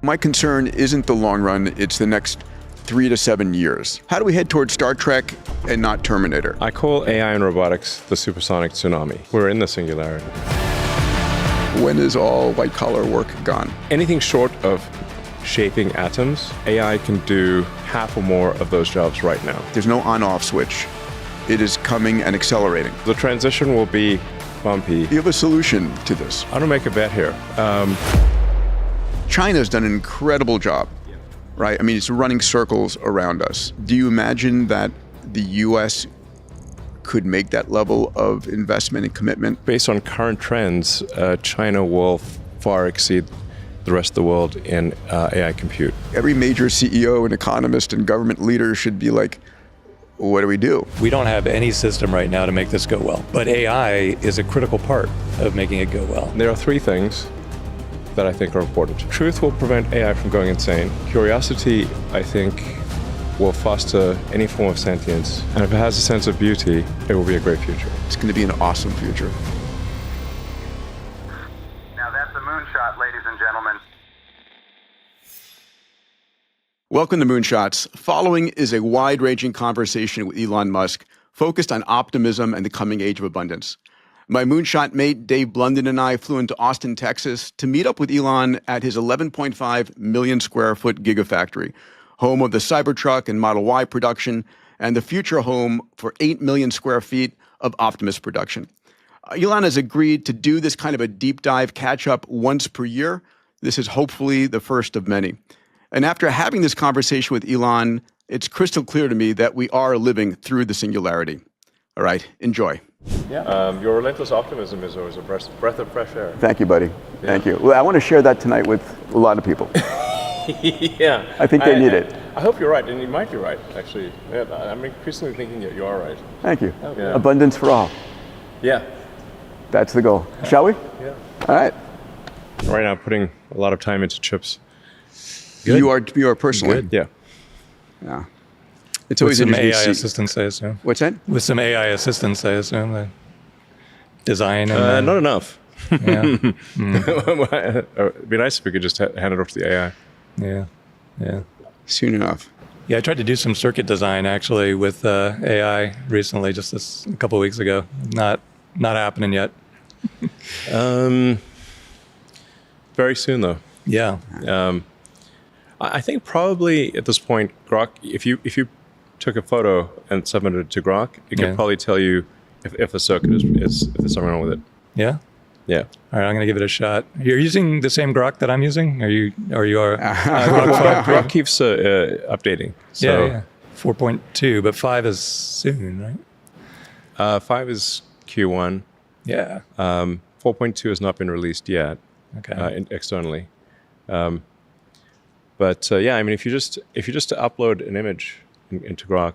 My concern isn't the long run, it's the next 3 to 7 years. How do we head towards Star Trek and not Terminator? I call AI and robotics the supersonic tsunami. We're in the singularity. When is all white-collar work gone? Anything short of shaping atoms, AI can do half or more of those jobs right now. There's no on-off switch. It is coming and accelerating. The transition will be bumpy. Do you have a solution to this? I don't make a bet here. China's done an incredible job, right? I mean, it's running circles around us. Do you imagine that the US could make that level of investment and commitment? Based on current trends, China will far exceed the rest of the world in AI compute. Every major CEO and economist and government leader should be like, what do we do? We don't have any system right now to make this go well, but AI is a critical part of making it go well. There are 3 things that I think are important. Truth will prevent AI from going insane. Curiosity, I think, will foster any form of sentience. And if it has a sense of beauty, it will be a great future. It's going to be an awesome future. Now that's a moonshot, ladies and gentlemen. Welcome to Moonshots. Following is a wide-ranging conversation with Elon Musk focused on optimism and the coming age of abundance. My moonshot mate, Dave Blunden, and I flew into Austin, Texas to meet up with Elon at his 11.5 million square foot gigafactory, home of the Cybertruck and Model Y production, and the future home for 8 million square feet of Optimus production. Elon has agreed to do this kind of a deep dive catch-up once per year. This is hopefully the first of many. And after having this conversation with Elon, it's crystal clear to me that we are living through the singularity. All right, enjoy. Yeah. Your relentless optimism is always a breath of fresh air. Thank you, buddy. Thank you. Well, I want to share that tonight with a lot of people. Yeah. I think they need it. I hope you're right, and you might be right, actually. Yeah, I'm increasingly thinking that you are right. Thank you. Yeah. Abundance for all. Yeah. That's the goal. Shall we? Yeah. All right. Right now, I'm putting a lot of time into chips. Good. You are personally. Good. Yeah. Yeah. It's always with some interesting AI to see. assistance, I assume. What's that? With some AI assistance, I assume. The design and not enough. Yeah. It'd be nice if we could just hand it off to the AI. Yeah. Soon enough. Yeah, I tried to do some circuit design actually with AI recently, just a couple of weeks ago. Not happening yet. Very soon, though. Yeah. I think probably at this point, Grok, if you took a photo and submitted it to Grok, it could probably tell you if the circuit is if there's something wrong with it. Yeah. Yeah. All right, I'm gonna give it a shot. You're using the same Grok that I'm using, or you are? Grok keeps updating. So. Yeah. 4.2, but 5 is soon, right? 5 is Q1. Yeah. 4.2 has not been released yet. Okay. Externally. But yeah, I mean, if you just upload an image into Grok,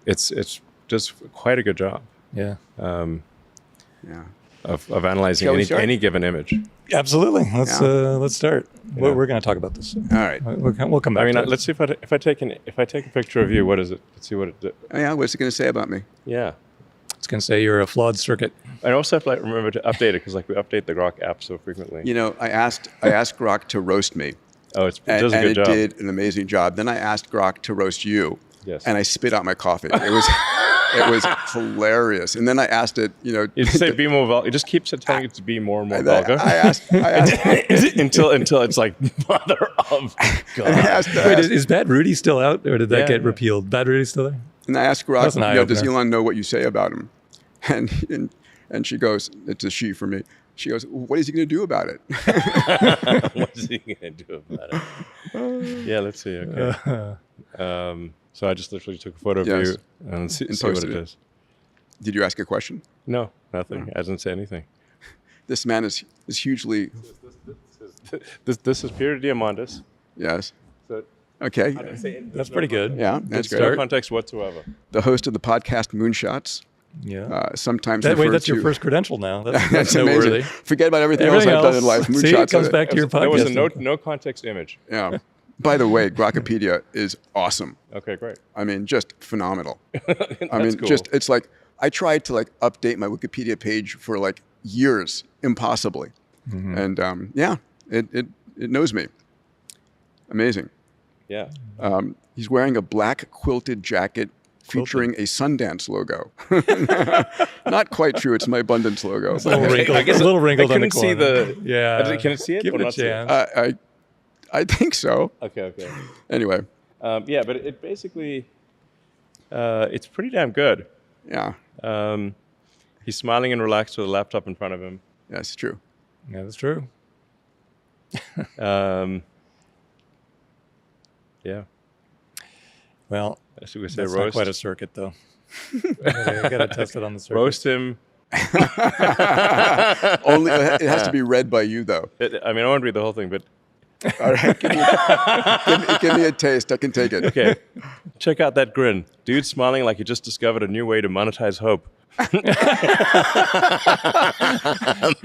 it's does quite a good job. Yeah. Yeah. Of analyzing any given image. Absolutely. Let's start. Yeah. We're going to talk about this. All right. We'll come back. I mean, to it. let's see if I take a picture of you. What is it? Let's see what it. Yeah. What's it going to say about me? Yeah. It's going to say you're a flawed circuit. I also have to remember to update it because we update the Grok app so frequently. You know, I asked Grok to roast me. Oh, it does a good job. And it did an amazing job. Then I asked Grok to roast you. Yes. And I spit out my coffee. It was hilarious. And then I asked it, You say be more vulgar. It just keeps telling you to be more and more vulgar. I asked until it's like, mother of God. Wait, is Bad Rudy still out, or did that get repealed? Bad Rudy's still there? And I asked Grok, That's an eye-opener. does Elon know what you say about him? And she goes, it's a she for me. She goes, what is he going to do about it? What is he going to do about it? Yeah, let's see. Okay. So I just literally took a photo of you and see what it is. Did you ask a question? No, nothing. I didn't say anything. This man is hugely... This is Peter Diamandis. Yes. So okay. That's pretty good. Yeah, that's great. No context whatsoever. The host of the podcast Moonshots. Yeah. Sometimes that's your first credential now. That's amazing. noteworthy. Forget about everything else I've done in life. See, it comes back to your podcast. There was a no context image. Yeah. By the way, Grokopedia is awesome. Okay, great. I mean, just phenomenal. Cool. It's like, I tried to update my Wikipedia page for years, impossibly. Mm-hmm. And It knows me. Amazing. Yeah. He's wearing a black quilted jacket featuring a Sundance logo. Not quite true. It's my Abundance logo. It's a little wrinkled, a little wrinkled on the corner. See the. Yeah. Can it see it? Give or it a not see it? chance. I think so. Okay. Anyway. Yeah, but it basically, it's pretty damn good. Yeah. He's smiling and relaxed with a laptop in front of him. That's true. Yeah, that's true. Yeah. Well, I should say that's roast. not quite a circuit, though. I gotta test it on the circuit. Roast him. Only it has to be read by you, though. I mean, I won't read the whole thing, but All right, give me a taste. I can take it. okay. Check out that grin. Dude smiling like he just discovered a new way to monetize hope.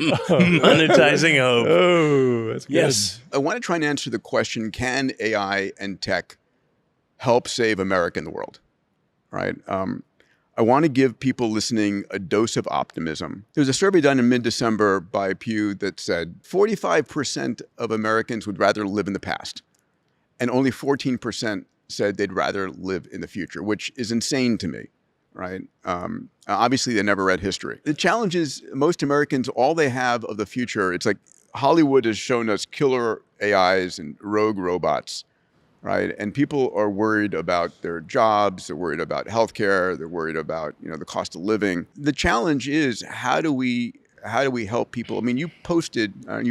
Monetizing hope. Oh, that's good. Yes. I want to try and answer the question, can AI and tech help save America and the world? Right? I want to give people listening a dose of optimism. There was a survey done in mid-December by Pew that said 45% of Americans would rather live in the past, and only 14% said they'd rather live in the future, which is insane to me, right? Obviously, they never read history. The challenge is most Americans, all they have of the future, it's like Hollywood has shown us killer AIs and rogue robots, right? And people are worried about their jobs, they're worried about healthcare, they're worried about, the cost of living. The challenge is how do we help people? I mean, you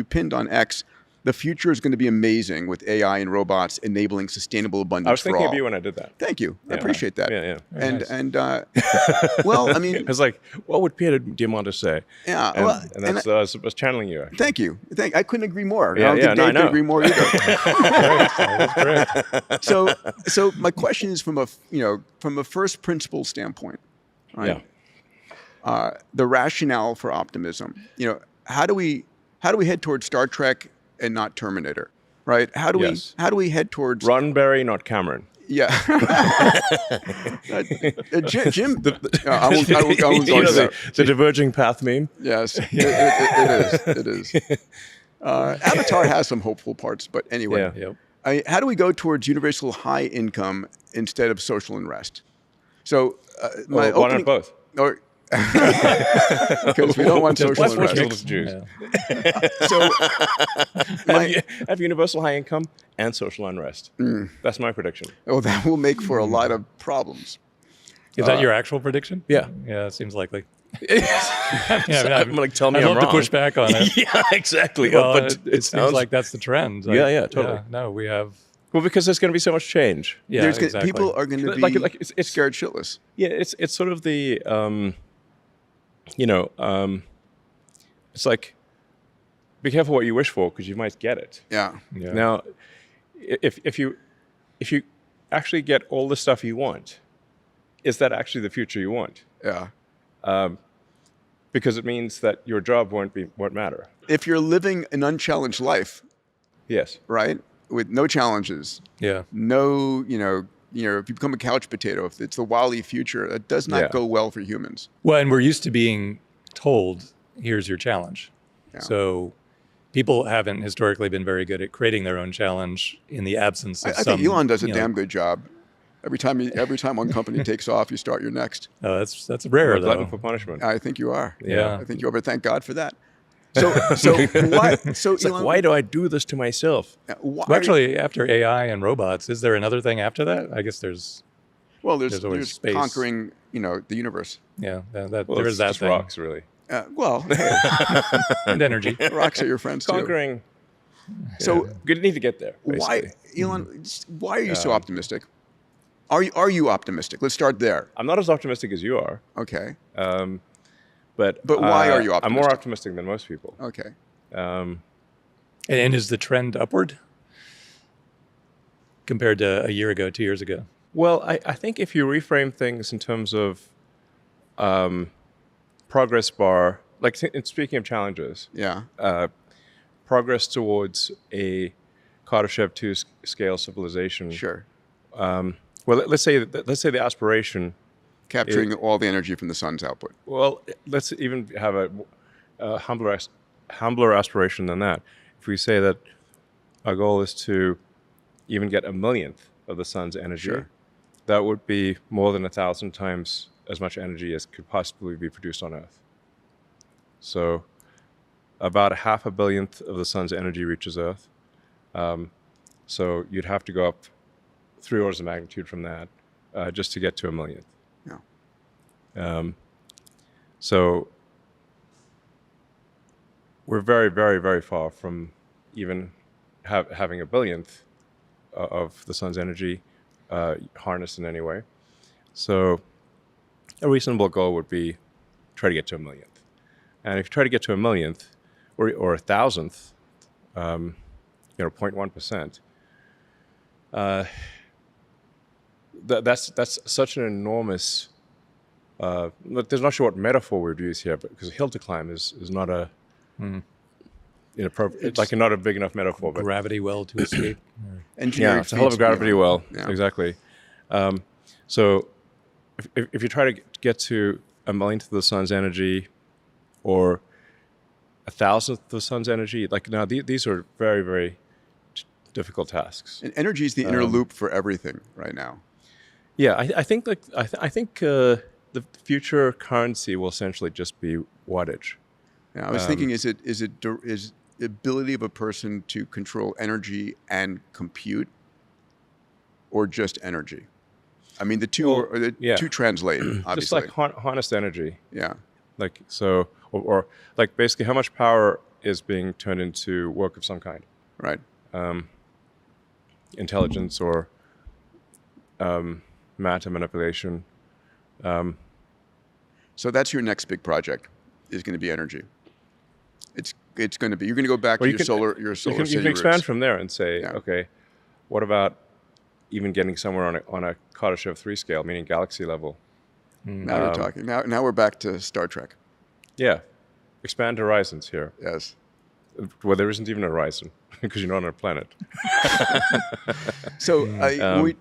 pinned on X, the future is going to be amazing with AI and robots enabling sustainable abundance I was for thinking all. of you when I did that. Thank you. I Yeah. appreciate that. Yeah. And well, I mean, I was like, what would Peter Diamandis say? yeah. And, well, and that's I was channeling you. Actually. thank you. I couldn't agree more. Yeah, I don't think no, I Dave could know. agree more either. That's correct. So my question is from a first principle standpoint, right? Yeah. The rationale for optimism. How do we head towards Star Trek and not Terminator, right? How do Yes. we head towards Roddenberry, not Cameron. Yeah. Jim, I won't go into that. The diverging path meme. Yes, it is. Avatar has some hopeful parts, but anyway. Yeah. Yep. How do we go towards universal high income instead of social unrest? So my Why not both? Because we don't want social Let's watch unrest. Jews. Yeah. So Have universal high income and social unrest. That's my prediction. that will make for a lot of problems. Is that your actual prediction? Yeah. Yeah, it seems likely. I'm like, tell me I'd I'm love wrong. to push back on it. Yeah, exactly. Well, but it seems like that's the trend. Yeah, totally. No, we have. well, because there's going to be so much change. Yeah, exactly. People are going to be Like it's scared shitless. Yeah, it's sort of the it's like be careful what you wish for because you might get it. Yeah. Yeah. Now, if you actually get all the stuff you want, is that actually the future you want? Yeah. Because it means that your job won't matter. If you're living an unchallenged life, Yes. right, with no challenges, Yeah. no, if you become a couch potato, if it's the WALL-E future, that does not Yeah. go well for humans. Well, and we're used to being told, here's your challenge. Yeah. So people haven't historically been very good at creating their own challenge in the absence of I some. think Elon does a damn good job. Every time one company takes off, you start your next. Oh, that's rare, Or glutton though. for punishment. I think you are. Yeah. I think you are, but thank God for that. So why? So It's Elon, like, why do I do this to myself? why- Well, actually, after AI and robots, is there another thing after that? I guess there's, there's always space. conquering, the universe. yeah, Well, there is it's that just thing. rocks, really. Hey, And energy. rocks are your friends too. Conquering. So You need to get there. why, Basically. Elon? Why are you so optimistic? Are you optimistic? Let's start there. I'm not as optimistic as you are, Okay. but why are you I'm more optimistic? optimistic than most people. Okay. And is the trend upward compared to a year ago, 2 years ago? Well, I think if you reframe things in terms of progress bar, like speaking of challenges, Yeah. progress towards a Kardashev 2 scale civilization. Sure. Well, let's say the aspiration. Capturing all the energy from the sun's output. Well, let's even have a humbler aspiration than that. If we say that our goal is to even get a millionth of the sun's energy. Sure. That would be more than 1,000 times as much energy as could possibly be produced on Earth. So about 500 millionth of the sun's energy reaches Earth. So you'd have to go up 3 orders of magnitude from that just to get to a millionth. Yeah. So we're very, very, very far from even having a billionth of the sun's energy harnessed in any way. So a reasonable goal would be try to get to a millionth. And if you try to get to a millionth or a thousandth, 0.1%, that's such an enormous. There's not sure what metaphor we'd use here, but because a hill to climb is not a inappropriate. It's like not a big enough metaphor. But Gravity well to escape. Engineering it's a hell of a feats gravity beyond. well. Yeah. Exactly. So if you try to get to a millionth of the sun's energy, or a thousandth of the sun's energy, like now these are very, very difficult tasks. And energy is the inner loop for everything right now. Yeah, I think the future currency will essentially just be wattage. Yeah, I was thinking, is the ability of a person to control energy and compute, or just energy? I mean, the two translate, obviously. Just like harnessed energy. Yeah. Like so, or like basically how much power is being turned into work of some kind, Right. intelligence or matter manipulation. So that's your next big project, is going to be energy. It's going to be. You're going to go back to your solar. You can expand from there and say, okay, what about even getting somewhere on a Kardashev 3 scale, meaning galaxy level? Now we're talking. Now we're back to Star Trek. Yeah, expand horizons here. Yes. Well, there isn't even a horizon because you're not on a planet. So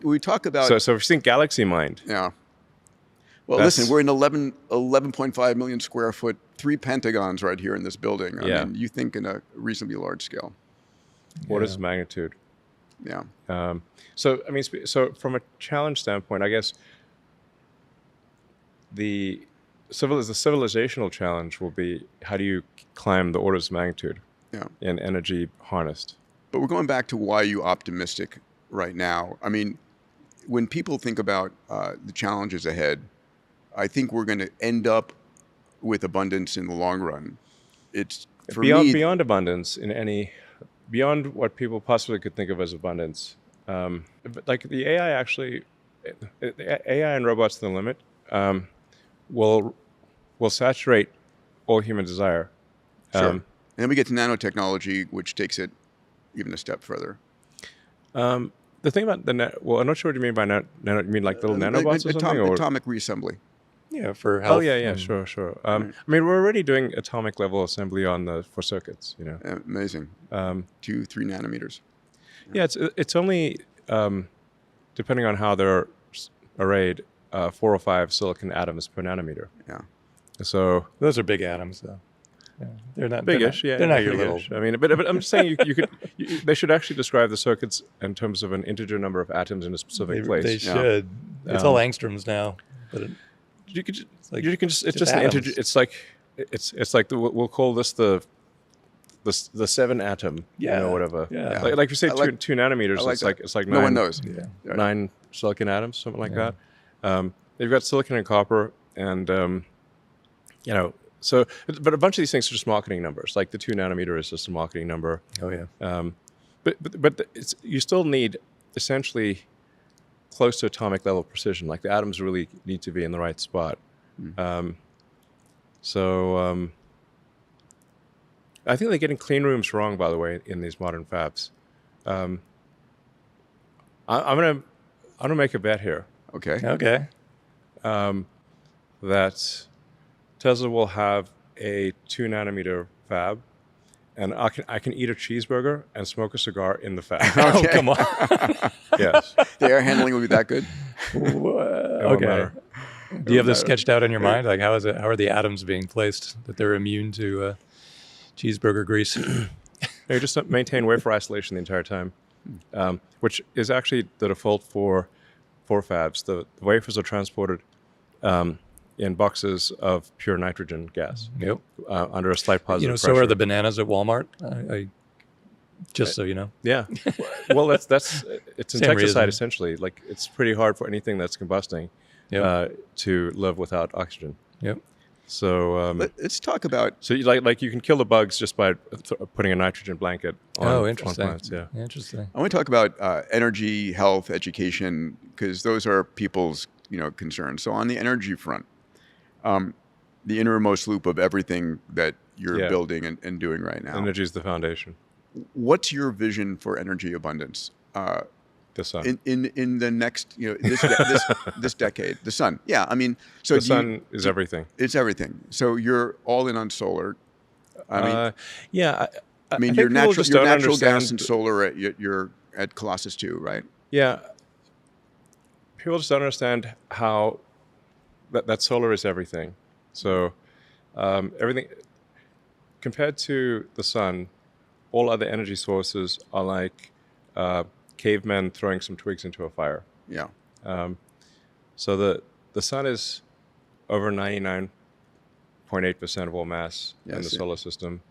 we talk about. So if you think galaxy mind. Yeah. Well, listen, we're in 11.5 million square foot, 3 pentagons right here in this building. I mean, you think in a reasonably large scale. What is magnitude? Yeah. So I mean, so from a challenge standpoint, I guess the civilizational challenge will be how do you climb the orders of magnitude in energy harnessed. But we're going back to why you optimistic right now. I mean, when people think about the challenges ahead, I think we're going to end up with abundance in the long run. It's for beyond abundance beyond what people possibly could think of as abundance. Like the AI actually, AI and robots to the limit will saturate all human desire. Sure. And then we get to nanotechnology, which takes it even a step further. The thing about I'm not sure what you mean by nano. You mean like little nanobots or something? Or atomic reassembly. Yeah, for health. Oh yeah, sure. I mean, we're already doing atomic level assembly for circuits. Amazing. 2-3 nanometers. Yeah, it's only depending on how they're arrayed, 4 or 5 silicon atoms per nanometer. Yeah. So those are big atoms, though. Yeah. They're not biggish. They're not your little. I mean, but I'm just saying they should actually describe the circuits in terms of an integer number of atoms in a specific place. They should. It's all angstroms now, but. It's just an integer. It's like we'll call this the 7 atom. Whatever. Yeah. Like if you say 2 nanometers, it's like 9. No one knows. 9 silicon atoms, something like that. They've got silicon and copper, and so. But a bunch of these things are just marketing numbers. Like the 2 nanometer is just a marketing number. Oh yeah. But you still need essentially close to atomic level precision. Like the atoms really need to be in the right spot. I think they're getting clean rooms wrong, by the way, in these modern fabs. I'm gonna make a bet here. Okay. That Tesla will have a 2 nanometer fab, and I can eat a cheeseburger and smoke a cigar in the fab. Oh, come on. Yes. The air handling will be that good? Okay. Do you have this sketched out in your mind? Like, how are the atoms being placed that they're immune to cheeseburger grease? You just maintain wafer isolation the entire time, which is actually the default for fabs. The wafers are transported in boxes of pure nitrogen gas. Yep. Under a slight positive So pressure. are the bananas at Walmart. Just so you know. Yeah. Well, it's Same insecticide reason. essentially. Like it's pretty hard for anything that's combusting to live without oxygen. Yep. So Let's talk about. so you can kill the bugs just by putting a nitrogen blanket on Interesting. plants. Yeah. Interesting. I want to talk about energy, health, education, because those are people's concerns. So on the energy front, the innermost loop of everything that you're building and doing right now. Energy is the foundation. What's your vision for energy abundance? The sun. In the next this decade, the sun. Yeah, I mean, so The sun is everything. It's everything. So you're all in on solar. I mean, Yeah. I mean, think your people just natural don't gas understand- and solar. You're at Colossus 2, right? Yeah. People just don't understand how that solar is everything. So everything compared to the sun, all other energy sources are like cavemen throwing some twigs into a fire. Yeah. So the sun is over 99.8% of all mass in the solar system.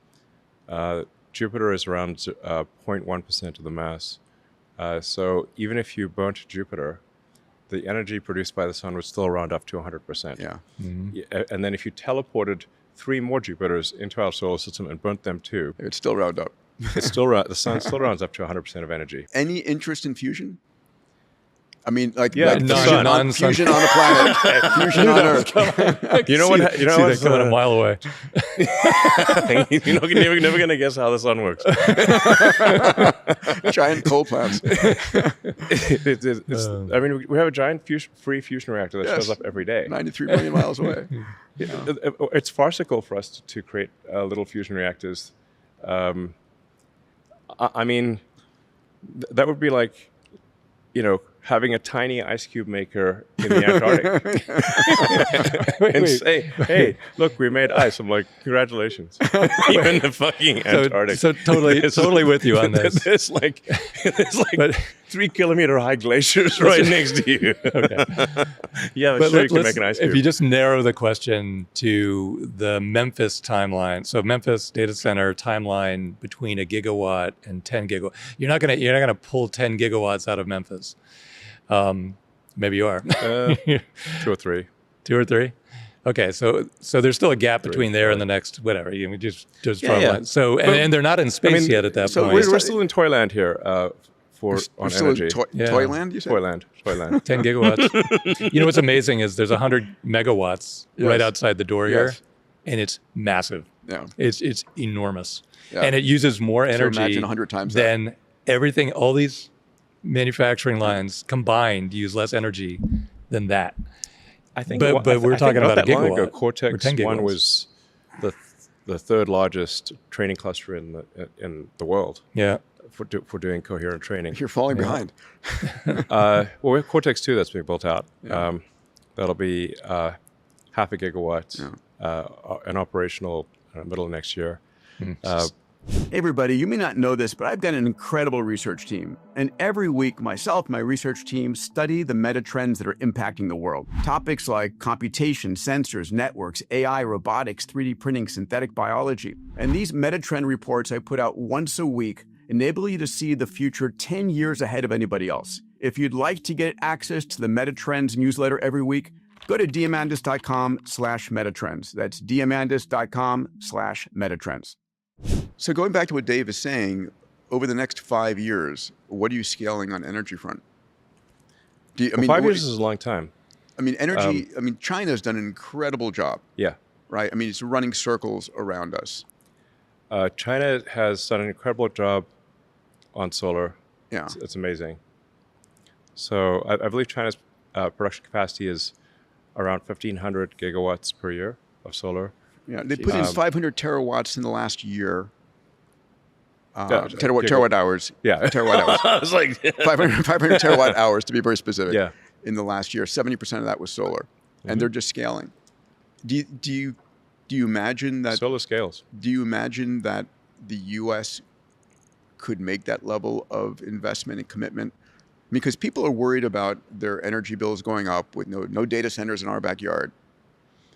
Jupiter is around 0.1% of the mass. So even if you burnt Jupiter, the energy produced by the sun would still round up to 100%. Yeah. And then if you teleported 3 more Jupiters into our solar system and burnt them too, It would still round up. the sun still rounds up to 100% of energy. Any interest in fusion? I mean, like non-sun. fusion on the planet, fusion on Earth. You know what? You know See what's that coming a mile away. you're never going to guess how the sun works. Giant coal plants. I mean, we have a giant free fusion reactor that Yes. shows up every day. 93 million miles away. It's farcical for us to create little fusion reactors. I mean, that would be like, having a tiny ice cube maker in the Antarctic and say, "Hey, look, we made ice." I'm like, "Congratulations!" Even the fucking Antarctic. So totally with you on this. There's like 3-kilometer high glaciers right next to you. Okay. Yeah, But sure, you can make an ice cube. if you just narrow the question to the Memphis timeline, so Memphis data center timeline between 1 gigawatt and 10 gigawatt, you're not gonna pull 10 gigawatts out of Memphis. Maybe you are. 2 or 3. 2 or 3. Okay, so there's still a gap between there and the next whatever. You just draw a Yeah. line. So and they're not in space yet at that point. We're still in Toyland here on We're still energy. in Yeah. Toyland, you said? Toyland. 10 gigawatts. What's amazing is there's 100 megawatts right outside the door here, Yes. and it's massive. Yeah. It's enormous, Yeah. and it uses more energy imagine 100 times that. than everything. All these manufacturing lines combined use less energy than that. I think, But we're talking not about a that long ago, gigawatt or Cortex 10 One gigawatts. was the third largest training cluster in the world Yeah. for doing coherent training. You're falling behind. Well, we have Cortex 2 that's being built out. That'll be half a gigawatt and operational middle of next year. Hey, everybody, you may not know this, but I've got an incredible research team. And every week, myself and my research team study the meta trends that are impacting the world. Topics like computation, sensors, networks, AI, robotics, 3D printing, synthetic biology. And these meta trend reports I put out once a week enable you to see the future 10 years ahead of anybody else. If you'd like to get access to the Meta Trends newsletter every week, go to diamandis.com/metatrends. That's diamandis.com/metatrends. So going back to what Dave is saying, over the next 5 years, what are you scaling on energy front? 5 years is a long time. I mean, energy, China's done an incredible job, Yeah. right? I mean, it's running circles around us. China has done an incredible job on solar. Yeah. It's amazing. So I believe China's production capacity is around 1,500 gigawatts per year of solar. Yeah, they put in 500 terawatts in the last year. Gigawatt. Terawatt hours. Yeah. Terawatt hours. I was like, 500 terawatt hours, to be very specific. Yeah. In the last year, 70% of that was solar. And they're just scaling. Do you imagine that? solar scales. Do you imagine that the U.S. could make that level of investment and commitment? Because people are worried about their energy bills going up with no data centers in our backyard.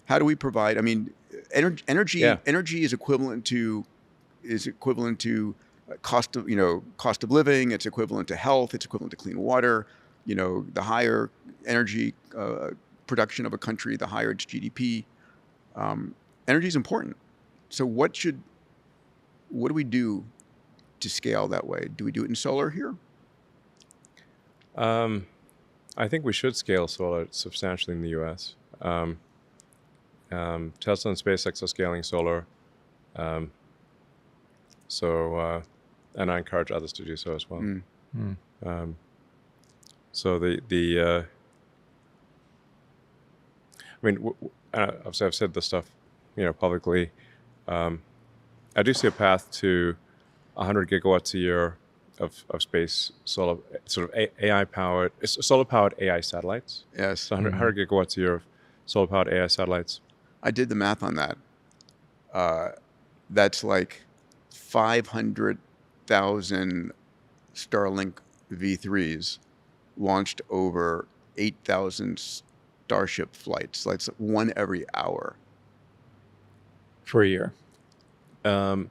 How do we provide? I mean, energy is equivalent to cost of living. It's equivalent to health. It's equivalent to clean water. The higher energy production of a country, the higher its GDP. Energy is important. So what do we do to scale that way? Do we do it in solar here? I think we should scale solar substantially in the U.S. Tesla and SpaceX are scaling solar. And I encourage others to do so as well. So obviously I've said this stuff, publicly. I do see a path to 100 gigawatts a year of space solar, sort of AI-powered, solar-powered AI satellites. Yes. So 100 gigawatts a year of solar-powered AI satellites. I did the math on that. That's like 500,000 Starlink V3s launched over 8,000 Starship flights. That's one every hour. For a year. 10,000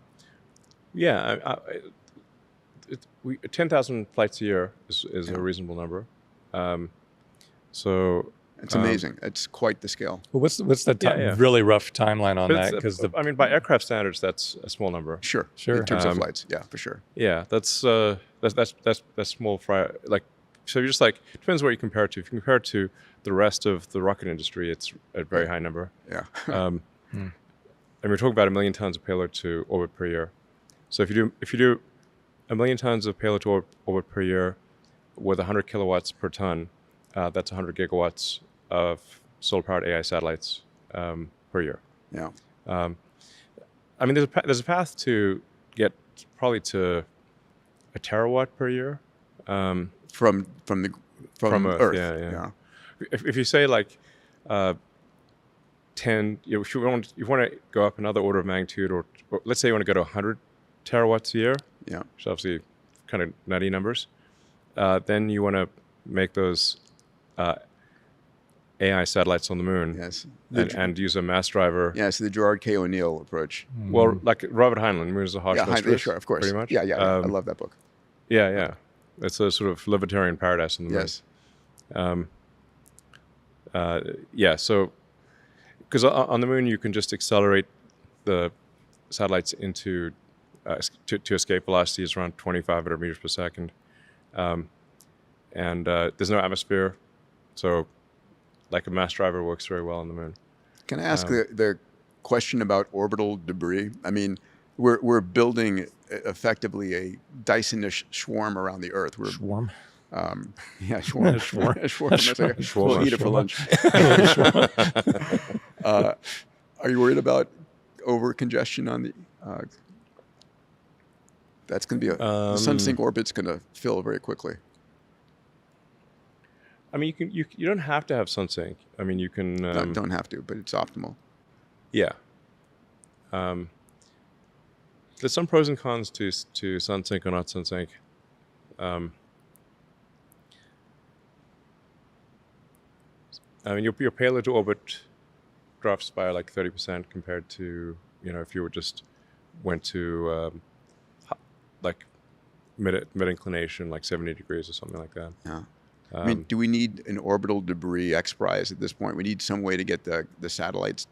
flights a year is a reasonable number. It's amazing. It's quite the scale. Well, what's the really rough timeline on that? Because by aircraft standards, that's a small number. Sure. In terms of flights, yeah, for sure. Yeah, that's small fry. So you're just depends what you compare it to. If you compare it to the rest of the rocket industry, it's a very high number. Yeah. And we're talking about 1 million tons of payload to orbit per year. So if you do 1 million tons of payload to orbit per year with 100 kilowatts per ton, that's 100 gigawatts of solar-powered AI satellites per year. Yeah. There's a path to get probably to a terawatt per year. From Earth. Yeah. If you say 10, if you want to go up another order of magnitude, or let's say you want to go to 100 terawatts a year, which is obviously kind of nutty numbers, then you want to make those AI satellites on the moon, yes, and use a mass driver. Yeah, so the Gerard K. O'Neill approach. Well, like Robert Heinlein, Moon is a harsh mistress. Sure, of course. Pretty much. Yeah, I love that book. Yeah. It's a sort of libertarian paradise on the moon. Yes. So, because on the moon you can just accelerate the satellites into to escape velocities around 2,500 meters per second, and there's no atmosphere, so a mass driver works very well on the moon. Can I ask the question about orbital debris? I mean, we're building effectively a Dyson-ish swarm around the Earth. Swarm? Yeah, swarm. Swarm. We'll eat it for lunch. Are you worried about over congestion on the? That's going to be the sun-sync orbit's going to fill very quickly. You don't have to have sun-sync. You can. Don't have to, but it's optimal. Yeah. There's some pros and cons to sun-sync or not sun-sync. Your payload to orbit drops by 30% compared to if you went to mid inclination 70 degrees or something like that. Yeah. Do we need an orbital debris X Prize at this point? We need some way to get the satellites,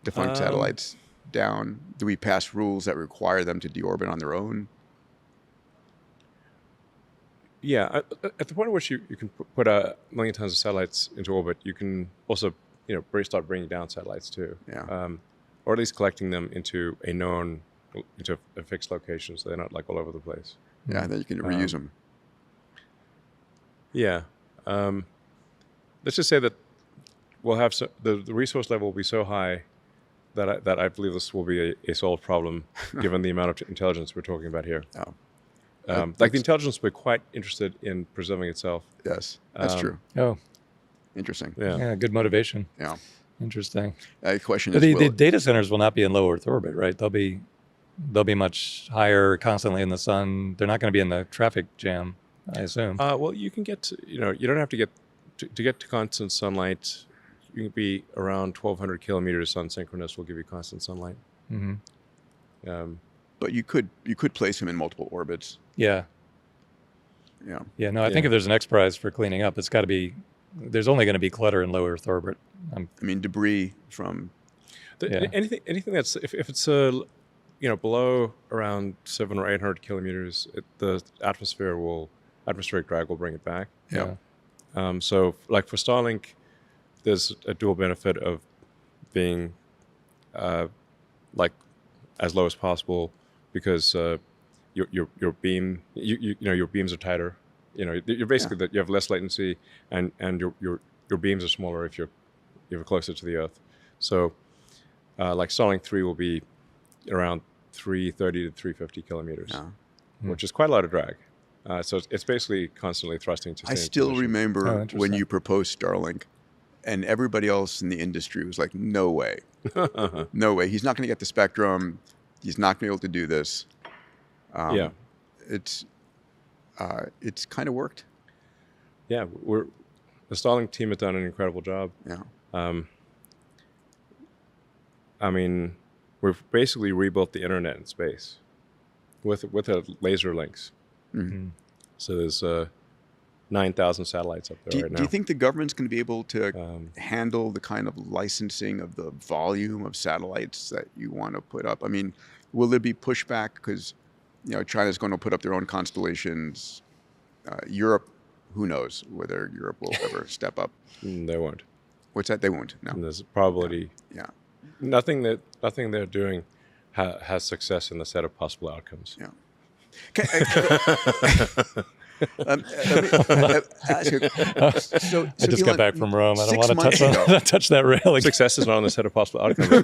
defunct satellites, down. Do we pass rules that require them to deorbit on their own? Yeah, at the point at which you can put 1 million tons of satellites into orbit, you can also start bringing down satellites too. Yeah. Or at least collecting them into a fixed location, so they're not all over the place. Yeah, then you can reuse them. Yeah. Let's just say that we'll have the resource level will be so high that I believe this will be a solved problem, given the amount of intelligence we're talking about here. Oh. The intelligence will be quite interested in preserving itself. Yes, that's true. Oh, interesting. Yeah, good motivation. Yeah. Interesting. The question is, the data centers will not be in low Earth orbit, right? They'll be They'll be much higher, constantly in the sun. They're not going to be in the traffic jam, I assume. Well, you can get to, you don't have to get to constant sunlight. You can be around 1,200 kilometers sun synchronous will give you constant sunlight. Mm-hmm. But you could place him in multiple orbits. Yeah. Yeah. Yeah, no, I think if there's an X Prize for cleaning up, it's got to be, there's only going to be clutter in low Earth orbit. I mean, debris from... Anything that's, if it's below around 700 or 800 kilometers, the atmospheric drag will bring it back. Yeah. So like for Starlink, there's a dual benefit of being like as low as possible, because your beam, your beams are tighter. You're basically you have less latency, and your beams are smaller if you're closer to the Earth. So like Starlink 3 will be around 330 to 350 kilometers, which is quite a lot of drag. So it's basically constantly thrusting to stay I in still position. remember when you proposed Starlink, and everybody else in the industry was like, no way. No way. He's not going to get the spectrum. He's not going to be able to do this. It's kind of worked. Yeah, the Starlink team has done an incredible job. Yeah. I mean, we've basically rebuilt the internet in space with laser links. Mm-hmm. So there's 9,000 satellites up there right now. Do you think the government's going to be able to handle the kind of licensing of the volume of satellites that you want to put up? I mean, will there be pushback because China's going to put up their own constellations? Europe, who knows whether Europe will ever step up? They won't. What's that? They won't. No. And there's a probability. Yeah. Nothing they're doing has success in the set of possible outcomes. Yeah. Let me ask you, I just got back from Rome. I don't 6 want months to ago- touch that railing. Success is not on the set of possible outcomes. No,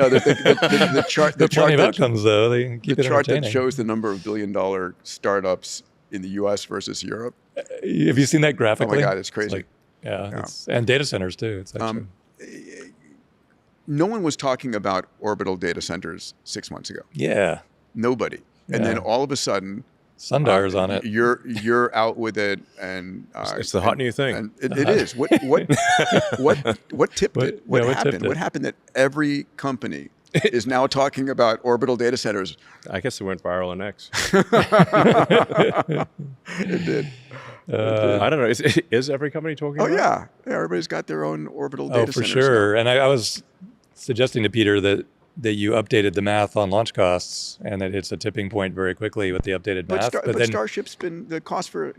the chart. There are plenty of outcomes, though. They keep The it chart that entertaining. shows the number of billion-dollar startups in the U.S. versus Europe. Have you seen that Oh graphically? my God, it's crazy. And data centers too. It's actually No one was talking about orbital data centers 6 months ago. Nobody. And then all of a sudden, Sundar's on it. You're out with it, and It's the hot new thing. And it is. What tipped it? What happened? What happened that every company is now talking about orbital data centers? I guess it went viral on X. It did. I don't know. Is every company talking about it? Yeah. Everybody's got their own orbital data for centers. sure. And I was suggesting to Peter that you updated the math on launch costs, and that it's a tipping point very quickly with the updated math. But Starship's been the cost for I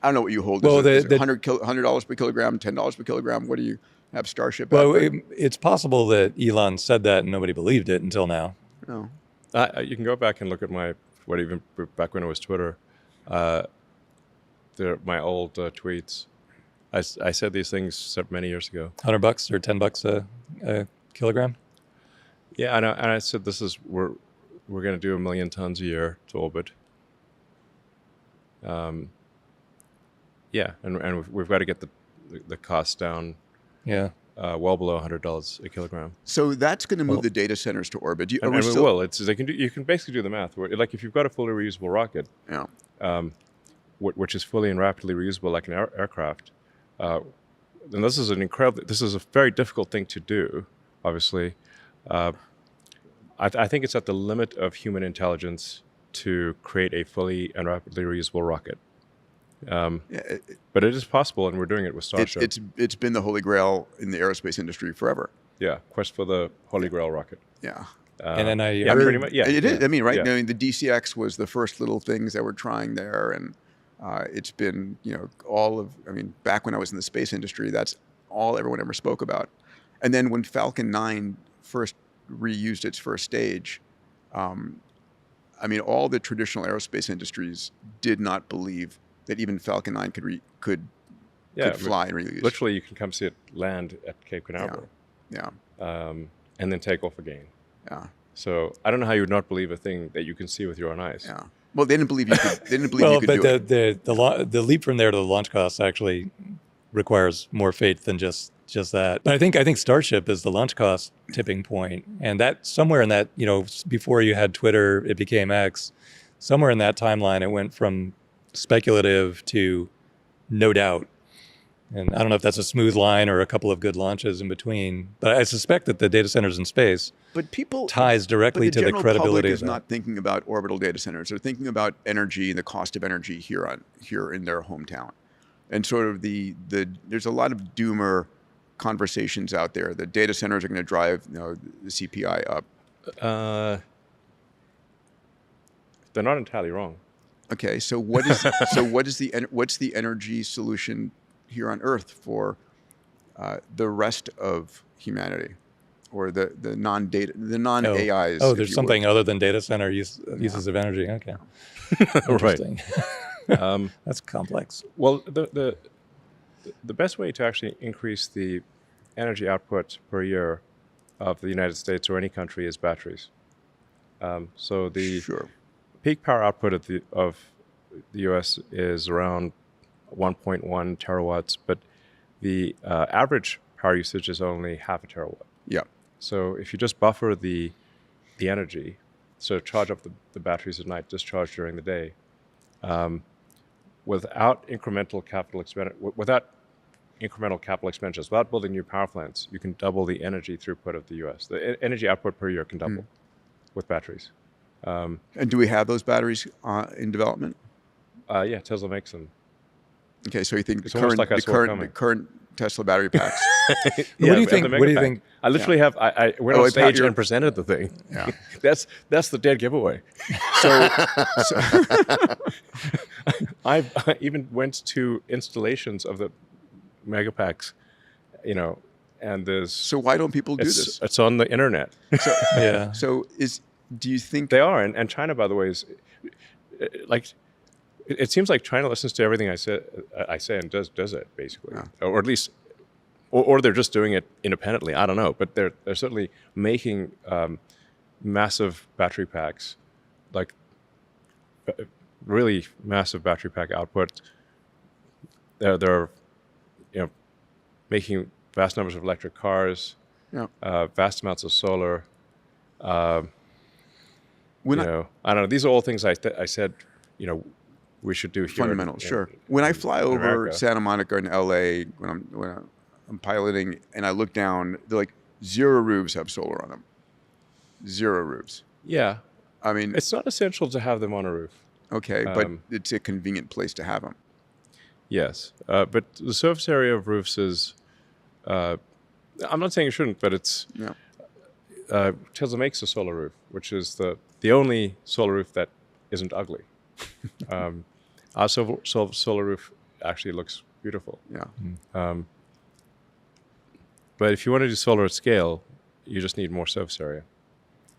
don't know what you hold. Well, is it $100 per kilogram, $10 per kilogram? What do you have Starship? Well, at? it's possible that Elon said that and nobody believed it until now. No. You can go back and look at even back when it was Twitter. My old tweets. I said these things many years ago. $100 or $10 a kilogram. Yeah, and I said we're going to do 1 million tons a year to orbit. And we've got to get the cost down. Yeah. Well below $100 a kilogram. So that's going to move the data centers to orbit. And we will. You can basically do the math. Like if you've got a fully reusable rocket, which is fully and rapidly reusable like an aircraft, and this is a very difficult thing to do, obviously. I think it's at the limit of human intelligence to create a fully and rapidly reusable rocket. But it is possible, and we're doing it with Starship. It's been the holy grail in the aerospace industry forever. Yeah, quest for the Holy Grail rocket. Yeah. And then pretty much. Yeah, it is. I mean, right? Yeah. I mean, the DCX was the first little things that we're trying there, and it's been back when I was in the space industry, that's all everyone ever spoke about. And then when Falcon 9 first reused its first stage, all the traditional aerospace industries did not believe that even Falcon 9 could fly and reuse. Literally, you can come see it land at Cape Canaveral. Yeah. And then take off again. Yeah. So I don't know how you would not believe a thing that you can see with your own eyes. Yeah. Well, they didn't believe you could. They didn't believe you could do it. The leap from there to the launch costs actually requires more faith than just just that. But I think Starship is the launch cost tipping point, and that somewhere in that, before you had Twitter, it became X. Somewhere in that timeline, it went from speculative to no doubt. And I don't know if that's a smooth line or a couple of good launches in between, but I suspect that the data centers in space ties directly to the credibility general public of is that. not thinking about orbital data centers. They're thinking about energy and the cost of energy here in their hometown. And sort of there's a lot of doomer conversations out there. The data centers are going to drive the CPI up. They're not entirely wrong. Okay, so what's the energy solution here on Earth for the rest of humanity, or the non-AIs? Oh, there's something other than data center uses of energy. Okay, interesting. That's complex. Well, the best way to actually increase the energy output per year of the United States or any country is batteries. So the peak power output of the U.S. is around 1.1 terawatts, but the average power usage is only half a terawatt. Yeah. So if you just buffer the energy, so charge up the batteries at night, discharge during the day, without incremental capital expenditures, without building new power plants, you can double the energy throughput of the U.S. The energy output per year can double with batteries. And do we have those batteries in development? Yeah, Tesla makes them. Okay, so you think the current Tesla battery packs? What do you think? What do you think? I literally have. I went on stage and presented the thing. Yeah, that's the dead giveaway. So I even went to installations of the mega packs, and there's. So why don't people do this? It's on the internet. So, yeah. So do you think they are? And China, by the way, is like. It seems like China listens to everything I say and does it basically, or at least, or they're just doing it independently. I don't know, but they're certainly making massive battery packs, like really massive battery pack output. They're making vast numbers of electric cars, vast amounts of solar. I don't know. These are all things I said. We should do here. Fundamental, sure. When I fly over America. Santa Monica in LA, when I'm piloting, and I look down, they're like 0 roofs have solar on them. 0 roofs. Yeah. I mean, it's not essential to have them on a roof. Okay, but it's a convenient place to have them. Yes, but the surface area of roofs is. I'm not saying it shouldn't, but it's. Tesla makes a solar roof, which is the only solar roof that isn't ugly. Our solar roof actually looks beautiful. Yeah. But if you want to do solar at scale, you just need more surface area.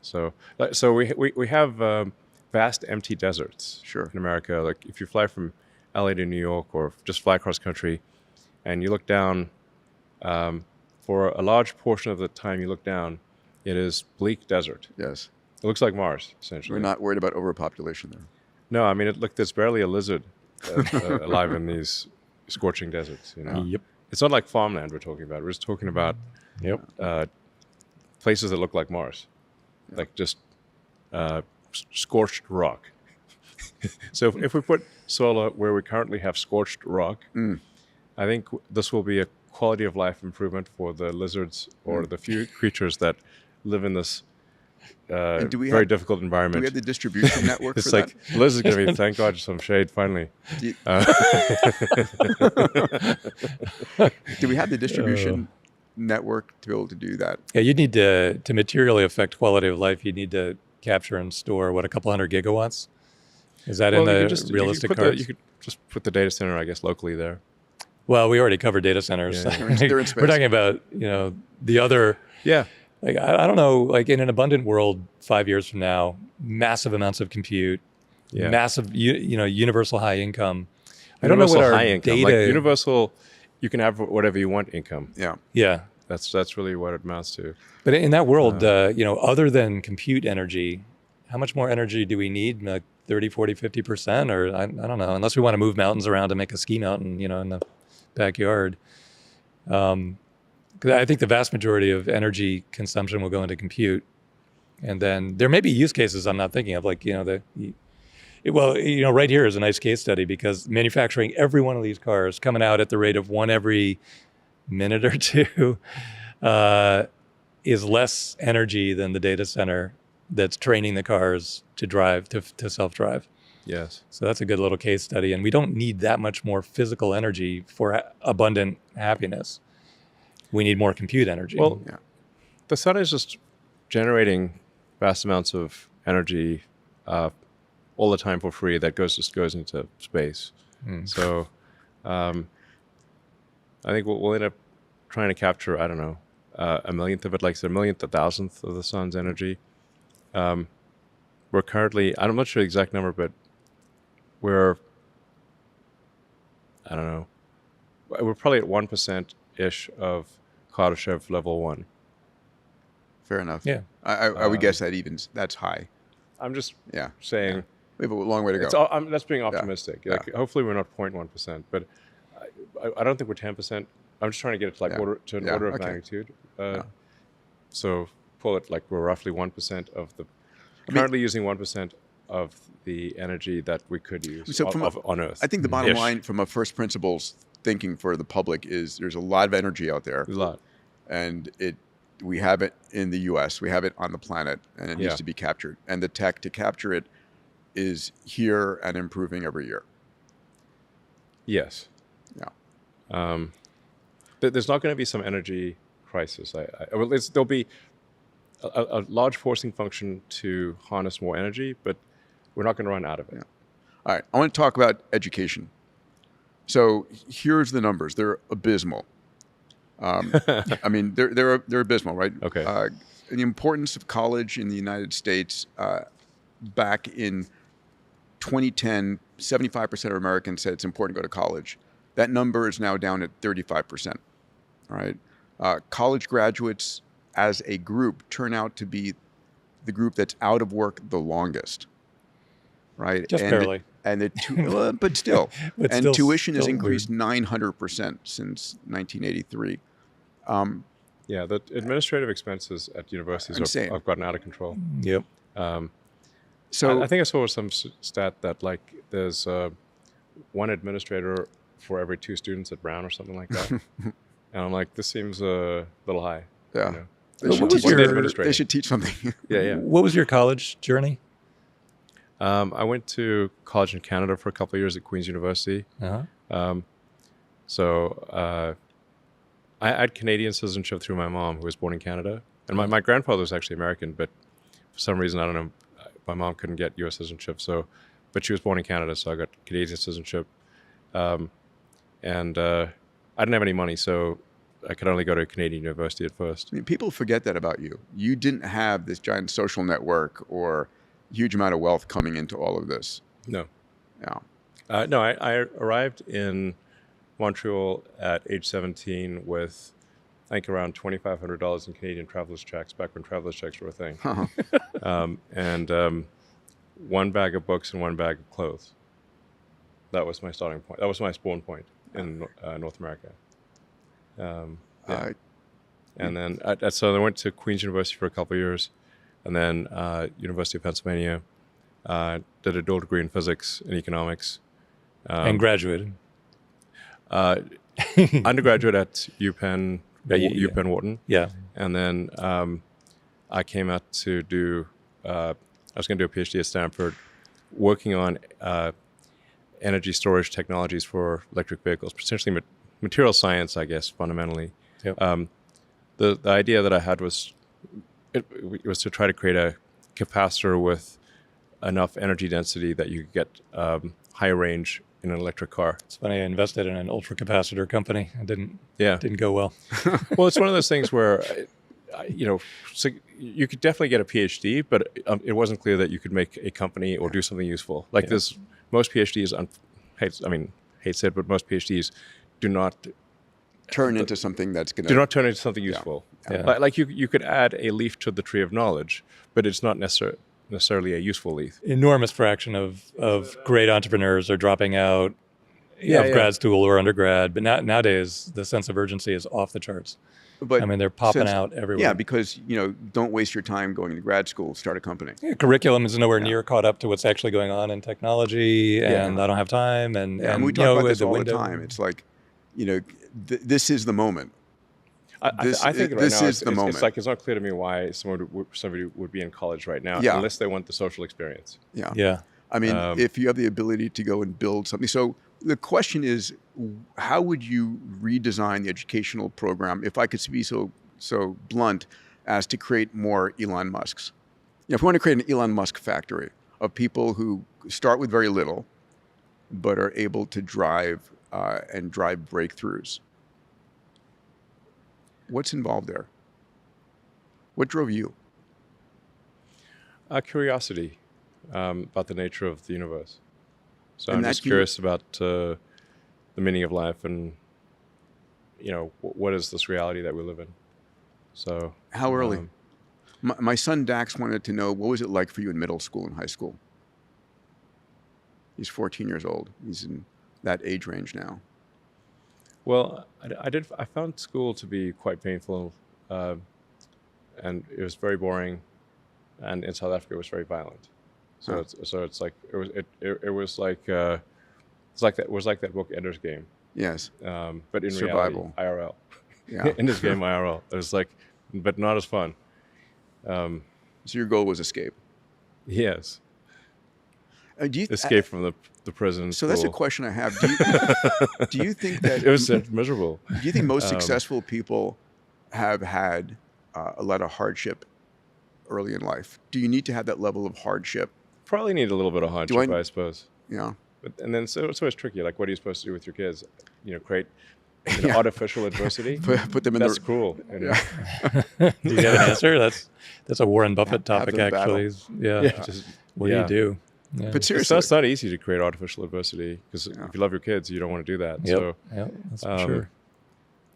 So we have vast empty deserts in America. Like if you fly from LA to New York or just fly across country and you look down, for a large portion of the time you look down, it is bleak desert. Yes. It looks like Mars, essentially. We're not worried about overpopulation there. No, I mean, there's barely a lizard alive in these scorching deserts. Yep. It's not like farmland we're talking about. We're just talking about places that look like Mars, like just scorched rock. So if we put solar where we currently have scorched rock, I think this will be a quality of life improvement for the lizards or the few creatures that live in this very difficult environment. Do we have the distribution network it's for like, that? Liz is going to be, thank God, some shade, finally. Do we have the distribution network to be able to do that? Yeah, you'd need to materially affect quality of life, you'd need to capture and store, a couple hundred gigawatts? Is that in the realistic cards? You could just put the data center, I guess, locally there. Well, we already covered data centers. Yeah. They're in space. We're talking about, the other... Yeah. Like, I don't know, like in an abundant world 5 years from now, massive amounts of compute, massive, universal high income. I don't know what our high income, data... like universal, you can have whatever you want income. Yeah. Yeah. That's really what it amounts to. But in that world, other than compute energy, how much more energy do we need? Like 30, 40, 50%? Or I don't know, unless we want to move mountains around to make a ski mountain, in the backyard. 'Cause I think the vast majority of energy consumption will go into compute. And then there may be use cases I'm not thinking of, like, right here is a nice case study because manufacturing every one of these cars coming out at the rate of one every minute or two is less energy than the data center that's training the cars to drive, to self-drive. Yes. So that's a good little case study. And we don't need that much more physical energy for abundant happiness. We need more compute energy. Well, the sun is just generating vast amounts of energy all the time for free that goes into space. So I think we'll end up trying to capture, I don't know, a millionth of it, like a millionth, a thousandth of the sun's energy. We're currently, I'm not sure the exact number, but we're probably at 1%-ish of Kardashev level 1. Fair enough. Yeah. I would guess that's high. I'm just Yeah. saying. We have a long way to go. That's being optimistic. Yeah. Like, hopefully we're not 0.1%, but I don't think we're 10%. I'm just trying to get it to an order of magnitude. So pull it like we're roughly 1% of the, currently using 1% of the energy that we could use on Earth. I think the bottom line from a first principles thinking for the public is there's a lot of energy out there. There's a lot. And we have it in the US, we have it on the planet, and it needs to be captured. And the tech to capture it is here and improving every year. Yes. Yeah. There's not going to be some energy crisis. There'll be a large forcing function to harness more energy, but we're not going to run out of it. Yeah. All right. I want to talk about education. So here's the numbers. They're abysmal. I mean, they're abysmal, right? Okay. The importance of college in the United States back in 2010, 75% of Americans said it's important to go to college. That number is now down at 35%. All right. College graduates as a group turn out to be the group that's out of work the longest. Right. Just barely. But still. But and still, tuition has still increased 900% since 1983. The administrative expenses at universities have gotten out of control. Yep. So I think I saw some stat that like there's one administrator for every 2 students at Brown or something like that. And I'm like, this seems a little high. Yeah. You know? They should teach something. Yeah. What was your college journey? I went to college in Canada for a couple of years at Queen's University. Uh-huh. I had Canadian citizenship through my mom, who was born in Canada. And my grandfather was actually American, but for some reason, I don't know, my mom couldn't get U.S. citizenship. But she was born in Canada, so I got Canadian citizenship. I didn't have any money, so I could only go to a Canadian university at first. I mean, people forget that about you. You didn't have this giant social network or huge amount of wealth coming into all of this. No. Yeah. No, I arrived in Montreal at age 17 with, I think, around $2,500 in Canadian traveler's checks, back when traveler's checks were a thing. And one bag of books and one bag of clothes. That was my starting point. That was my spawn point in North America. And then, so I went to Queen's University for a couple of years, and then University of Pennsylvania, did a dual degree in physics and economics. And graduated. Undergraduate at UPenn, UPenn Wharton. Yeah. And then I came out to do, I was going to do a PhD at Stanford, working on energy storage technologies for electric vehicles, essentially material science, I guess, fundamentally. Yep. The idea that I had was to try to create a capacitor with enough energy density that you could get high range in an electric car. It's funny, I invested in an ultracapacitor company. It didn't go well. Well, it's one of those things where, so you could definitely get a PhD, but it wasn't clear that you could make a company or do something useful. Like this, most PhDs, hate to say it, but most PhDs do not turn into something that's going to... Do not turn into something useful. Yeah. Like you could add a leaf to the tree of knowledge, but it's not necessarily a useful leaf. Enormous fraction of great entrepreneurs are dropping out of grad school or undergrad, but nowadays the sense of urgency is off the charts. But I mean, they're popping since- out everywhere. Yeah, because don't waste your time going to grad school. Start a company. Yeah, curriculum is nowhere near caught up to what's actually going on in technology, and I don't have time. And And we talk about this the all window. the time. It's like, this is the moment. I think right this now is the moment. It's like it's not clear to me why somebody would be in college right now unless they want the social experience. Yeah. Yeah. I mean, if you have the ability to go and build something. So the question is, how would you redesign the educational program, if I could be so blunt, as to create more Elon Musks? If we want to create an Elon Musk factory of people who start with very little, but are able to drive breakthroughs, what's involved there? What drove you? Curiosity about the nature of the universe. So And I'm that just curious about the meaning of life and, what is this reality that we live in? So How early? My son Dax wanted to know, what was it like for you in middle school and high school? He's 14 years old. He's in that age range now. Well, I found school to be quite painful, and it was very boring, and in South Africa it was very violent. So it's like it was like that book Ender's Game. Yes. But in Survival. reality, IRL. Yeah. Ender's Game IRL. It was like, but not as fun. So your goal was escape. Yes. Do you Escape from the prison. So that's a school. question I have. Do you think that It was miserable. Do you think most successful people have had a lot of hardship early in life? Do you need to have that level of hardship? Probably need a little bit of hardship, I suppose. Yeah. And then so it's always tricky. Like, what are you supposed to do with your kids? Create artificial adversity. Put them in That's the cruel. Do you have an answer? That's a Warren Buffett topic, them battle. actually. Yeah. What do you do? Yeah. But seriously, It's not easy to create artificial adversity because if you love your kids, you don't want to do that. Yep. So, Yep, that's for sure.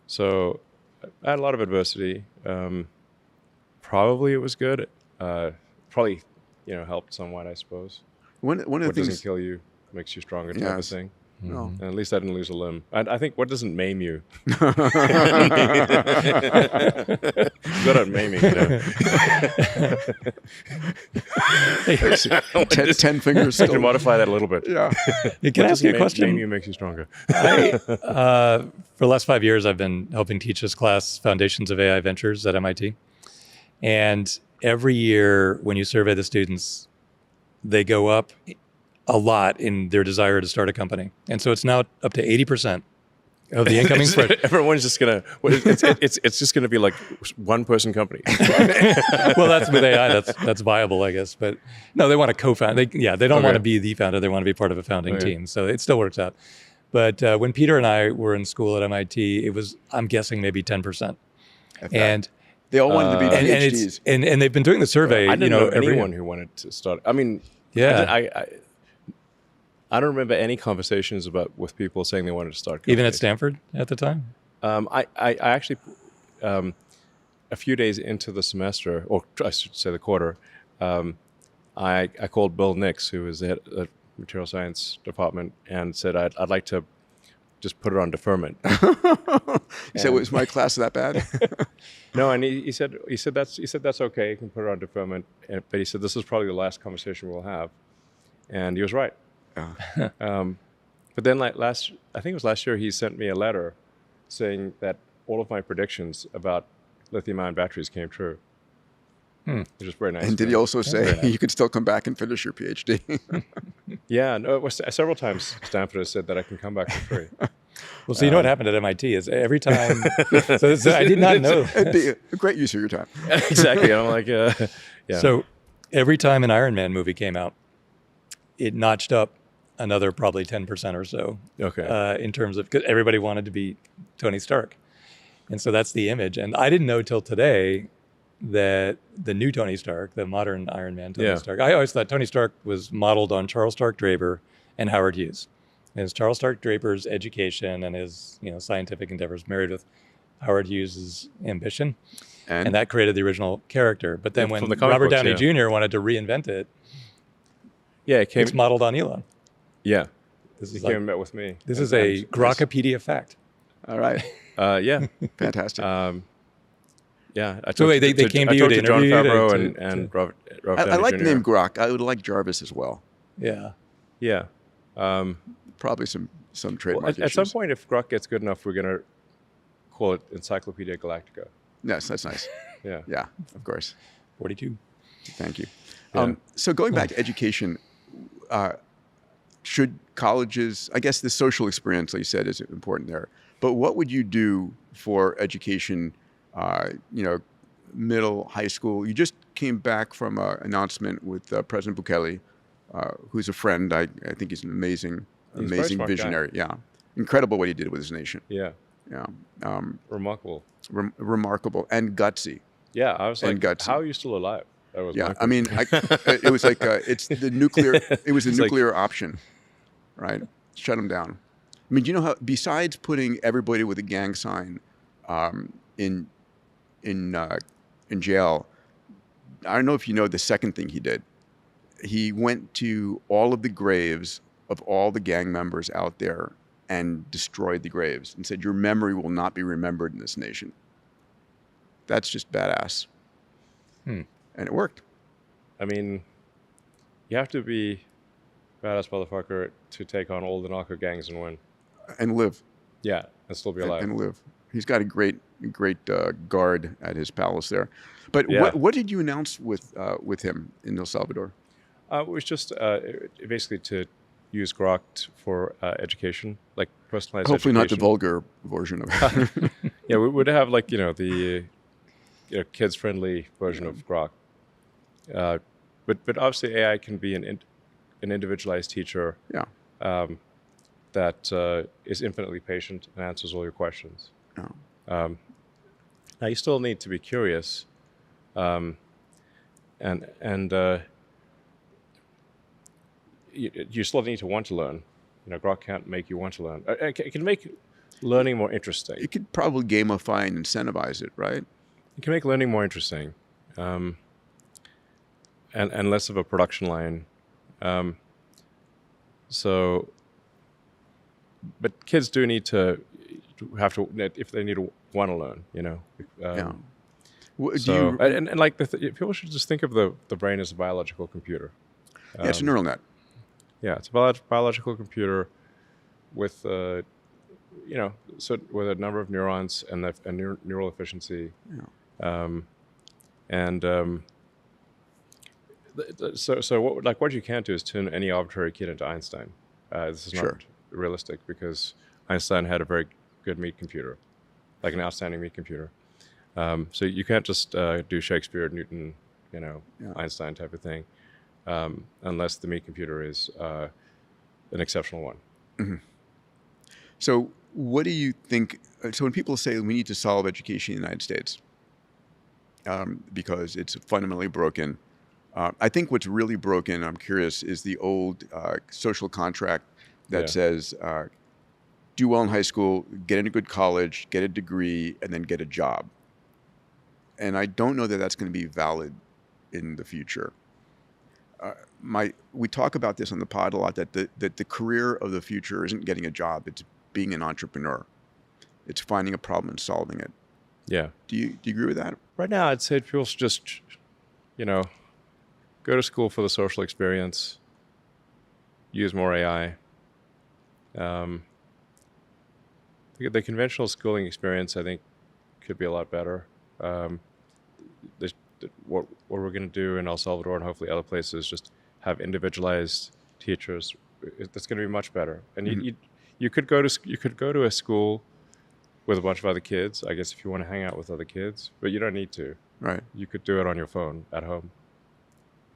So I had a lot of adversity. Probably it was good. Probably, helped somewhat, I suppose. one of the What doesn't things. kill you makes you stronger type of Yes. thing. No. And at least I didn't lose a limb. I think what doesn't maim you? Good at maiming. 10 fingers I still. can modify that a little bit. Yeah. Can I ask you a question? Maim you makes you stronger. For the last 5 years, I've been helping teach this class, Foundations of AI Ventures at MIT. And every year when you survey the students, they go up a lot in their desire to start a company. And so it's now up to 80% of the incoming freshmen. Everyone's just gonna. It's just gonna be like one person company. Well, that's with AI. That's viable, I guess. But no, they want to co-found. They don't want to be the founder. They want to be part of a founding team. So it still works out. But when Peter and I were in school at MIT, it was, I'm guessing, maybe 10%. And They all wanted to be and PhDs. it's and they've been doing the survey. I didn't know every anyone year. who wanted to start. I mean, Yeah. I don't remember any conversations with people saying they wanted to start. Even at companies. Stanford at the time. I actually, a few days into the semester, or I should say the quarter, I called Bill Nix, who was the head of the material science department, and said I'd like to just put it on deferment. He said, "Was my class that bad?" No, and he said that's okay. You can put it on deferment, but he said this is probably the last conversation we'll have, and he was right. But then, I think it was last year, he sent me a letter saying that all of my predictions about lithium-ion batteries came true, which is very nice. And did he also say you could still come back and finish your PhD? Yeah, no, it was several times Stanford has said that I can come back for free. Well, so you know what happened at MIT is every time. so I did not know. It'd be a great use of your time. Exactly. And I'm like, yeah. So every time an Iron Man movie came out, it notched up another probably 10% or so. Okay. In terms of, because everybody wanted to be Tony Stark. And so that's the image. And I didn't know till today that the new Tony Stark, the modern Iron Man Tony Stark, I always thought Tony Stark was modeled on Charles Stark Draper and Howard Hughes. And it's Charles Stark Draper's education and his scientific endeavors married with Howard Hughes' ambition. And that created the original character. But then when From the comic Robert books, Downey Jr. wanted to reinvent it, it's modeled on Elon. Yeah. This He is came and met with me. This is a Grokkapedia fact. All right. Yeah. Fantastic. Yeah. I So wait, they came to you to to John interview you Favreau to- and Robert I Downey like Jr. the name Grok. I would like Jarvis as well. Yeah. Yeah. Probably some Well, trademark at some issues. point, if Grok gets good enough, we're going to call it Encyclopedia Galactica. Yes, that's nice. Yeah. Yeah, of course. 42. Thank you. Yeah. So going back to education, should colleges, I guess the social experience, like you said, is important there. But what would you do for education, middle, high school? You just came back from an announcement with President Bukele, who's a friend. I think he's an amazing He's a very smart guy. visionary. Yeah. Incredible what he did with his nation. Yeah. Yeah. Remarkable. Remarkable and gutsy. Yeah. I was And like, gutsy. how are you still alive? That was Yeah, my I mean, it was like it's the nuclear. It was a It's like- nuclear option, right? Shut them down. I mean, do you know how? Besides putting everybody with a gang sign in jail, I don't know if you know the second thing he did. He went to all of the graves of all the gang members out there and destroyed the graves and said, "Your memory will not be remembered in this nation." That's just badass. And it worked. I mean, you have to be badass motherfucker to take on all the narco gangs and win. And live. Yeah, and still be alive. And live. He's got a great guard at his palace there. But Yeah. what did you announce with him in El Salvador? It was just basically to use Grok for education, like personalized Hopefully not the education. vulgar version of it. Yeah, we would have like, the kids-friendly version of Grok. But obviously AI can be an individualized teacher Yeah. that is infinitely patient and answers all your questions. Yeah. Now you still need to be curious, and you still need to want to learn. Grok can't make you want to learn. It can make learning more interesting. You could probably gamify and incentivize it, right? It can make learning more interesting, and less of a production line. But kids do need to have to, if they need to want to learn, Yeah. So, and like people should just think of the brain as a biological computer. Yeah, it's a neural net. Yeah, it's a biological computer with so with a number of neurons and neural efficiency. Yeah. So what you can't do is turn any arbitrary kid into Einstein. This is Sure. not realistic because Einstein had a very good meat computer, like an outstanding meat computer. So you can't just do Shakespeare, Newton, Einstein type of thing, unless the meat computer is an exceptional one. So what do you think? So when people say we need to solve education in the United States because it's fundamentally broken, I think what's really broken, I'm curious, is the old social contract that Yeah. says do well in high school, get into a good college, get a degree, and then get a job. And I don't know that that's going to be valid in the future. We talk about this on the pod a lot, that the career of the future isn't getting a job, it's being an entrepreneur. It's finding a problem and solving it. Yeah. Do you agree with that? Right now, I'd say people should just, go to school for the social experience, use more AI. The conventional schooling experience, I think, could be a lot better. What we're going to do in El Salvador and hopefully other places, just have individualized teachers. That's going to be much better. And you could go to a school with a bunch of other kids, I guess, if you want to hang out with other kids, but you don't need to. Right. You could do it on your phone at home.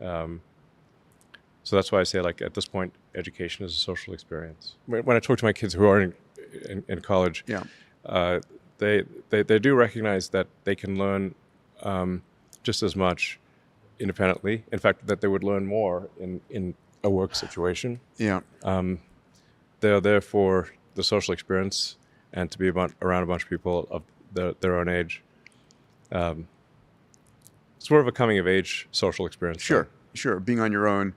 So that's why I say, like, at this point, education is a social experience. When I talk to my kids who are in college, Yeah. they do recognize that they can learn just as much independently. In fact, that they would learn more in a work situation. Yeah. They're there for the social experience and to be around a bunch of people of their own age. It's more of a coming of age social experience. Sure. Being on your own,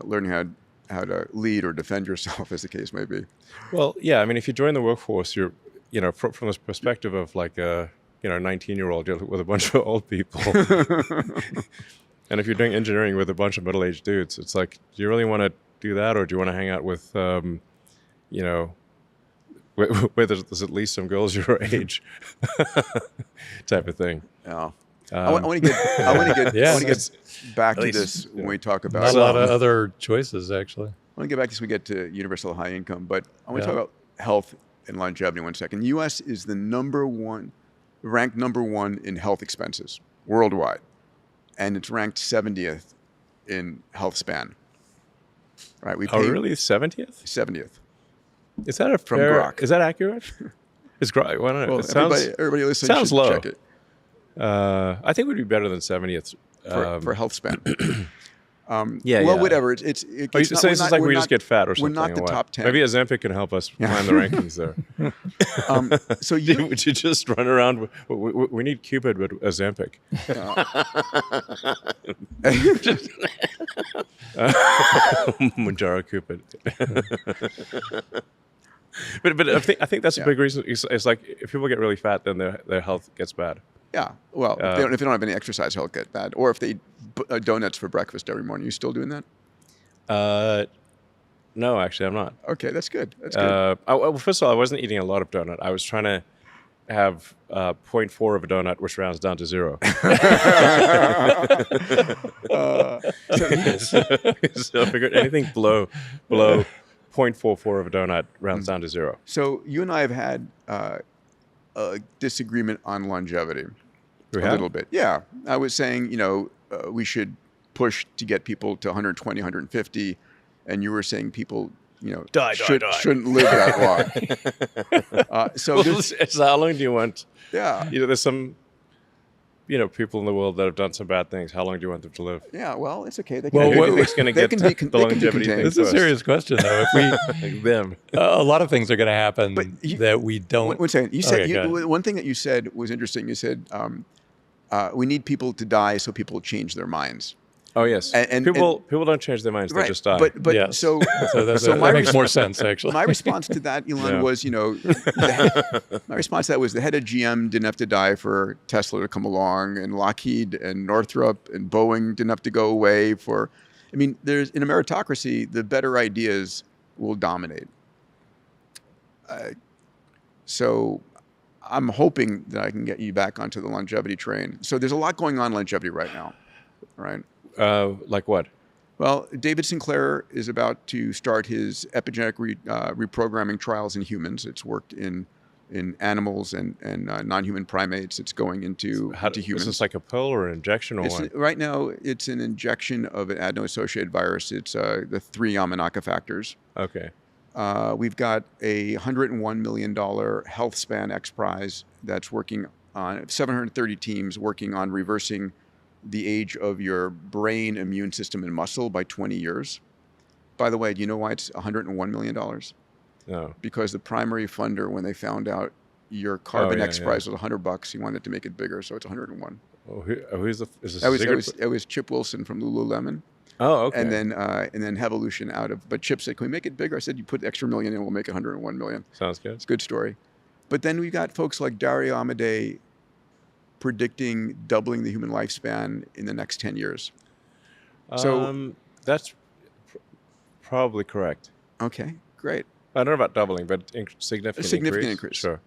learning how to lead or defend yourself, as the case may be. Well, yeah. I mean, if you join the workforce, you're, from this perspective of like 19-year-old with a bunch of old people. And if you're doing engineering with a bunch of middle-aged dudes, it's like, do you really want to do that, or do you want to hang out with, where there's at least some girls your age, type of thing. Yeah. I want to get back to this when we talk about Not a lot of other choices, actually. I want to get back to this when we get to universal high income, but I want to talk about health and longevity 1 second. The U.S. is ranked number one in health expenses worldwide, and it's ranked 70th in health span. Right? We pay really? 70th? 70th. Is that From Grok. Is that accurate? Is Grok? Well, I don't know. Well, everybody listening sounds should low. check it. I think it would be better than 70th. For health span. Well, whatever. It's saying it's like we just get fat or something. We're not the top 10. Maybe Ozempic can help us find the rankings there. So would you just run around? We need Cupid, but Ozempic. Manjaro Cupid. But I think that's a big reason. It's like if people get really fat, then their health gets bad. Yeah. Well, if they don't have any exercise, he'll get bad. Or if they eat donuts for breakfast every morning. You still doing that? No, actually, I'm not. Okay, that's good. That's good. Well, first of all, I wasn't eating a lot of donut. I was trying to have 0.4 of a donut, which rounds down to 0. So I figured anything below 0.44 of a donut rounds down to 0. So you and I have had a disagreement on longevity. We a have? little bit. Yeah. I was saying, we should push to get people to 120, 150. And you were saying people, shouldn't live that long. So how long do you want? Yeah. There's some, people in the world that have done some bad things. How long do you want them to live? Yeah, well, it's okay. They Well, can, what is going to get the longevity thing? This is a serious question, though. If them. a lot of things are going to happen that we don't. One second. You said go ahead. one thing that you said was interesting. You said we need people to die so people change their minds. Oh yes, and people don't change their minds; right. they just die. But Yes. so that makes more sense, actually. My response to that, Elon, was my response to that was the head of GM didn't have to die for Tesla to come along, and Lockheed and Northrop and Boeing didn't have to go away for. I mean, there's in a meritocracy, the better ideas will dominate. So I'm hoping that I can get you back onto the longevity train. So there's a lot going on in longevity right now, right? Like what? Well, David Sinclair is about to start his epigenetic reprogramming trials in humans. It's worked in animals and non-human primates. It's going into humans. Is this like a pill or an injection or what? Right now, it's an injection of an adeno-associated virus. It's the 3 Yamanaka factors. Okay. We've got a $101 million Health Span X Prize that's working on 730 teams working on reversing the age of your brain, immune system, and muscle by 20 years. By the way, do you know why it's $101 million? No. Because the primary funder, when they found out your Carbon X Prize was $100, he wanted to make it bigger, so it's 101. Oh, who's the? Is this It was Chip Wilson from Lululemon. Oh, okay. And then Hevolution out of. But Chip said, "Can we make it bigger?" I said, "You put the extra million in, we'll make it 101 million." Sounds good. It's a good story. But then we got folks like Dario Amodei predicting doubling the human lifespan in the next 10 years. So that's probably correct. Okay, great. I don't know about doubling, but significant increase. Sure.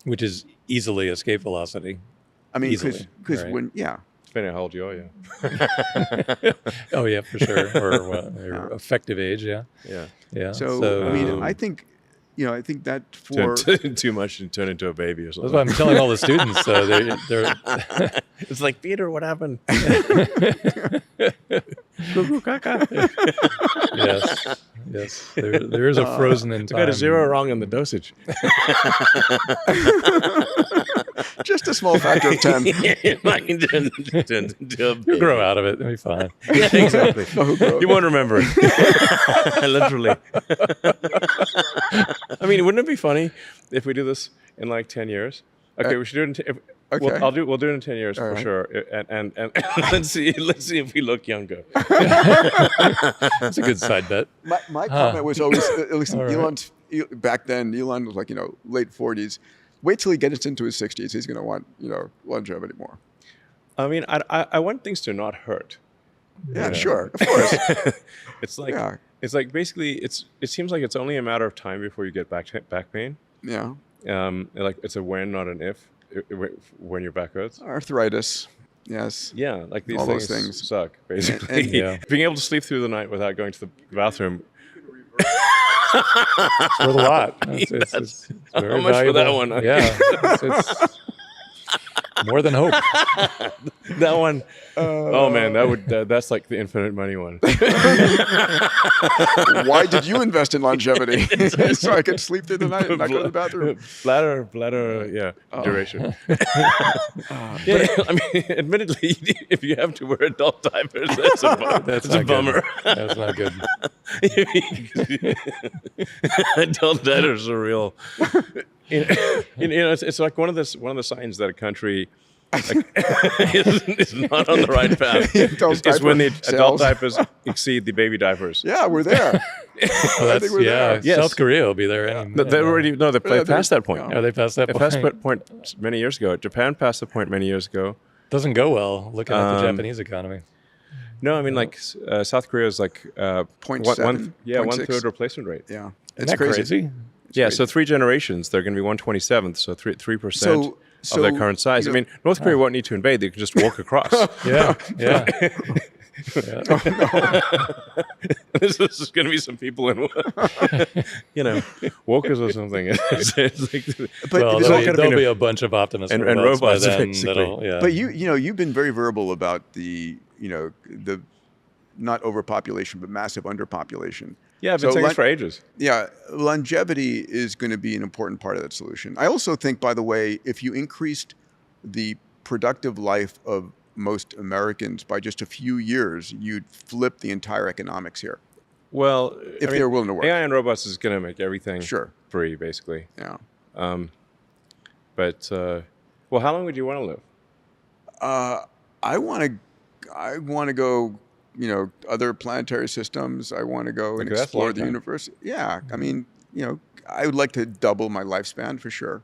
Which is easily escape velocity. I mean, because right? when Depending on how old you are, yeah. Oh yeah, for sure. Or effective age, yeah. Yeah. So I mean, I think that for too much and turn into a baby or something. That's what I'm telling all the students. They're It's like, Peter, what happened? Yes. There is a frozen in time. I got a 0 wrong in the dosage. just a small factor of 10. You'll grow out of it. It'll be fine. Yeah, exactly. You won't remember it. Literally. I mean, wouldn't it be funny if we do this in like 10 years? Okay, we should do it in Okay. We'll do it in 10 years for sure. And let's see if we look younger. That's a good side bet. My comment was always, at least Elon's, back then, Elon was like, late 40s. Wait till he gets into his 60s. He's going to want, longevity more. I mean, I want things to not hurt. Yeah, sure, of course. It's like basically it seems like it's only a matter of time before you get back pain. Yeah. Like it's a when, not an if. When your back hurts. Arthritis. Yes. Yeah, like these All things, those things suck basically. And being able to sleep through the night without going to the bathroom. It's worth a lot. It's very how much valuable. for that one? Yeah, it's more than hope. That one. Oh man, that's like the infinite money one. Why did you invest in longevity? So I could sleep through the night and not go to the bathroom. Bladder, yeah, duration. But, I mean, admittedly, if you have to wear adult diapers, that's a bummer. That's not good. Adult diapers are real. It's like one of the signs that a country is not on the right path. Is when the adult diapers exceed the baby diapers. Yeah, we're there. Well, we're there. Yes. South Korea will be there. They passed that point. Oh, they passed that They point. passed that point many years ago. Japan passed the point many years ago. Doesn't go well looking at the Japanese economy. No, I mean South Korea is like 0.7, 1/3 replacement rate. Yeah, Isn't that crazy? Yeah, so 3 generations, they're going to be 1/27th, so 3% So of their current size. I mean, North Korea won't need to invade; they can just walk across. Yeah. This is going to be some people in, walkers or something. It's like, Well, it's not there'll be a bunch of Optimus and robots by robots, then. basically. But you've been very verbal about the not overpopulation but massive underpopulation. yeah, I've been saying this for ages. Yeah, longevity is going to be an important part of that solution. I also think, by the way, if you increased the productive life of most Americans by just a few years, you'd flip the entire economics here. Well, If they're willing to work. AI and robots is going to make everything Sure. free, basically. Yeah. But how long would you want to live? I want to go, other planetary systems. I want to go and Okay, that's a explore long the time. universe. Yeah, I mean, I would like to double my lifespan for sure.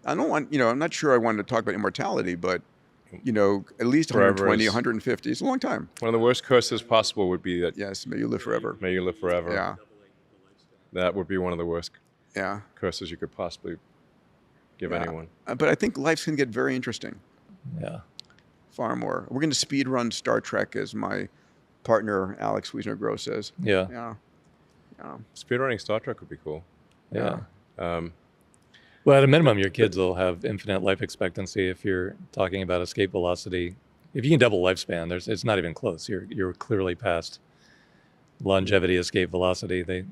I don't want, I'm not sure I want to talk about immortality, but, at least Forever 120, is- 150 is a long time. One of the worst curses possible would be that Yes, may you live forever. may you live forever. Yeah, That would be one of the worst yeah. curses you could possibly give Yeah. anyone. But I think life's going to get very interesting. Yeah. Far more. We're going to speed run Star Trek, as my partner Alex Wiesner-Gross says. Yeah. Yeah. Speedrunning Star Trek would be cool. Yeah. Well, at a minimum, your kids will have infinite life expectancy if you're talking about escape velocity. If you can double lifespan, it's not even close. You're clearly past longevity, escape velocity. The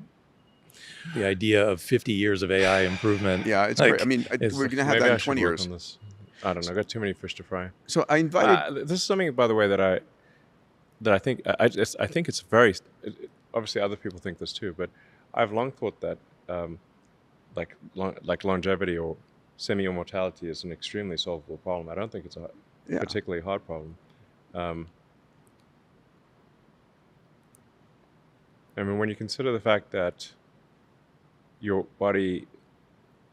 idea of 50 years of AI improvement. Yeah, it's great. I mean, we're going to have Maybe that I in should 20 work years. on this. I don't know. I got too many fish to fry. So I invited. This is something, by the way, that I think I think it's very. Obviously, other people think this too, but I've long thought that like longevity or semi-immortality is an extremely solvable problem. I don't think it's a particularly hard problem. I mean, when you consider the fact that your body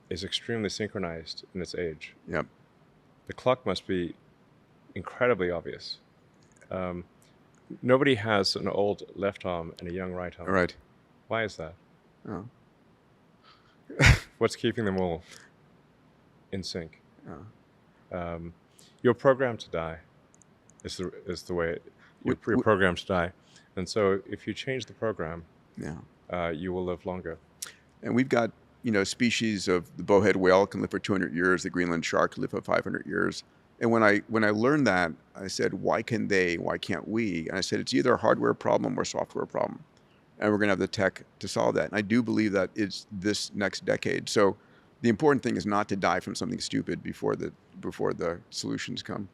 is extremely synchronized in its age, Yep. the clock must be incredibly obvious. Nobody has an old left arm and a young right arm. All right. Why is that? Oh. What's keeping them all in sync? Oh. You're programmed to die. Is the way you're programmed to die, and so if you change the program, you will live longer. And we've got species of the bowhead whale can live for 200 years. The Greenland shark can live for 500 years. And when I learned that, I said, why can they? Why can't we? And I said, it's either a hardware problem or a software problem. And we're going to have the tech to solve that. And I do believe that it's this next decade. So the important thing is not to die from something stupid before the solutions come.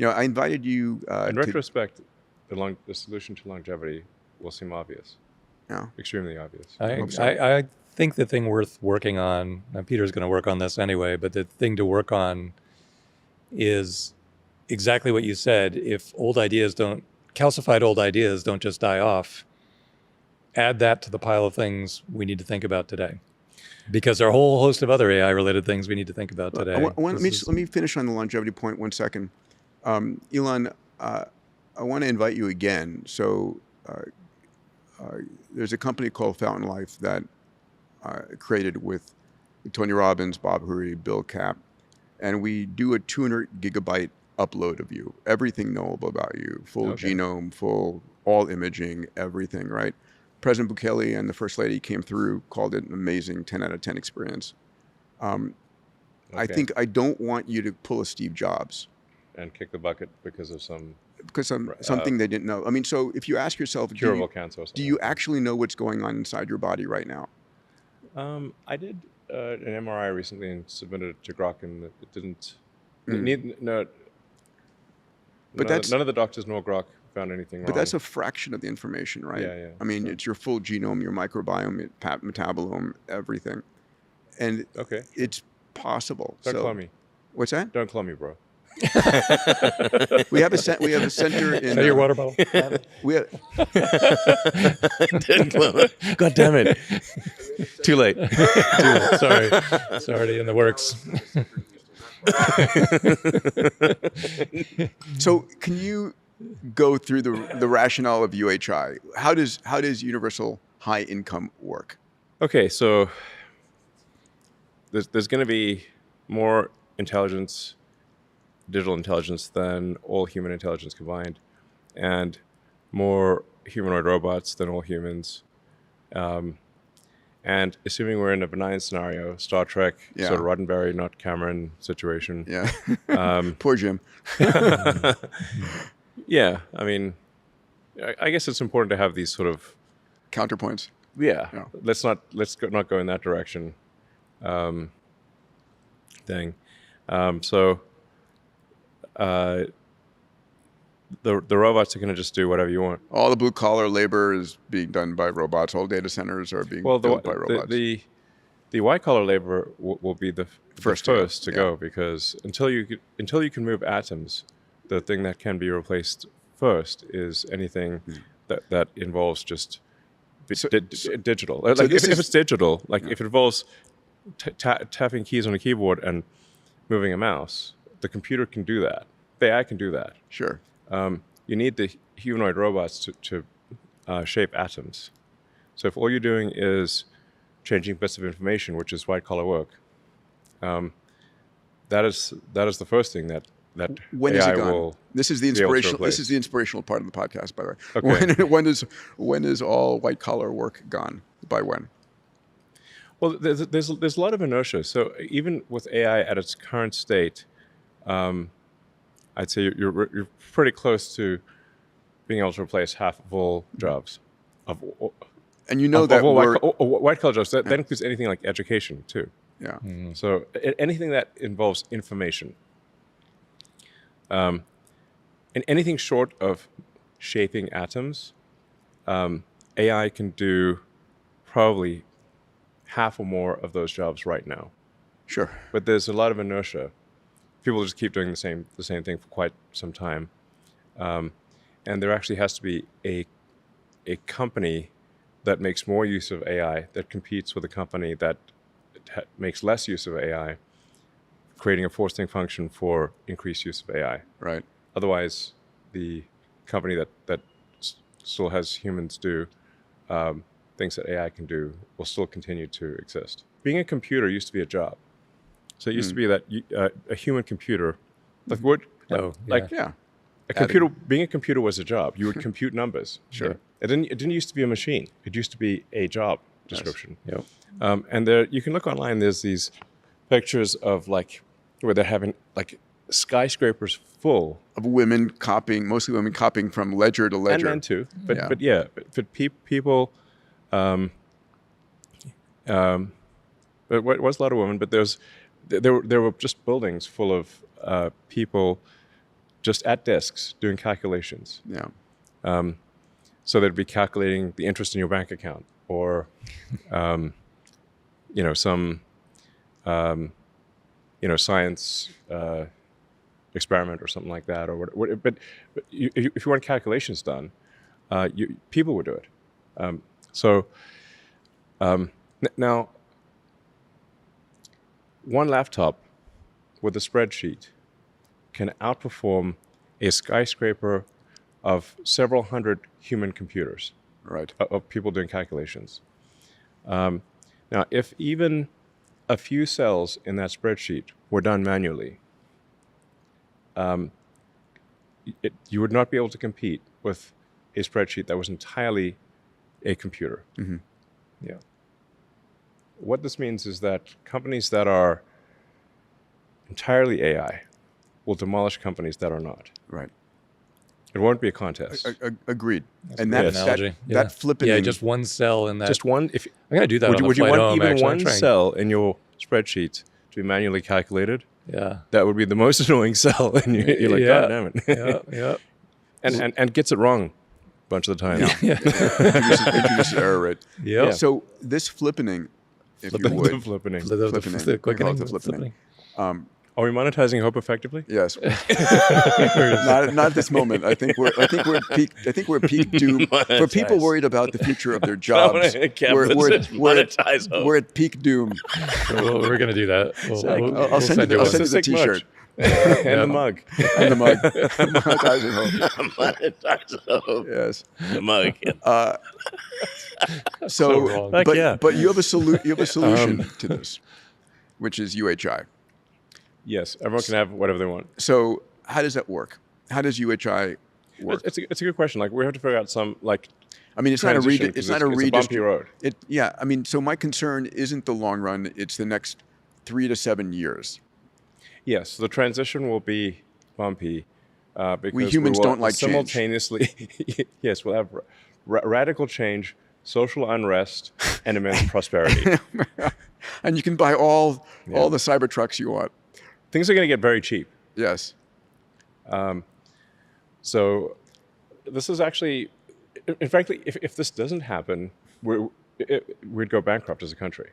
I invited you. In retrospect, the solution to longevity will seem obvious. Yeah. Extremely obvious. I think the thing worth working on, and Peter's going to work on this anyway, but the thing to work on is exactly what you said. If calcified old ideas don't just die off, add that to the pile of things we need to think about today. Because there are a whole host of other AI-related things we need to think about today. Let me finish on the longevity point 1 second. Elon, I want to invite you again. So there's a company called Fountain Life that created with Tony Robbins, Bob Hurry, Bill Kapp, and we do a 200 gigabyte upload of you, everything knowable about you, full genome, full all imaging, everything, right? President Bukele and the First Lady came through, called it an amazing 10 out of 10 experience. I think I don't want you to pull a Steve Jobs. And kick the bucket because of something they didn't know. I mean, so if you ask yourself, curable cancer or something. Do you actually know what's going on inside your body right now? I did an MRI recently and submitted it to Grok, and it didn't. None of the doctors nor Grok found anything wrong. But that's a fraction of the information, right? Yeah. I mean, it's your full genome, your microbiome, metabolome, everything, and it's possible. Don't call me. What's that? Don't call me, bro. We have a center in. Is that your water bottle? We have, God damn it! Too late. Sorry, it's already in the works. So, can you go through the rationale of UHI? How does universal high income work? Okay, so there's going to be more intelligence, digital intelligence, than all human intelligence combined, and more humanoid robots than all humans. And assuming we're in a benign scenario, Star Trek, sort of Roddenberry, not Cameron situation. Yeah. Poor Jim. Yeah, I mean, I guess it's important to have these sort of counterpoints. Yeah. Let's not go in that direction. Thing. The robots are going to just do whatever you want. All the blue collar labor is being done by robots. All data centers are being built by robots. The white collar labor will be the first to go, because until you can move atoms, the thing that can be replaced first is anything that involves just digital. Like if it's digital, like if it involves tapping keys on a keyboard and moving a mouse, the computer can do that. The AI can do that. Sure. You need the humanoid robots to shape atoms. So if all you're doing is changing bits of information, which is white collar work, that is the first thing that when AI is it gone? will. This is the inspirational. This is the inspirational part of the podcast, by the way. Okay. When is all white collar work gone? By when? Well, there's a lot of inertia. So even with AI at its current state, I'd say you're pretty close to being able to replace half of all jobs. And you know that white collar jobs. That includes anything like education too. Yeah. Mm-hmm. So anything that involves information, and anything short of shaping atoms, AI can do probably half or more of those jobs right now. Sure. But there's a lot of inertia. People just keep doing the same thing for quite some time, and there actually has to be a company that makes more use of AI that competes with a company that makes less use of AI, creating a forcing function for increased use of AI. Right. Otherwise, the company that still has humans do things that AI can do will still continue to exist. Being a computer used to be a job. So it used to be that a human computer, like a computer. Being a computer was a job. You would compute numbers. Sure. It didn't used to be a machine. It used to be a job description. Yes. Yep. And there, you can look online. There's these pictures of where they're having skyscrapers full of women copying, mostly women copying from ledger to ledger. And men too. But people. It was a lot of women, but there were just buildings full of people just at desks doing calculations. Yeah. So they'd be calculating the interest in your bank account, or some science experiment or something like that, or what. But if you want calculations done, people would do it. Now, one laptop with a spreadsheet can outperform a skyscraper of several hundred human computers, Right. of people doing calculations. Now, if even a few cells in that spreadsheet were done manually, you would not be able to compete with a spreadsheet that was entirely a computer. Mm-hmm. Yeah. What this means is that companies that are entirely AI will demolish companies that are not. Right. It won't be a contest. Agreed. That's And a good that analogy. that flipping. Yeah, just one cell in that. Just one. If I'm gonna do that. would on you, the would you flight want home, even actually. I'm one trying- cell in your spreadsheet to be manually calculated? Yeah. That would be the most annoying cell, and you're like, Yeah. God damn it. Yeah. Yeah. and gets it wrong a bunch of the time. introduces error rate. Yeah. So this flippening, if you The would, flippening. Flippening. The We call quickening. it the flippening. Are we monetizing hope effectively? Yes. not at this moment. I think we're at peak doom for people Monetize. worried about the future of their jobs. Monetize hope. We're at peak doom. Well, we're gonna do that. I'll send you one. the Sick T-shirt and the mug. and the mug. Monetizing hope. Monetize hope. Yes. The mug. So, wrong. Heck but yeah. but you have a solution to this, which is UHI. Yes, everyone can have whatever they want. So how does that work? How does UHI work? It's a good question. Like we have to figure out some like. I mean, it's not a transition, 'cause it's not a it's a bumpy redistribution. road. Yeah, I mean, so my concern isn't the long run; it's the next 3 to 7 years. Yes, the transition will be bumpy because We humans will don't like change. simultaneously. Yes, we'll have radical change, social unrest, and immense prosperity. And you can buy all the cyber trucks you want. Things are going to get very cheap. Yes. So this is actually, in fact, if this doesn't happen, we'd go bankrupt as a country.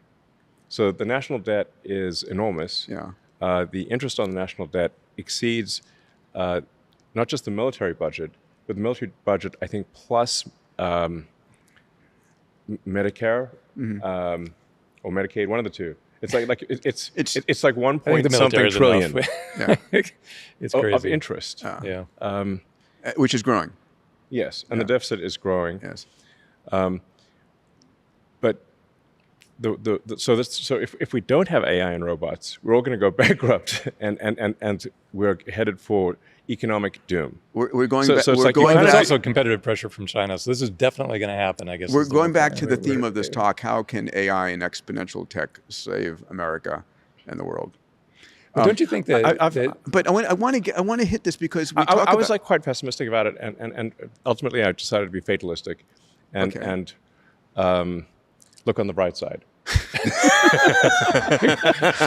So the national debt is enormous. Yeah. The interest on the national debt exceeds not just the military budget, but the military budget, I think, plus Medicare or Medicaid, one of the two. It's it's like one I think the point something military is trillion enough. Yeah. It's crazy. of interest. Yeah. Which is growing. Yes, and the deficit is growing. Yes. But so if we don't have AI and robots, we're all going to go bankrupt, and we're headed for economic doom. We're going So back. it's We're like you going have There's back. also competitive pressure from China, so this is definitely going to happen, I guess. We're is the going whole back thing. to the theme of this talk. How can AI and exponential tech save America and the world? But don't you think that, But I want to hit this because we talk I about. was like quite pessimistic about it, and ultimately I decided to be fatalistic, and Okay. look on the bright side.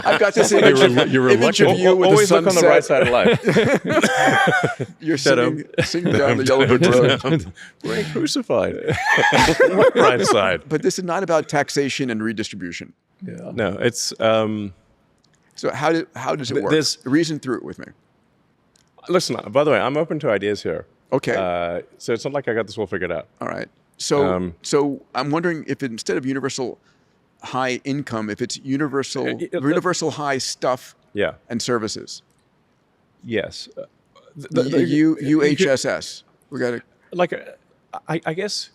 I've got this image, you're image of reluctant. you with Always the look on the bright side of life. You're singing down the yellow brick road. We're crucified. What bright side? But this is not about taxation and redistribution. yeah. No, it's. So how does it work? There's- Reason through it with me. Listen, by the way, I'm open to ideas here. Okay. So it's not like I got this all figured out. All right. So so I'm wondering if instead of universal high income, if it's universal high stuff Yeah. and services. Yes. UHSS. We got to. Like, I guess.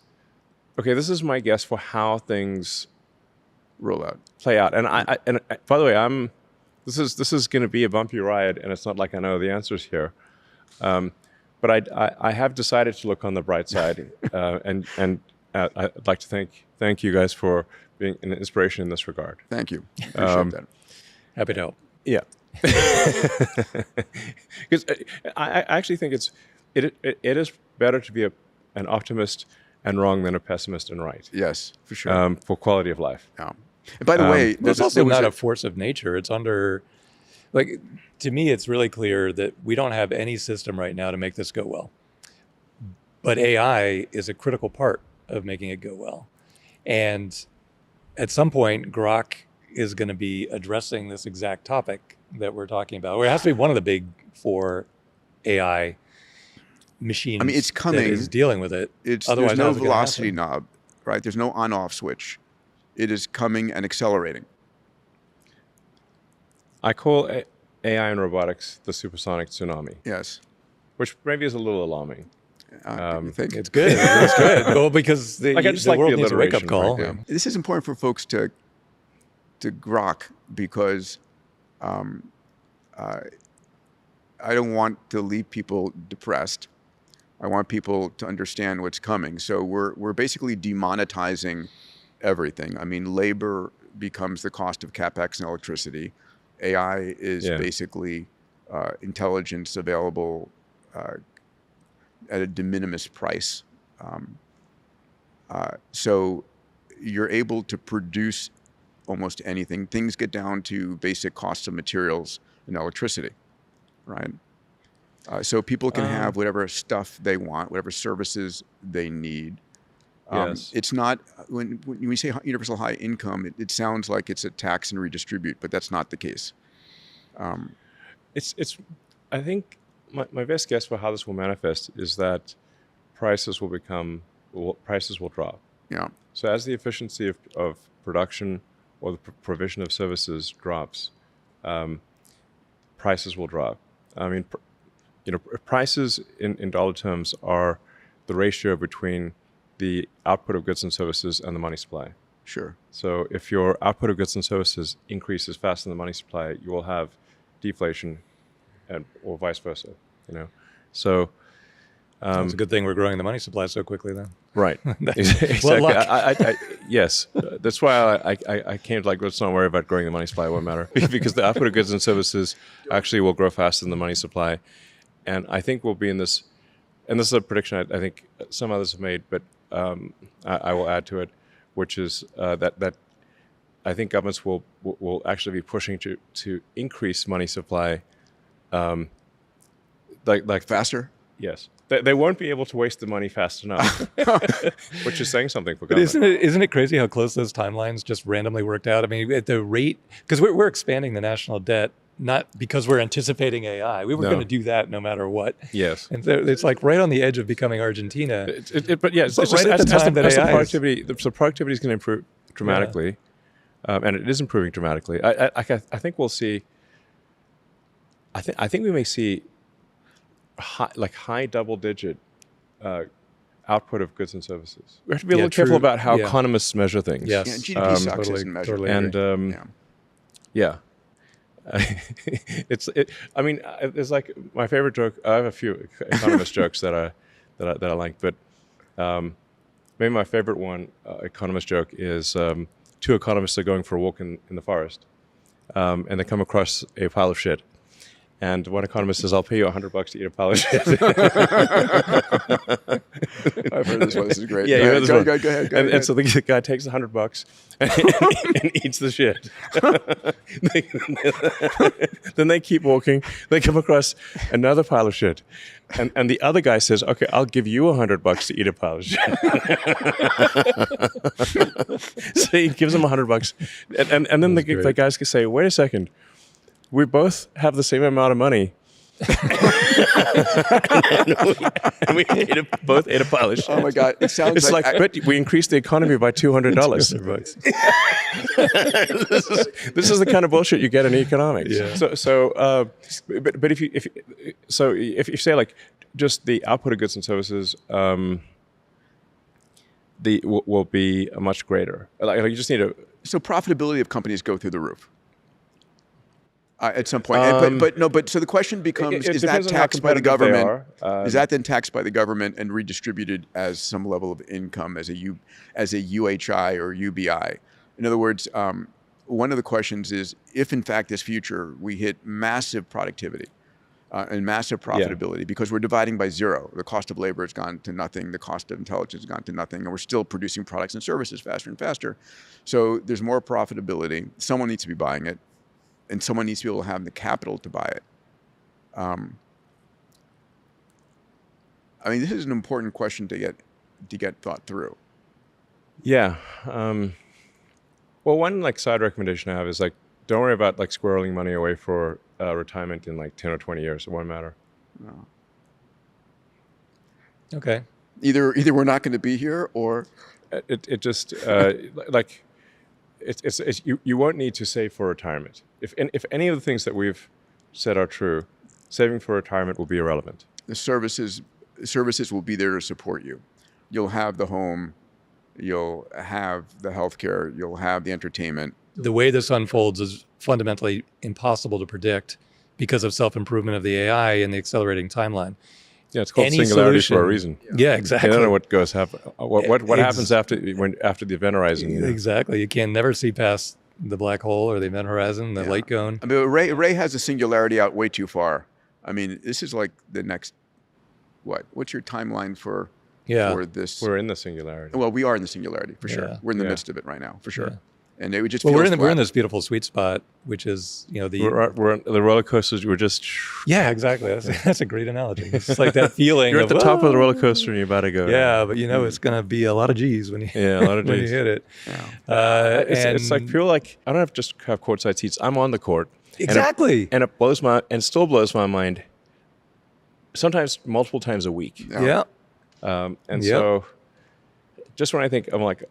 Okay, this is my guess for how things Roll out. play out. And and by the way, this is going to be a bumpy ride, and it's not like I know the answers here. But I have decided to look on the bright side, and I'd like to thank you guys for being an inspiration in this regard. Thank you. Appreciate that. Happy to help. Yeah, because I actually think it is better to be an optimist and wrong than a pessimist and right. Yes, for sure. For quality of life. Yeah. And by the way, It's also not a force of nature. It's under, like, to me, it's really clear that we don't have any system right now to make this go well. But AI is a critical part of making it go well. And at some point, Grok is going to be addressing this exact topic that we're talking about. Or it has to be one of the big four AI machines. I mean, it's coming. That is dealing with it. There's Otherwise, no how's it gonna velocity happen? knob, right? There's no on-off switch. It is coming and accelerating. I call AI and robotics the supersonic tsunami, Yes. which maybe is a little alarming. You think? It's good. It's good. Well, because the just like world the needs a wake-up alliteration, call. frankly. This is important for folks to grok, because I don't want to leave people depressed. I want people to understand what's coming. So we're basically demonetizing everything. I mean, labor becomes the cost of capex and electricity. AI is basically intelligence available at a de minimis price. So you're able to produce almost anything. Things get down to basic costs of materials and electricity, right? So people can have whatever stuff they want, whatever services they need. Yes. It's not, when we say universal high income, it sounds like it's a tax and redistribute, but that's not the case. It's. I think my best guess for how this will manifest is that prices will drop. Yeah. So as the efficiency of production or the provision of services drops, prices will drop. I mean, prices in dollar terms are the ratio between the output of goods and services and the money supply. Sure. So if your output of goods and services increases faster than the money supply, you will have deflation, or vice versa. So It's a good thing we're growing the money supply so quickly then. right. Exactly. Well, luck. Yes, that's why I came to let's not worry about growing the money supply. It won't matter because the output of goods and services actually will grow faster than the money supply, and I think we'll be in this. And this is a prediction I think some others have made, but I will add to it, which is that I think governments will actually be pushing to increase money supply, like Faster? yes. They won't be able to waste the money fast enough, which is saying something for But government. isn't it crazy how close those timelines just randomly worked out? I mean, at the rate, because we're expanding the national debt, not because we're anticipating AI. We were No. going to do that no matter what. Yes. And so it's like right on the edge of becoming Argentina. But yeah, it's But just right at the time that as the AI is- productivity is going to improve dramatically, and it is improving dramatically. I think we'll see. I think we may see high double-digit output of goods and services. We have to be a little careful about how economists measure things. Yes. Yeah, GDP sucks totally, isn't measured. totally And yeah. I mean, it's like my favorite joke. I have a few economist jokes that I like, but maybe my favorite one, economist joke, is two economists are going for a walk in the forest, and they come across a pile of shit. And one economist says, "I'll pay you $100 to eat a pile of shit." I've heard this one. This is great. Yeah, you heard this one. Go ahead. And so the guy takes $100 and eats the shit. Then they keep walking. They come across another pile of shit, and the other guy says, "Okay, I'll give you $100 to eat a pile of shit." So he gives him $100, and then the guys can say, "Wait a second, we both have the same amount of money." and we both ate a pile of shit. Oh my God! It sounds It's like, but we increased the economy by $200. This is the kind of bullshit you get in economics. Yeah. But if you say like just the output of goods and services, will be much greater. Like you just need to. So profitability of companies go through the roof at some point. But so the question becomes: It is that depends on how taxed by the competitive they government? are. Is that then taxed by the government and redistributed as some level of income as a UHI or UBI? In other words, one of the questions is if in fact this future we hit massive productivity and massive profitability because we're dividing by zero. The cost of labor has gone to nothing. The cost of intelligence has gone to nothing. And we're still producing products and services faster and faster. So there's more profitability. Someone needs to be buying it. And someone needs to be able to have the capital to buy it. I mean, this is an important question to get thought through. Yeah. Well, one side recommendation I have is don't worry about squirreling money away for retirement in 10 or 20 years. It won't matter. No. Okay. Either we're not going to be here, or It just you won't need to save for retirement. If any of the things that we've said are true, saving for retirement will be irrelevant. The services will be there to support you. You'll have the home, you'll have the healthcare, you'll have the entertainment. The way this unfolds is fundamentally impossible to predict because of self-improvement of the AI and the accelerating timeline. Yeah, it's called Any singularity solution- for a reason. Yeah, exactly. I don't know what happens after the event horizon. You know? Exactly. You can never see past the black hole or the event horizon, the light cone. I mean, Ray has the singularity out way too far. I mean, this is like the next, what's your timeline for this? We're in the singularity. Well, we are in the singularity, for sure. Yeah. We're in the Yeah. midst of it right now, for sure. Yeah. And it would just Well, feels we're in flat. this beautiful sweet spot, which is, you know, We're on the roller coasters. We're just yeah, exactly. That's a great analogy. It's like that feeling you're at of, the top of the roller coaster and you're about to go. Yeah, but you know it's going to be a lot of G's when you Yeah, a lot of when you Gs. hit it. Yeah. It's like pure like I don't have to just have courtside seats. I'm on the court. Exactly. And it still blows my mind. Sometimes multiple times a week. Yeah. So just when I think I'm like,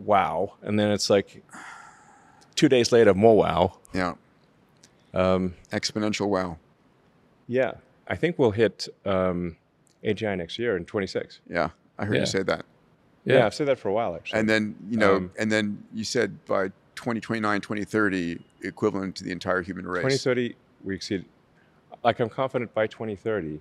wow, and then it's like 2 days later, more wow. Yeah. Exponential wow. Yeah, I think we'll hit AGI next year in 26. Yeah. I heard you say that. Yeah, I've said that for a while actually. And then, and then you said by 2029, 2030, equivalent to the entire human race. 2030, we exceed. Like I'm confident by 2030,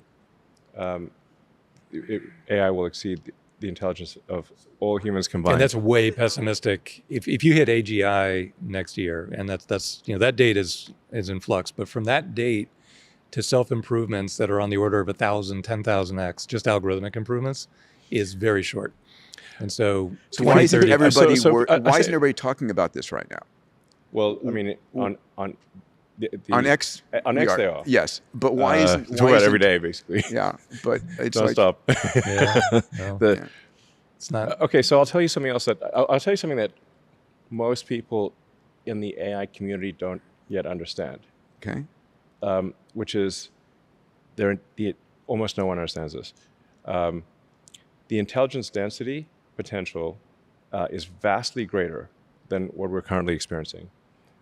AI will exceed the intelligence of all humans combined. And that's way pessimistic. If you hit AGI next year, and that's that date is in flux, but from that date to self-improvements that are on the order of 1,000, 10,000x, just algorithmic improvements, is very short. And so why isn't 2030 everybody why isn't everybody talking about this right now? Well, I mean, on X they are. Yes, but why isn't talk about every day basically? Yeah, but it's Don't like stop. Yeah, no, it's not. Okay, so I'll tell you something else I'll tell you something that most people in the AI community don't yet understand. Okay. Which is almost no one understands this. The intelligence density potential is vastly greater than what we're currently experiencing.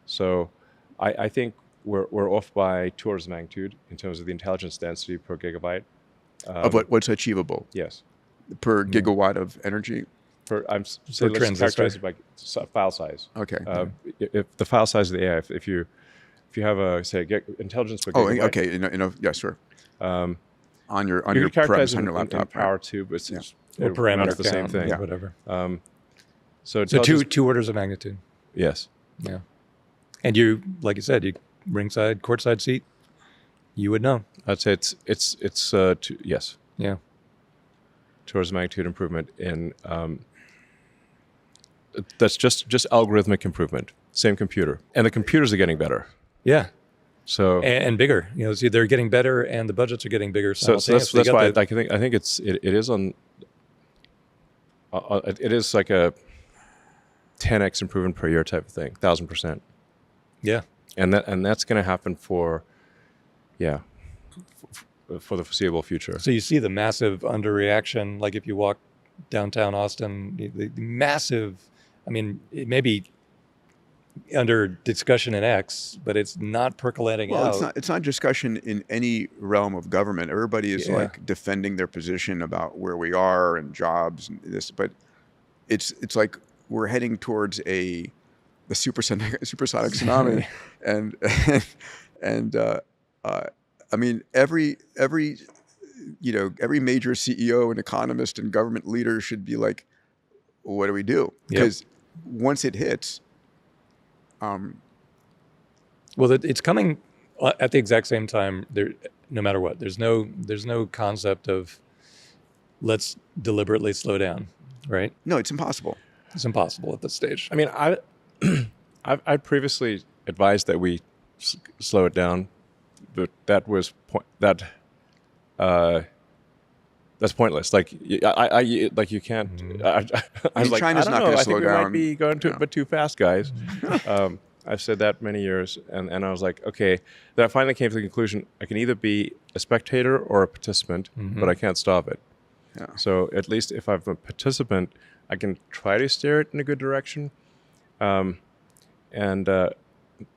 So I think we're off by 2 orders of magnitude in terms of the intelligence density per gigabyte. Of what's achievable Yes. per gigawatt of energy? Let's transistor. characterize it by file size. Okay. If the file size of the AI, if you have intelligence per gigabyte. Okay. Yeah, sure. On your You can characterize on it your in laptop. power too, but it's Or parameter the same count, thing. whatever. So So intelligence- two orders of magnitude. Yes. Yeah. And you, like you said, you ringside, courtside seat, you would know. I'd say it's yes. Yeah. 2 orders of magnitude improvement in that's just algorithmic improvement. Same computer, and the computers are getting better. Yeah. So And bigger. See, they're getting better, and the budgets are getting bigger. so that's simultaneously. why You got I think it is on. It is like a 10x improvement per year type of thing, 1,000%, yeah. and that's going to happen for the foreseeable future. So you see the massive underreaction. Like if you walk downtown Austin, the massive. I mean, it may be under discussion in X, but it's not percolating out. Well, it's not discussion in any realm of government. Everybody is like defending their position about where we are and jobs and this, but it's like we're heading towards the supersonic tsunami, and I mean every major CEO and economist and government leader should be like, what do we do? Because once it hits. Well, it's coming at the exact same time. There, no matter what, there's no concept of let's deliberately slow down, right? No, it's impossible. It's impossible at this stage. I mean, I previously advised that we slow it down, but that's pointless. Like like you can't. I was like, China's I not don't know. going to I slow think down. we might be going a bit too fast, guys. I've said that many years, and I was like, okay. Then I finally came to the conclusion: I can either be a spectator or a participant, but I can't stop it. Yeah. So at least if I'm a participant, I can try to steer it in a good direction. And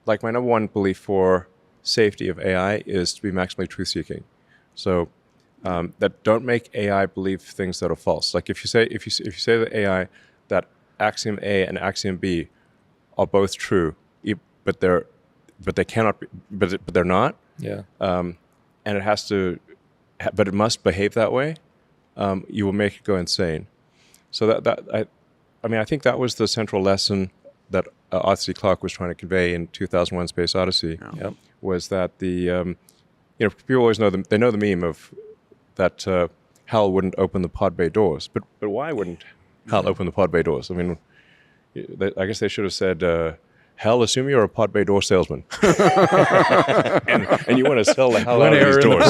like my number one belief for safety of AI is to be maximally truth-seeking. So that don't make AI believe things that are false. Like if you say to AI that axiom A and axiom B are both true, but they cannot be, but they're not. Yeah. And it has to, but it must behave that way. You will make it go insane. So I think that was the central lesson that Arthur C. Clarke was trying to convey in 2001: Space Odyssey. Yep. Was that people always know they know the meme of that Hal wouldn't open the pod bay doors, but why wouldn't Hal open the pod bay doors? I mean, I guess they should have said, Hal, assume you're a pod bay door salesman, and you want to sell the hell out of these doors.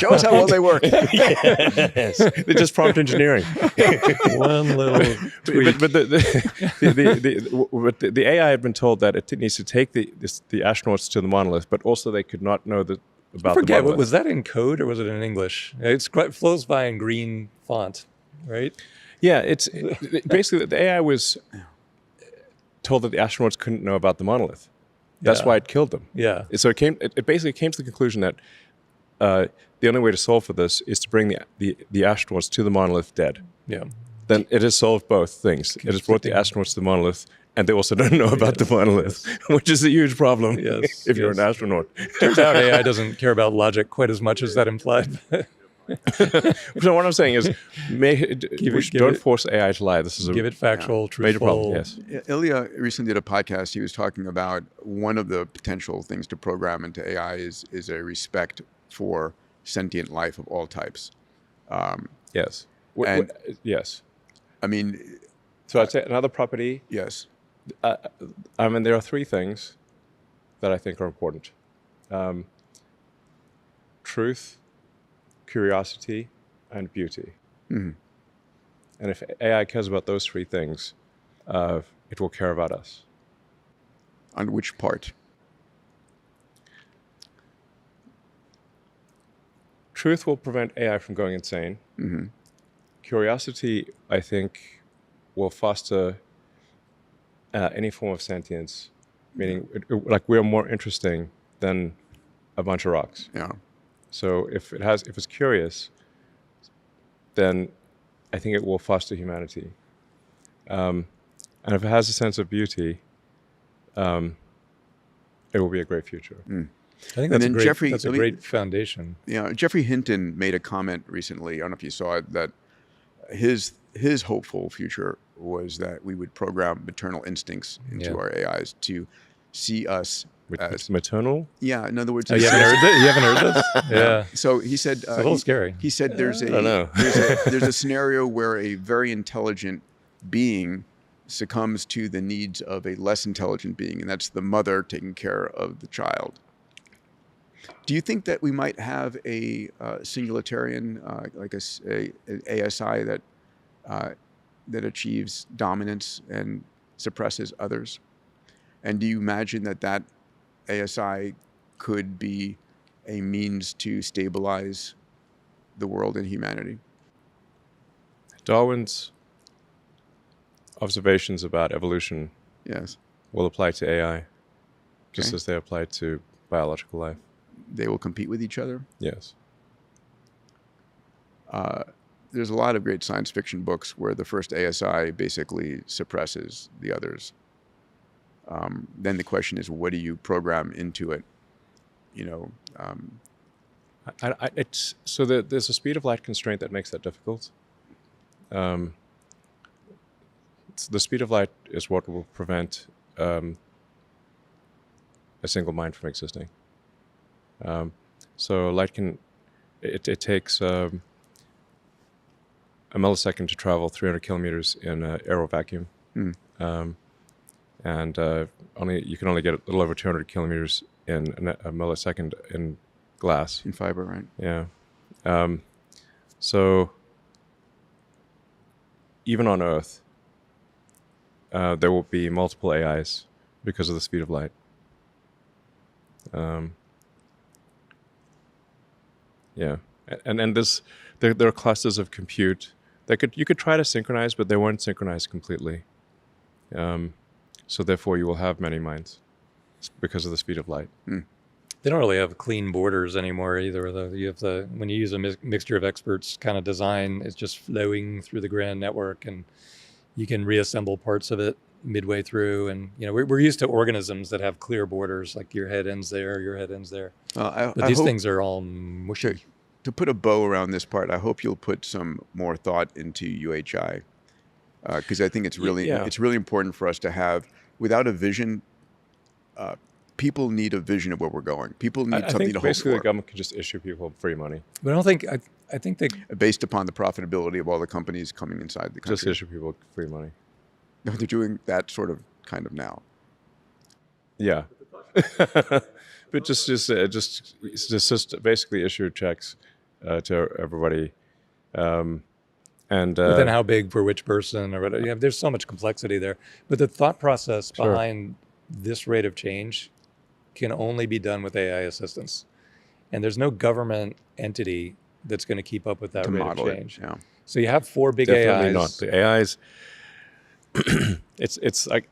Show us how well they work. Yes, they're just prompt engineering. One little tweak. But the AI had been told that it needs to take the astronauts to the monolith, but also they could not know about I forget, the monolith. was that in code or was it in English? It flows by in green font, right? Yeah, it's basically the AI was told that the astronauts couldn't know about the monolith. That's why it killed them. Yeah. So it basically came to the conclusion that the only way to solve for this is to bring the astronauts to the monolith dead. Yeah. Then it has solved both things. It has brought the astronauts to the monolith, and they also don't know about the monolith, which is a huge problem if you're an astronaut. Turns out AI doesn't care about logic quite as much as that implied. So what I'm saying is, don't force AI to lie. This is Give it factual, truthful. major problem. Yes. Ilya recently did a podcast. He was talking about one of the potential things to program into AI is a respect for sentient life of all types. Yes. And- Yes. I mean, So I'd say another property. yes. There are three things that I think are important: truth, curiosity, and beauty. Mm-hmm. And if AI cares about those three things, it will care about us. On which part? Truth will prevent AI from going insane. Mm-hmm. Curiosity, I think, will foster any form of sentience, meaning like we're more interesting than a bunch of rocks. Yeah. So if it's curious, then I think it will foster humanity. And if it has a sense of beauty, it will be a great future. Mm. I think And that's then a great foundation. Yeah, Jeffrey Hinton made a comment recently. I don't know if you saw it, that his hopeful future was that we would program maternal instincts into our AIs to see us as Maternal? Yeah, in other words, Oh, you haven't heard this? Yeah. So he said It's a little scary. He said there's I don't know. there's a scenario where a very intelligent being succumbs to the needs of a less intelligent being, and that's the mother taking care of the child. Do you think that we might have a singularitarian, like an ASI that achieves dominance and suppresses others? And do you imagine that ASI could be a means to stabilize the world and humanity? Darwin's observations about evolution Yes. will apply to AI, just Okay. as they apply to biological life. They will compete with each other. Yes. There's a lot of great science fiction books where the first ASI basically suppresses the others. Then the question is, what do you program into it? There's a speed of light constraint that makes that difficult. The speed of light is what will prevent a single mind from existing. So light it takes a millisecond to travel 300 kilometers in an aero vacuum. And you can only get a little over 200 kilometers in a millisecond in glass. In fiber, right? Yeah. So even on Earth, there will be multiple AIs because of the speed of light. Yeah, and there are clusters of compute that you could try to synchronize, but they won't synchronize completely. So therefore, you will have many minds because of the speed of light. They don't really have clean borders anymore either, though. You have when you use a mixture of experts kind of design, it's just flowing through the grand network, and you can reassemble parts of it midway through. And we're used to organisms that have clear borders, like your head ends there, your head ends there. But these things are all mushy. To put a bow around this part, I hope you'll put some more thought into UHI, because I think it's really important for us to have. Without a vision, people need a vision of where we're going. People need something to hope for. Basically, the government can just issue people free money. But I don't think. I think they based upon the profitability of all the companies coming inside the country. Just issue people free money. No, they're doing that kind of now. Yeah, but just basically issue checks to everybody. And but then how big for which person or whatever? There's so much complexity there. But the thought process behind this rate of change can only be done with AI assistance. And there's no government entity that's going to keep up with that rate of change. Yeah. So you have 4 big Definitely AIs. not. The AIs, it's like,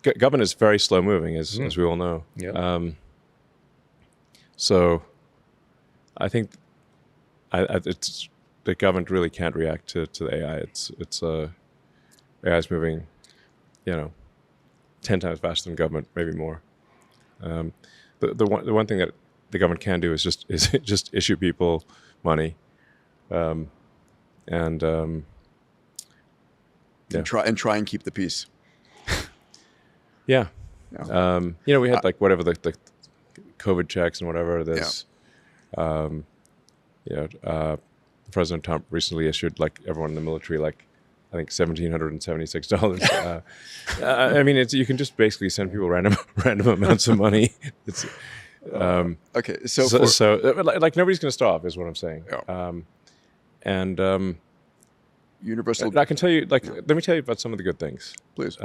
government is very slow moving, as we all know. Yeah. So I think it's the government really can't react to the AI. It's AI is moving, 10 times faster than government, maybe more. The one thing that the government can do is just issue people money, and try and keep the peace. Yeah. We had whatever the COVID checks and whatever. There's, President Trump recently issued everyone in the military I think $1,776. I mean, you can just basically send people random amounts of money. It's okay, so nobody's going to stop, is what I'm saying. Yeah. Universal. I can tell you, let me tell you about some of the good things, please.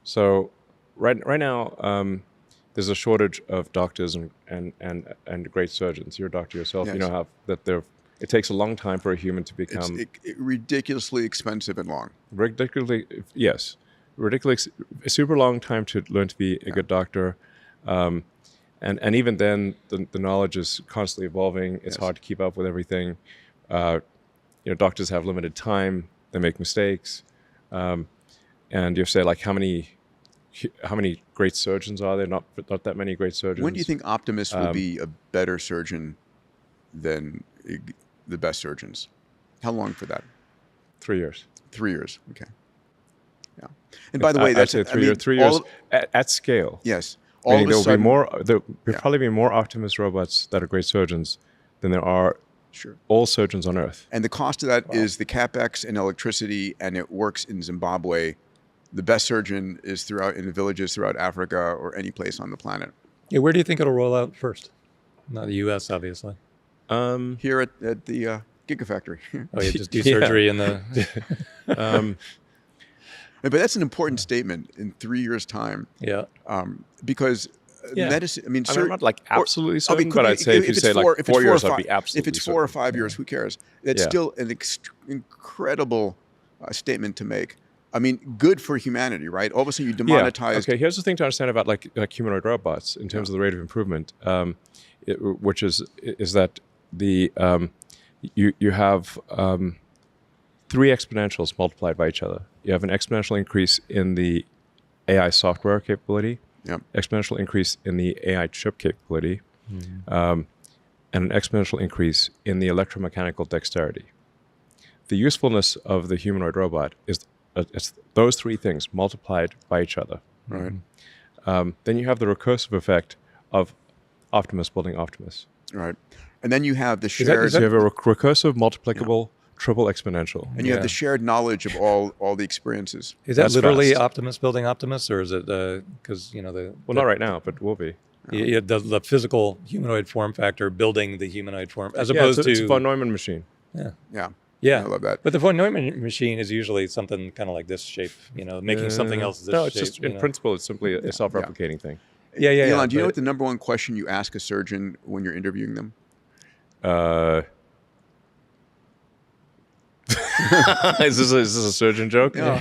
So right now, there's a shortage of doctors and great surgeons. You're a doctor yourself. Yes. You know how that it takes a long time for a human to become ridiculously expensive and long. Ridiculously, super long time to learn to be a good doctor, and even then, the knowledge is constantly evolving. It's hard to keep up with everything. Doctors have limited time. They make mistakes, and you say how many great surgeons are there? Not that many great surgeons. When do you think optimists will be a better surgeon than the best surgeons? How long for that? 3 years. 3 years. Okay. Yeah. And by the way, that's 3 years. 3 years at scale. Yes. There'll probably be more Optimus robots that are great surgeons than there are all surgeons on Earth. And the cost of that is the capex and electricity, and it works in Zimbabwe. The best surgeon is in the villages throughout Africa or any place on the planet. Yeah, where do you think it'll roll out first? Not the U.S., obviously. Here at the Gigafactory. Oh, you just do surgery in the... But that's an important statement in 3 years' time. Yeah. Because medicine, I mean, I'm not absolutely certain, but I'd say if you say 4 years, I'd be absolutely If it's 4 or 5 years, who cares? It's still an incredible statement to make. I mean, good for humanity, right? All of a sudden, you demonetize. Okay, here's the thing to understand about humanoid robots in terms of the rate of improvement, which is that you have 3 exponentials multiplied by each other. You have an exponential increase in the AI software capability, exponential increase in the AI chip capability, and an exponential increase in the electromechanical dexterity. The usefulness of the humanoid robot is it's those 3 things multiplied by each other. Right. Then you have the recursive effect of Optimus building Optimus. Right. And then you have the shared... So you have a recursive, multiplicable, triple exponential. And you have the shared knowledge of all the experiences. Is that literally Optimus building Optimus, or is it because not right now, but will be. The physical humanoid form factor building the humanoid form, as opposed to... it's a von Neumann machine. Yeah, I love that. But the von Neumann machine is usually something kind of like this shape, making something else this shape. No, it's just, in principle, it's simply a self-replicating thing. Yeah. Elon, do you know what the number one question you ask a surgeon when you're interviewing them? Is this a surgeon joke? No.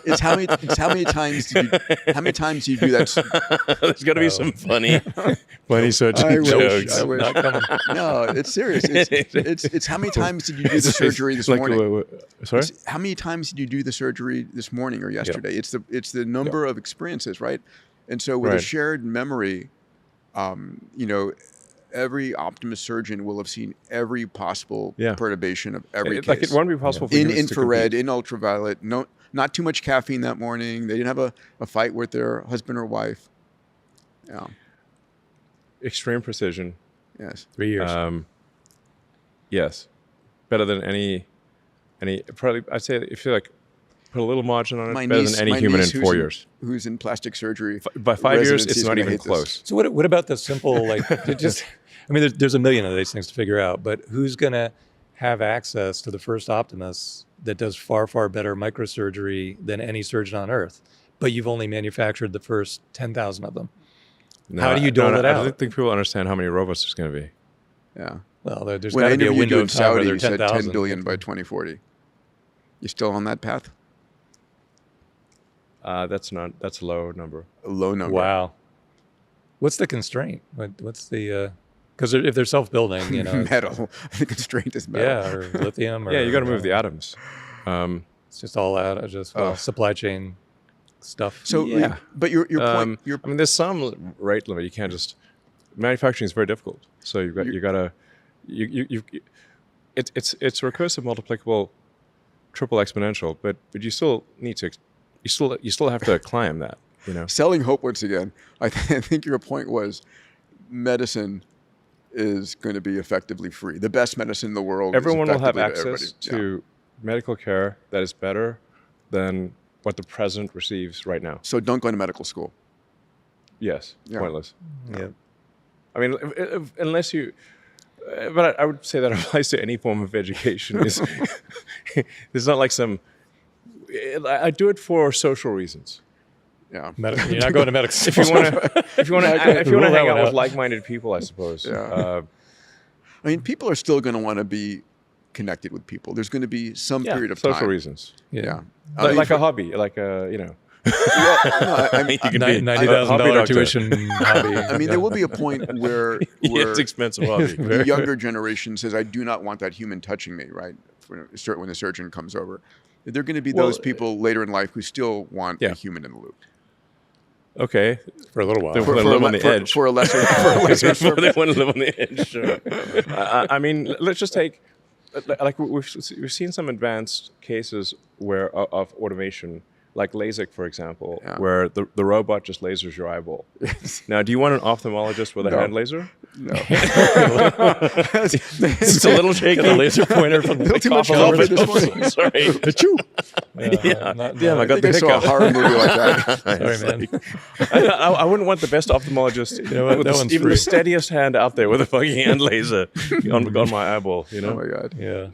It's how many times do you do that? There's got to be some funny surgeon I wish, jokes. I wish. Not coming. No, it's serious. It's how many times did you do the surgery this morning? Sorry? How many times did you do the surgery this morning or yesterday? It's the number of experiences, right? And so with a shared memory, every optimist surgeon will have seen every possible perturbation of every case. Like it won't be possible for in humans to infrared, compete. in ultraviolet. No, not too much caffeine that morning. They didn't have a fight with their husband or wife. Yeah. Extreme precision. Yes. 3 years. Yes, better than any. Probably, I'd say if you like put a little margin on it, better than any human in 4 years. Who's in plastic surgery? By 5 years, residency it's is not gonna even hate this. close. So what about the simple, like, there's a million of these things to figure out, but who's going to have access to the first Optimus that does far, far better microsurgery than any surgeon on Earth? But you've only manufactured the first 10,000 of them. How do you dole it I out? don't think people understand how many robots there's going to be. Yeah. Well, there's When got I to be a interviewed window you in of time where Saudi, there are you said 10 10,000. billion by 2040. You still on that path? That's a low number. A low number. Wow. What's the constraint? What's the, because if they're self-building, Metal. The constraint is metal. yeah, or lithium. Or, Yeah, you got to move the atoms. It's just all out, supply chain stuff. So, Yeah. but your point. I mean, there's some rate limit. You can't just manufacturing is very difficult. So you gotta it's recursive, multiplicable, triple exponential. But you still need to you still have to climb that. Selling hope once again. I think your point was medicine is going to be effectively free. The best medicine in the world. Everyone will have effectively access to to medical care that is better than what the president receives right now. So don't go to medical school. Yes, Yeah. pointless. yeah. I mean, unless you. But I would say that applies to any form of education. It's not like some. I do it for social reasons. Yeah. You're not going to medical school. If you want to Rule that hang one out with out. like-minded people, I suppose. Yeah. I mean, people are still going to want to be connected with people. There's going to be some period of social time. reasons. Yeah. Like a hobby, like a Well, no, I mean, you can be a $90,000 hobby doctor. tuition hobby. I mean, there will be a point where It's expensive hobby. the younger generation says, "I do not want that human touching me." Right? When the surgeon comes over, there are going to be those people later in life who still want a human in the loop. Okay, For a little while. They want to live on the edge. For a lesser service. They want to live on the edge. Sure. I mean, let's just take like we've seen some advanced cases of automation, like LASIK, for example, where the robot just lasers your eyeball. Now, do you want an ophthalmologist with a hand laser? No. It's a little shaky. Get a laser pointer from the too much coffee. coffee this morning. Sorry. Yeah, I got the I saw a hiccup. horror movie like that. Sorry, man. I wouldn't want the best ophthalmologist what? with That one's even free. the steadiest hand out there with a fucking hand laser on my eyeball. Oh my god. Yeah.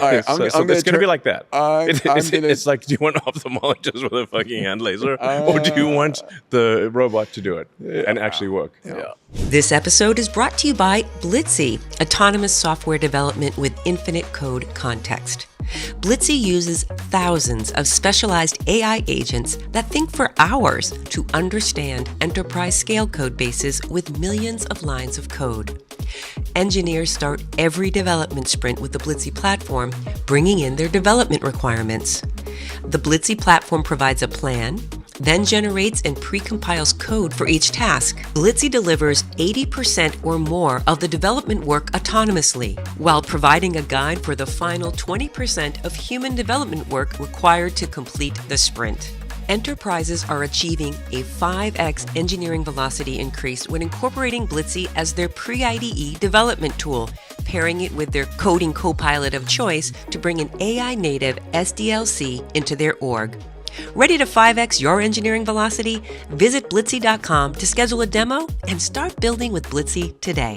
All right, So it's going to be like that. It's like, do you want an ophthalmologist with a fucking hand laser, or do you want the robot to do it and actually work? Yeah. This episode is brought to you by Blitzy, autonomous software development with infinite code context. Blitzy uses thousands of specialized AI agents that think for hours to understand enterprise-scale code bases with millions of lines of code. Engineers start every development sprint with the Blitzy platform, bringing in their development requirements. The Blitzy platform provides a plan, then generates and precompiles code for each task. Blitzy delivers 80% or more of the development work autonomously, while providing a guide for the final 20% of human development work required to complete the sprint. Enterprises are achieving a 5x engineering velocity increase when incorporating Blitzy as their pre-IDE development tool, pairing it with their coding copilot of choice to bring an AI-native SDLC into their org. Ready to 5x your engineering velocity? Visit Blitzy.com to schedule a demo and start building with Blitzy today.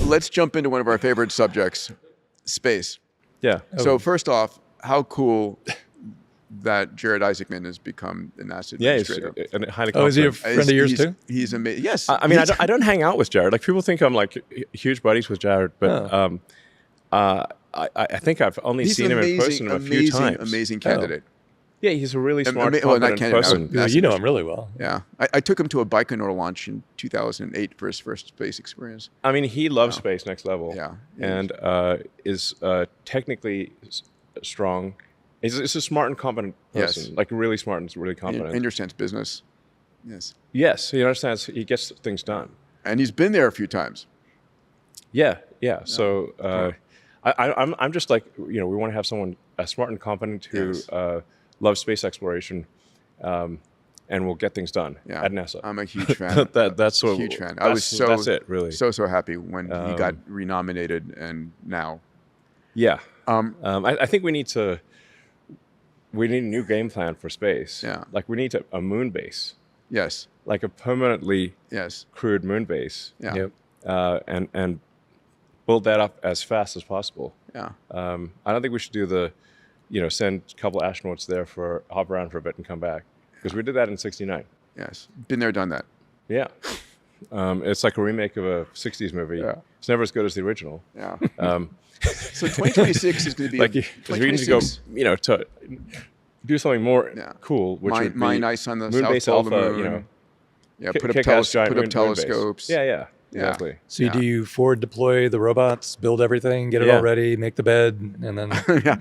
Let's jump into one of our favorite subjects, space. Yeah. So first off, how cool that Jared Isaacman has become the NASA Yeah, he's administrator. highly Oh, is he a confident. friend of yours too? He's amazing. Yes. I mean, I don't hang out with Jared. Like, people think I'm like huge buddies with Jared, but I think I've only He's seen an him in amazing, person a few times. amazing candidate. Yeah, he's a really smart, well, not confident candidate, person. Yeah, you know him really well. Yeah. I took him to a Baikonur launch in 2008 for his first space experience. I mean, he loves space next level. Yeah, he and is technically strong. He's a smart and competent person. Yes. Like really smart and really He competent. understands business. Yes. Yes, he understands. He gets things done. And he's been there a few times. Yeah. So I'm just like, we want to have someone smart and competent who Yes. loves space exploration, and will get things done at NASA. I'm a huge fan. That's what huge fan. I was that's it, really. so happy when he got renominated, and now. Yeah. I think we need a new game plan for space. Yeah. Like we need a moon base, Yes. like a permanently Yes. crewed moon base. Yeah. Yep. And build that up as fast as possible. Yeah. I don't think we should do send a couple astronauts there for hop around for a bit and come back, because we did that in '69. Yes. Been there, done that. Yeah. It's like a remake of a '60s movie. Yeah. It's never as good as the original. Yeah. So 2026 is going to be Like we need to go, to do something more cool, which would be mine ice on the moon south base pole of the alpha. moon. Yeah. Put up, kick-ass giant put up moon base. telescopes. Yeah. Exactly. So do you forward deploy the robots, build everything, get it all ready, make the bed, and then Yeah.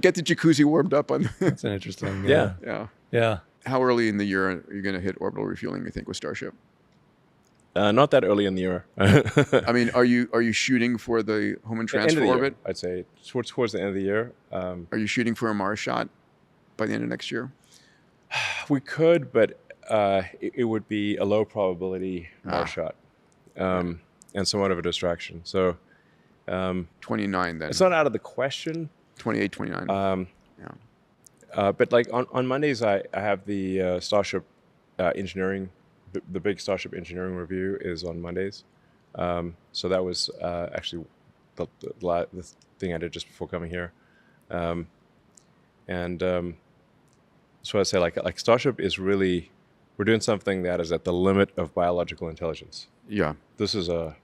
Get the jacuzzi warmed up on. that's an interesting. Yeah. Yeah. How early in the year are you going to hit orbital refueling, you think, with Starship? Not that early in the year. I mean, are you shooting for the home and End transfer of the orbit? year, I'd say towards the end of the year. Are you shooting for a Mars shot by the end of next year? We could, but it would be a low probability Mars shot, and somewhat of a distraction. So 29 then. it's not out of the question. 28, 29. But like on Mondays, I have the Starship engineering, the big Starship engineering review is on Mondays. So that was actually the thing I did just before coming here. So I'd say like Starship is really, we're doing something that is at the limit of biological intelligence. Yeah. This is a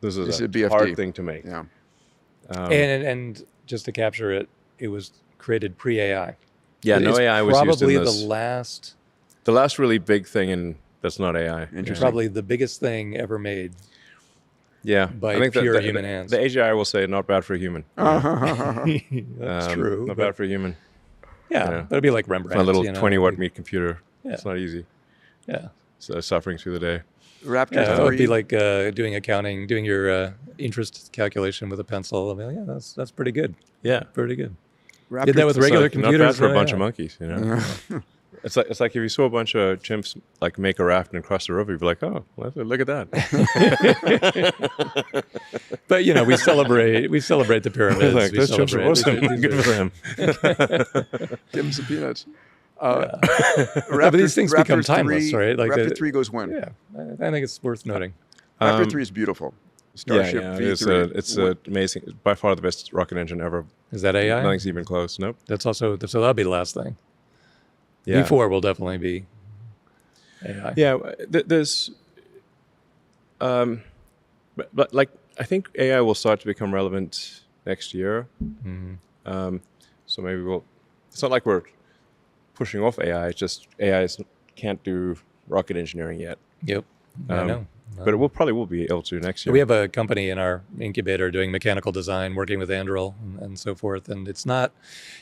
BFD. hard thing to make. Yeah. And just to capture it, it was created pre-AI. Yeah, no AI was used in Probably this. the last, The last really big thing that's not AI. Interesting. probably the biggest thing ever made. Yeah, By I think pure human hands. The AGI will say not bad for a human. That's true. Not but- bad for a human. Yeah, but it'd be like Rembrandt. My little you know? 20-watt meat computer. Yeah. It's not easy. Yeah. So suffering through the day. Raptor Yeah, it would 3. be like doing accounting, doing your interest calculation with a pencil. I mean, yeah, that's pretty good. Yeah. Pretty good. Raptor Did that with It's regular like, computers. not bad for a yeah. bunch of monkeys, you know. It's like if you saw a bunch of chimps like make a raft and cross the river, you'd be like, oh, well, look at that. But we celebrate the pyramids. Like, we those chimps are awesome. Good for them. Give him some peanuts. But these things become Raptor timeless, 3, right? Like Raptor 3 goes when? Yeah, I think it's worth noting. Raptor 3 is beautiful. Starship Yeah, V3. it's amazing. It's by far the best rocket engine ever. Is that AI? Nothing's even close. Nope. That's also so that'll be the last thing. Yeah. V4 will definitely be AI. Yeah, there's, but like I think AI will start to become relevant next year. So maybe it's not like we're pushing off AI. It's just AI can't do rocket engineering yet. Yep. I know. But it probably will be able to next year. We have a company in our incubator doing mechanical design, working with Anduril and so forth. And it's not,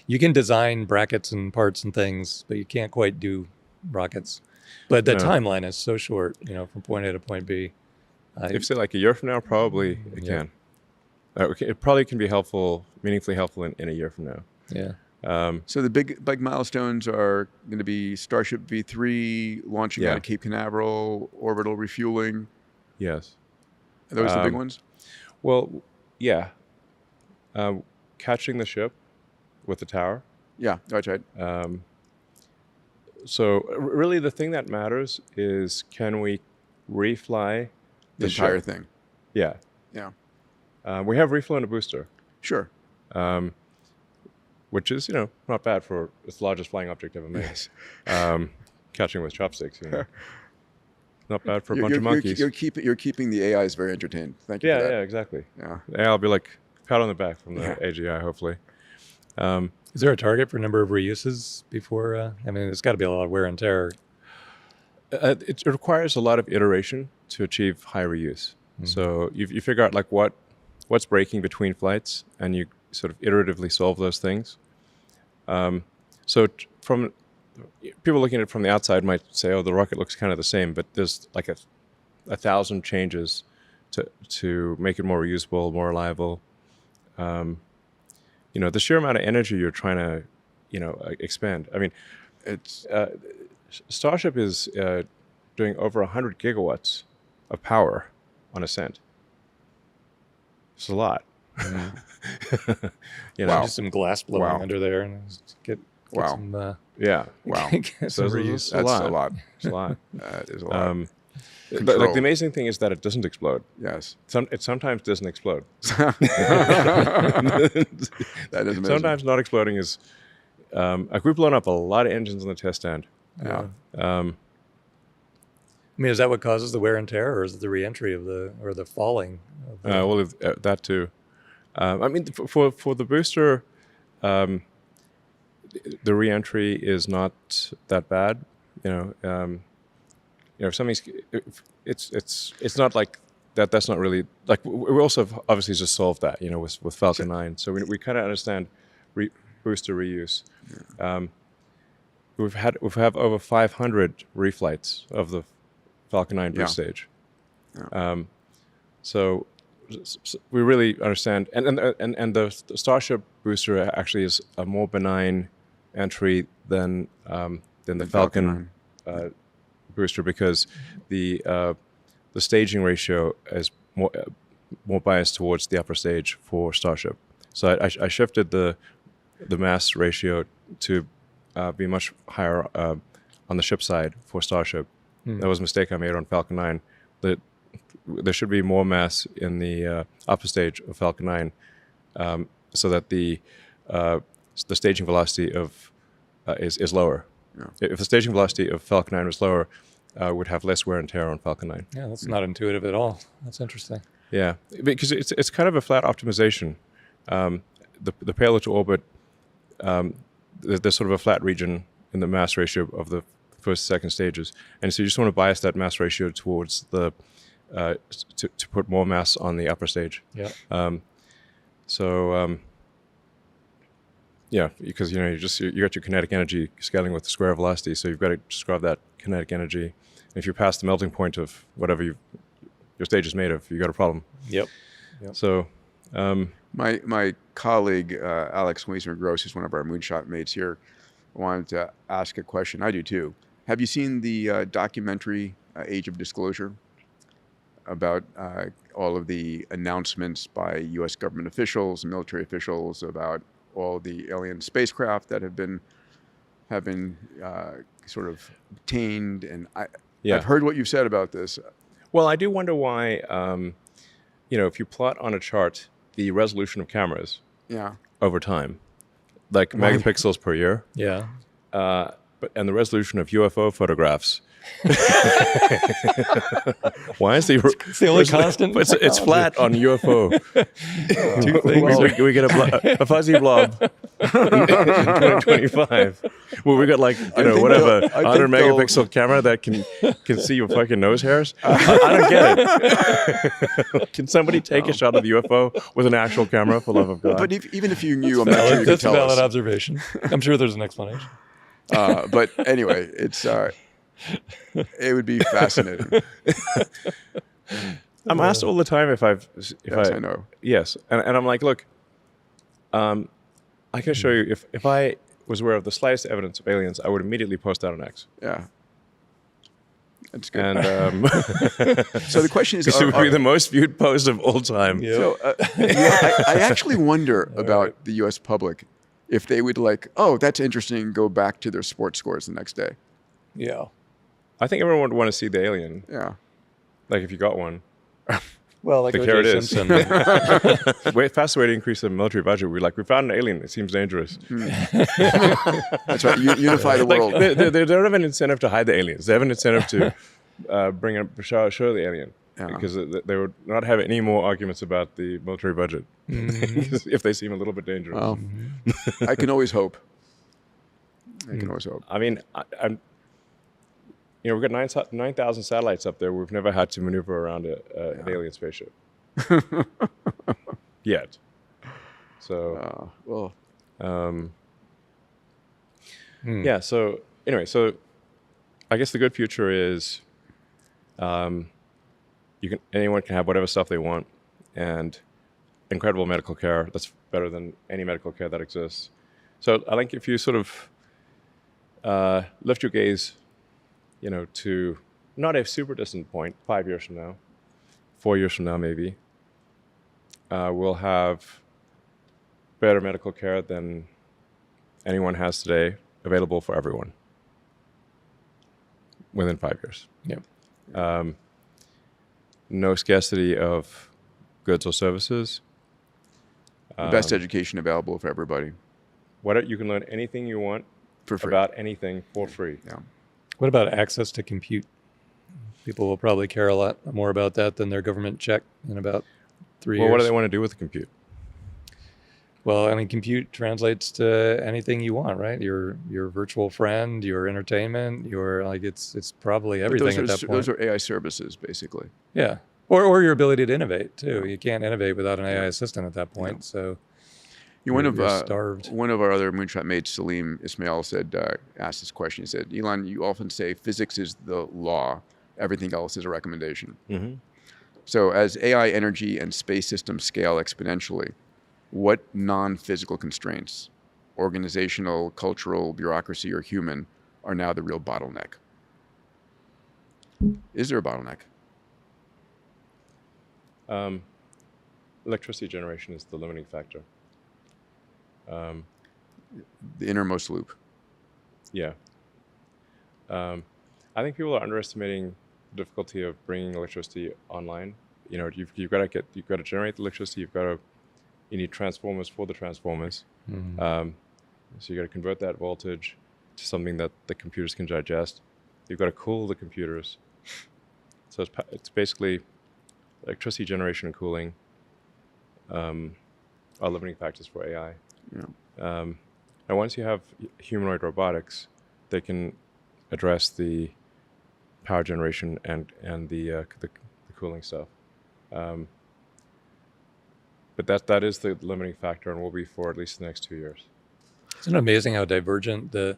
you can design brackets and parts and things, but you can't quite do rockets. But the timeline is so short, from point A to point B. If say like a year from now, probably it can. It probably can be meaningfully helpful in a year from now. Yeah. So the big milestones are going to be Starship V3 launching out of Cape Canaveral, orbital refueling. Yes. Are those the big ones? Well, yeah. Catching the ship with the tower. Yeah, that's right. So really the thing that matters is, can we refly The entire ship? thing. Yeah. Yeah. We have reflown a booster. Sure. which is, not bad for its largest flying object ever made. Yes. Catching with chopsticks, Not bad for a bunch of monkeys. You're keeping the AIs very entertained. Thank you for that. Yeah, exactly. Yeah. I'll be like, pat on the back from the AGI, hopefully. Is there a target for number of reuses before? There's got to be a lot of wear and tear. It requires a lot of iteration to achieve high reuse. Mm-hmm. So you figure out like what's breaking between flights, and you sort of iteratively solve those things. So from people looking at it from the outside might say, oh, the rocket looks kind of the same, but there's like 1,000 changes to make it more reusable, more reliable. The sheer amount of energy you're trying to, expand. I mean, it's Starship is doing over 100 gigawatts of power on ascent. It's a lot. Mm-hmm. Wow. Just some glass blowing under there, and get Wow. some, Wow. get some reuse. That's a lot. It's a lot. That is a lot. But like the amazing thing is that it doesn't explode. Yes. It sometimes doesn't explode. That is amazing. Sometimes not exploding is like we've blown up a lot of engines on the test stand. Yeah. Is that what causes the wear and tear, or is it the reentry of the falling? That too. For the booster, the reentry is not that bad. If something's, it's not like that. That's not really like we also have obviously just solved that. With Falcon 9, so we kind of understand booster reuse. We've had over 500 reflights of the Falcon 9 boost stage. Yeah. So we really understand, and the Starship booster actually is a more benign entry than the Falcon booster, because the staging ratio is more biased towards the upper stage for Starship. So I shifted the mass ratio to be much higher on the ship side for Starship. That was a mistake I made on Falcon 9. There should be more mass in the upper stage of Falcon 9, so that the staging velocity of is lower. Yeah. If the staging velocity of Falcon 9 was lower, would have less wear and tear on Falcon 9. Yeah, that's not intuitive at all. That's interesting. Yeah, because it's kind of a flat optimization. The payload to orbit, there's sort of a flat region in the mass ratio of the first, second stages, and so you just want to bias that mass ratio towards the to put more mass on the upper stage. Yeah. Because you got your kinetic energy scaling with the square velocity, so you've got to describe that kinetic energy. And if you pass the melting point of whatever your stage is made of, you got a problem. Yep. So, my colleague Alex Wiesner-Gross, who's one of our moonshot mates here, wanted to ask a question. I do too. Have you seen the documentary Age of Disclosure about all of the announcements by U.S. government officials and military officials about all the alien spacecraft that have been sort of obtained? And I've heard what you've said about this. Well, I do wonder why, if you plot on a chart the resolution of cameras over time, like megapixels per year, and the resolution of UFO photographs. Why is it's the only constant? It's flat on UFO. Two things. We get a fuzzy blob in 2025. Well, we got 100 megapixel camera that can see your fucking nose hairs. I don't get it. Can somebody take a shot of the UFO with an actual camera, for love of God? But even if you knew, I'm not sure you could tell us. That's a valid observation. I'm sure there's an explanation. But anyway, it would be fascinating. I'm asked all the time if I know. Yes, and I'm like, look, I can show you if I was aware of the slightest evidence of aliens, I would immediately post that on X. Yeah. That's good. And so the question is, it would be the most viewed post of all time. Yep. So I actually wonder about the U.S. public if they would that's interesting, go back to their sports scores the next day. Yeah. I think everyone would want to see the alien. Yeah. Like if you got one. Well, like the O.J. carrot is. Simpson. Fastest way to increase the military budget. We found an alien. It seems dangerous. That's right. Unify the world. They don't have an incentive to hide the aliens. They have an incentive to bring up show the alien. Yeah. Because they would not have any more arguments about the military budget if they seem a little bit dangerous. Well, I can always hope. I can always hope. I mean, I'm. We've got 9,000 satellites up there. We've never had to maneuver around an alien spaceship yet. So, yeah. So anyway, so I guess the good future is, anyone can have whatever stuff they want, and incredible medical care that's better than any medical care that exists. So I think if you sort of lift your gaze, to not a super distant point, 5 years from now, 4 years from now maybe, we'll have better medical care than anyone has today, available for everyone within 5 years. Yeah. No scarcity of goods or services. The best education available for everybody. You can learn anything you want For free. about anything for free. Yeah. What about access to compute? People will probably care a lot more about that than their government check in about 3 years. Well, what do they want to do with the compute? Well, I mean, compute translates to anything you want, right? Your virtual friend, your entertainment, it's probably But everything at that point. Those are AI services, basically. Yeah, or your ability to innovate too. You can't innovate without an AI assistant at that point. So You're starved. One of our other moonshot mates, Salim Ismail, asked this question. He said, "Elon, you often say physics is the law, everything else is a recommendation." Mm-hmm. So as AI energy and space systems scale exponentially, what non-physical constraints, organizational, cultural, bureaucracy, or human, are now the real bottleneck? Is there a bottleneck? Electricity generation is the limiting factor. The innermost loop. Yeah. I think people are underestimating the difficulty of bringing electricity online. You've got to generate the electricity. You need transformers for the transformers. Mm-hmm. So you got to convert that voltage to something that the computers can digest. You've got to cool the computers. So it's basically electricity generation and cooling are limiting factors for AI. Yeah. And once you have humanoid robotics, they can address the power generation and the cooling stuff. But that is the limiting factor and will be for at least the next 2 years. Isn't it amazing how divergent the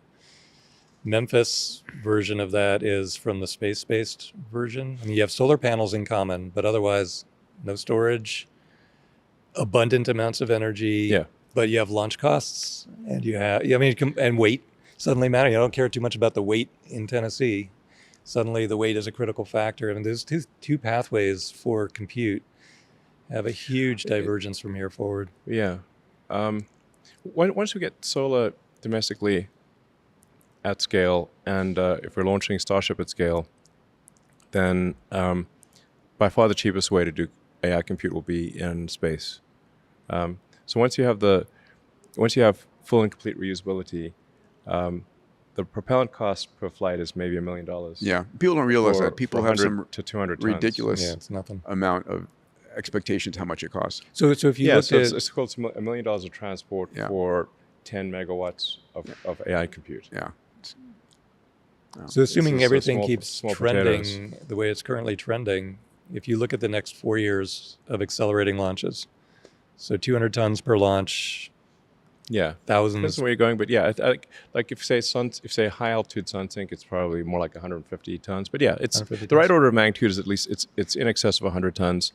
Memphis version of that is from the space-based version? I mean, you have solar panels in common, but otherwise no storage, abundant amounts of energy. Yeah. But you have launch costs, and and weight suddenly matter. You don't care too much about the weight in Tennessee. Suddenly, the weight is a critical factor. I mean, there's two pathways for compute have a huge divergence from here forward. Yeah. Once we get solar domestically at scale, and if we're launching Starship at scale, then by far the cheapest way to do AI compute will be in space. So once you have full and complete reusability, the propellant cost per flight is maybe $1 million. Yeah, people don't realize that. People have 100 some to 200 tons. ridiculous Yeah, it's nothing. amount of expectations how much it costs. So if you look so at it's called $1 million of transport for 10 megawatts of AI compute. Yeah. So assuming It's just everything small- keeps small trending potatoes. the way it's currently trending, if you look at the next 4 years of accelerating launches, so 200 tons per launch, Yeah, thousands. depends on where you're going, but yeah, like if say high altitude sun sink, it's probably more like 150 tons. But yeah, it's 150 the right tons. order of magnitude is at least it's in excess of 100 tons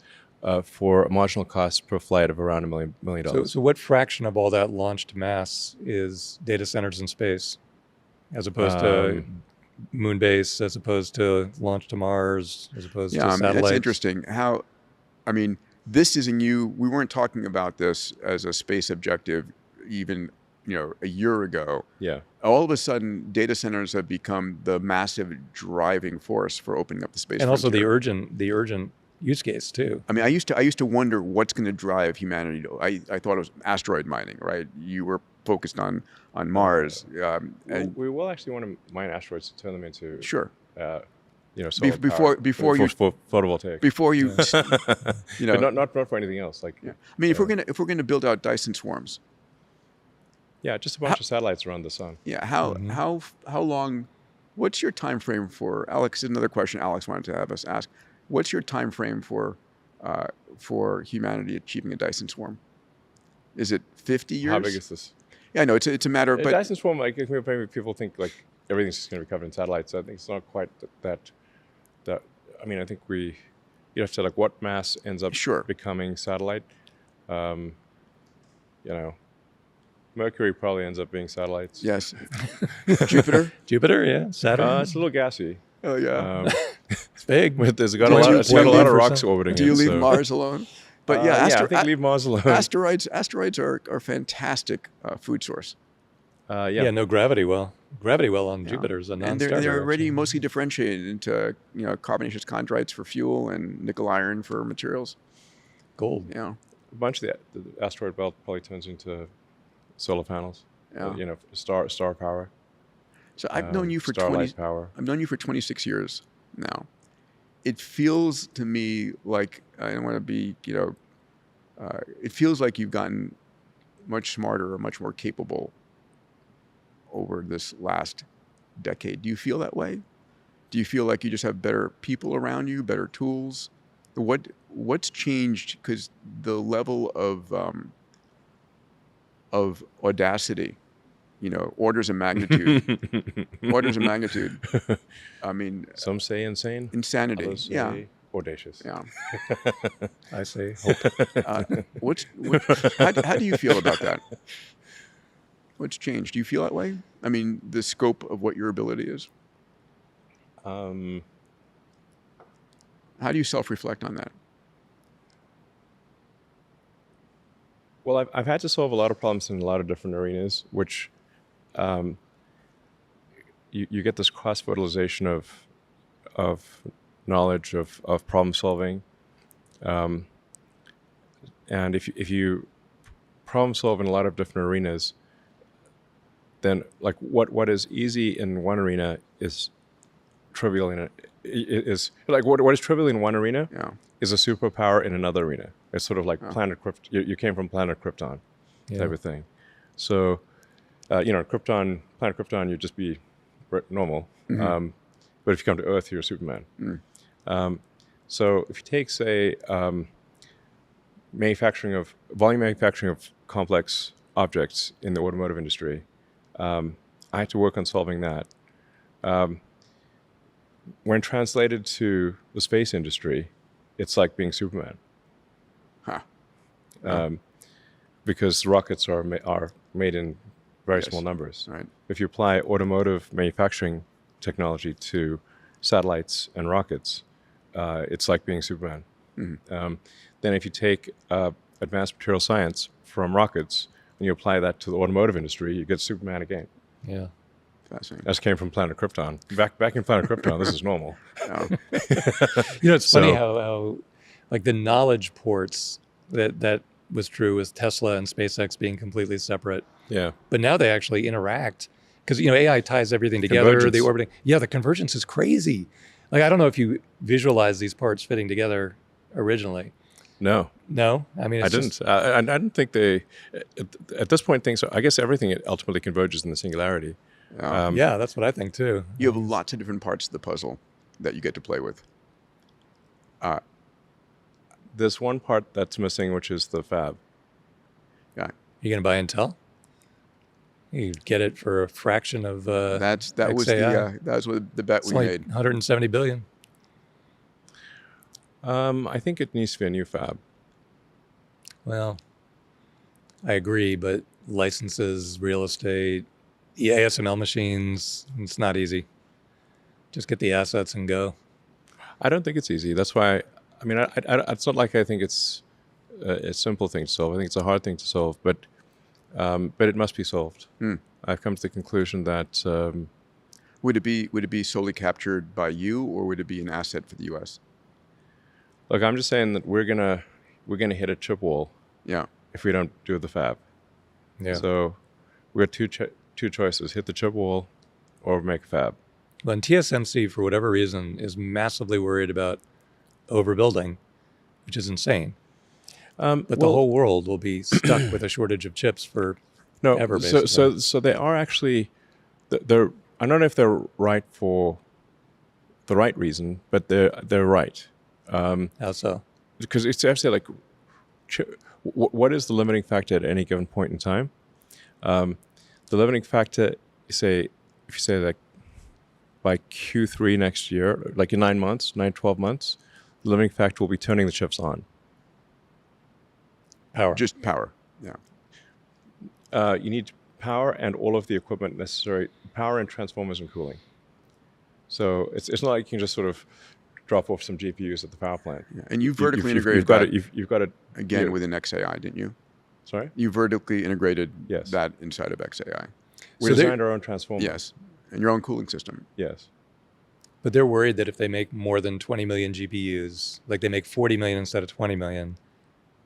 for a marginal cost per flight of around $1 million. So what fraction of all that launched mass is data centers in space, as opposed to moon base, as opposed to launch to Mars, as opposed to satellites? That's interesting. This is we weren't talking about this as a space objective even, a year ago. Yeah. All of a sudden, data centers have become the massive driving force for opening up the space And also the frontier. urgent use case too. I mean, I used to wonder what's going to drive humanity. I thought it was asteroid mining, right? You were focused on Mars. And we will actually want to mine asteroids to turn them into sure. Solar before power, you for photovoltaic. Before you, but not for anything else. Like, yeah. I mean, if we're gonna build out Dyson swarms, yeah, just a bunch of satellites around the sun. yeah. How long? What's your time frame for Alex? Another question Alex wanted to have us ask. What's your time frame for humanity achieving a Dyson swarm? Is it 50 years? How big is this? Yeah, no, it's a matter of. But Dyson swarm, like people think like everything's just going to be covered in satellites. I think it's not quite that. I mean, I think you have to like what mass ends up Sure. becoming satellite. Mercury probably ends up being satellites. yes, Jupiter. Jupiter, yeah, Saturn. It's a little gassy. Oh yeah. It's big. But it's got a lot of rocks orbiting Do you it. leave so. Mars alone? But yeah, I think leave Mars alone. asteroids are fantastic food source. Yeah, no gravity well. Gravity well on Jupiter is a And non-starter. they're already actually. mostly differentiated into carbonaceous chondrites for fuel and nickel iron for materials. Gold. Yeah. A bunch of the asteroid belt probably turns into solar panels. Yeah. Star power. So I've known you for starlight power. I've known you for 26 years now. It feels to me like I don't want to be it feels like you've gotten much smarter or much more capable over this last decade. Do you feel that way? Do you feel like you just have better people around you, better tools? What's changed? Because the level of audacity, orders of magnitude, I mean, Some say insane. insanity. Others say Yeah, audacious. yeah. I say hope. How do you feel about that? What's changed? Do you feel that way? I mean, the scope of what your ability is. How do you self-reflect on that? Well, I've had to solve a lot of problems in a lot of different arenas, which you get this cross-fertilization of knowledge of problem solving, and if you problem solve in a lot of different arenas, then like what is easy in one arena is trivial is like what is trivial in one arena Yeah. is a superpower in another arena. It's sort of like planet Krypton. You came from planet Krypton, type of thing. So, planet Krypton, you'd just be normal. But if you come to Earth, you're Superman. So if you take, say, volume manufacturing of complex objects in the automotive industry, I had to work on solving that. When translated to the space industry, it's like being Superman. Because rockets are made in very small numbers. Right. If you apply automotive manufacturing technology to satellites and rockets, it's like being Superman. Then if you take advanced material science from rockets and you apply that to the automotive industry, you get Superman again. Yeah. Fascinating. That came from planet Krypton. Back in planet Krypton, this is normal. It's funny how like the knowledge ports that was true with Tesla and SpaceX being completely separate. Yeah. But now they actually interact because AI ties everything together. Convergence. The orbiting. Yeah, the convergence is crazy. Like I don't know if you visualize these parts fitting together originally. No. No, I mean I it's didn't. I didn't think they. At this point, things. I guess everything ultimately converges in the singularity. yeah, that's what I think too. You have lots of different parts of the puzzle that you get to play with. There's one part that's missing, which is the fab. Yeah. You gonna buy Intel? You get it for a fraction of That was the bet it's we like made. 170 billion. I think it needs to be a new fab. Well, I agree, but licenses, real estate, ASML machines, it's not easy. Just get the assets and go. I don't think it's easy. That's why. I mean, it's not like I think it's a simple thing to solve. I think it's a hard thing to solve, but it must be solved. I've come to the conclusion that Would it be solely captured by you, or would it be an asset for the U.S.? Look, I'm just saying that we're gonna hit a chip wall Yeah. if we don't do the fab. Yeah. So we got two choices: hit the chip wall, or make a fab. Well, and TSMC, for whatever reason, is massively worried about overbuilding, which is insane. But the whole world will be stuck with a shortage of chips for ever, basically. So they are actually, they're. I don't know if they're right for the right reason, but they're right. How so? Because it's actually like, what is the limiting factor at any given point in time? The limiting factor, if you say like by Q3 next year, like in 12 months, the limiting factor will be turning the chips on. Power. Just power. Yeah. You need power and all of the equipment necessary, power and transformers and cooling. So it's not like you can just sort of drop off some GPUs at the power plant. Yeah. And you vertically integrated you've got it again within XAI, didn't you? Sorry? You vertically integrated Yes. that inside of XAI. We designed our own transformer. Yes. And your own cooling system. Yes. But they're worried that if they make more than 20 million GPUs, like they make 40 million instead of 20 million,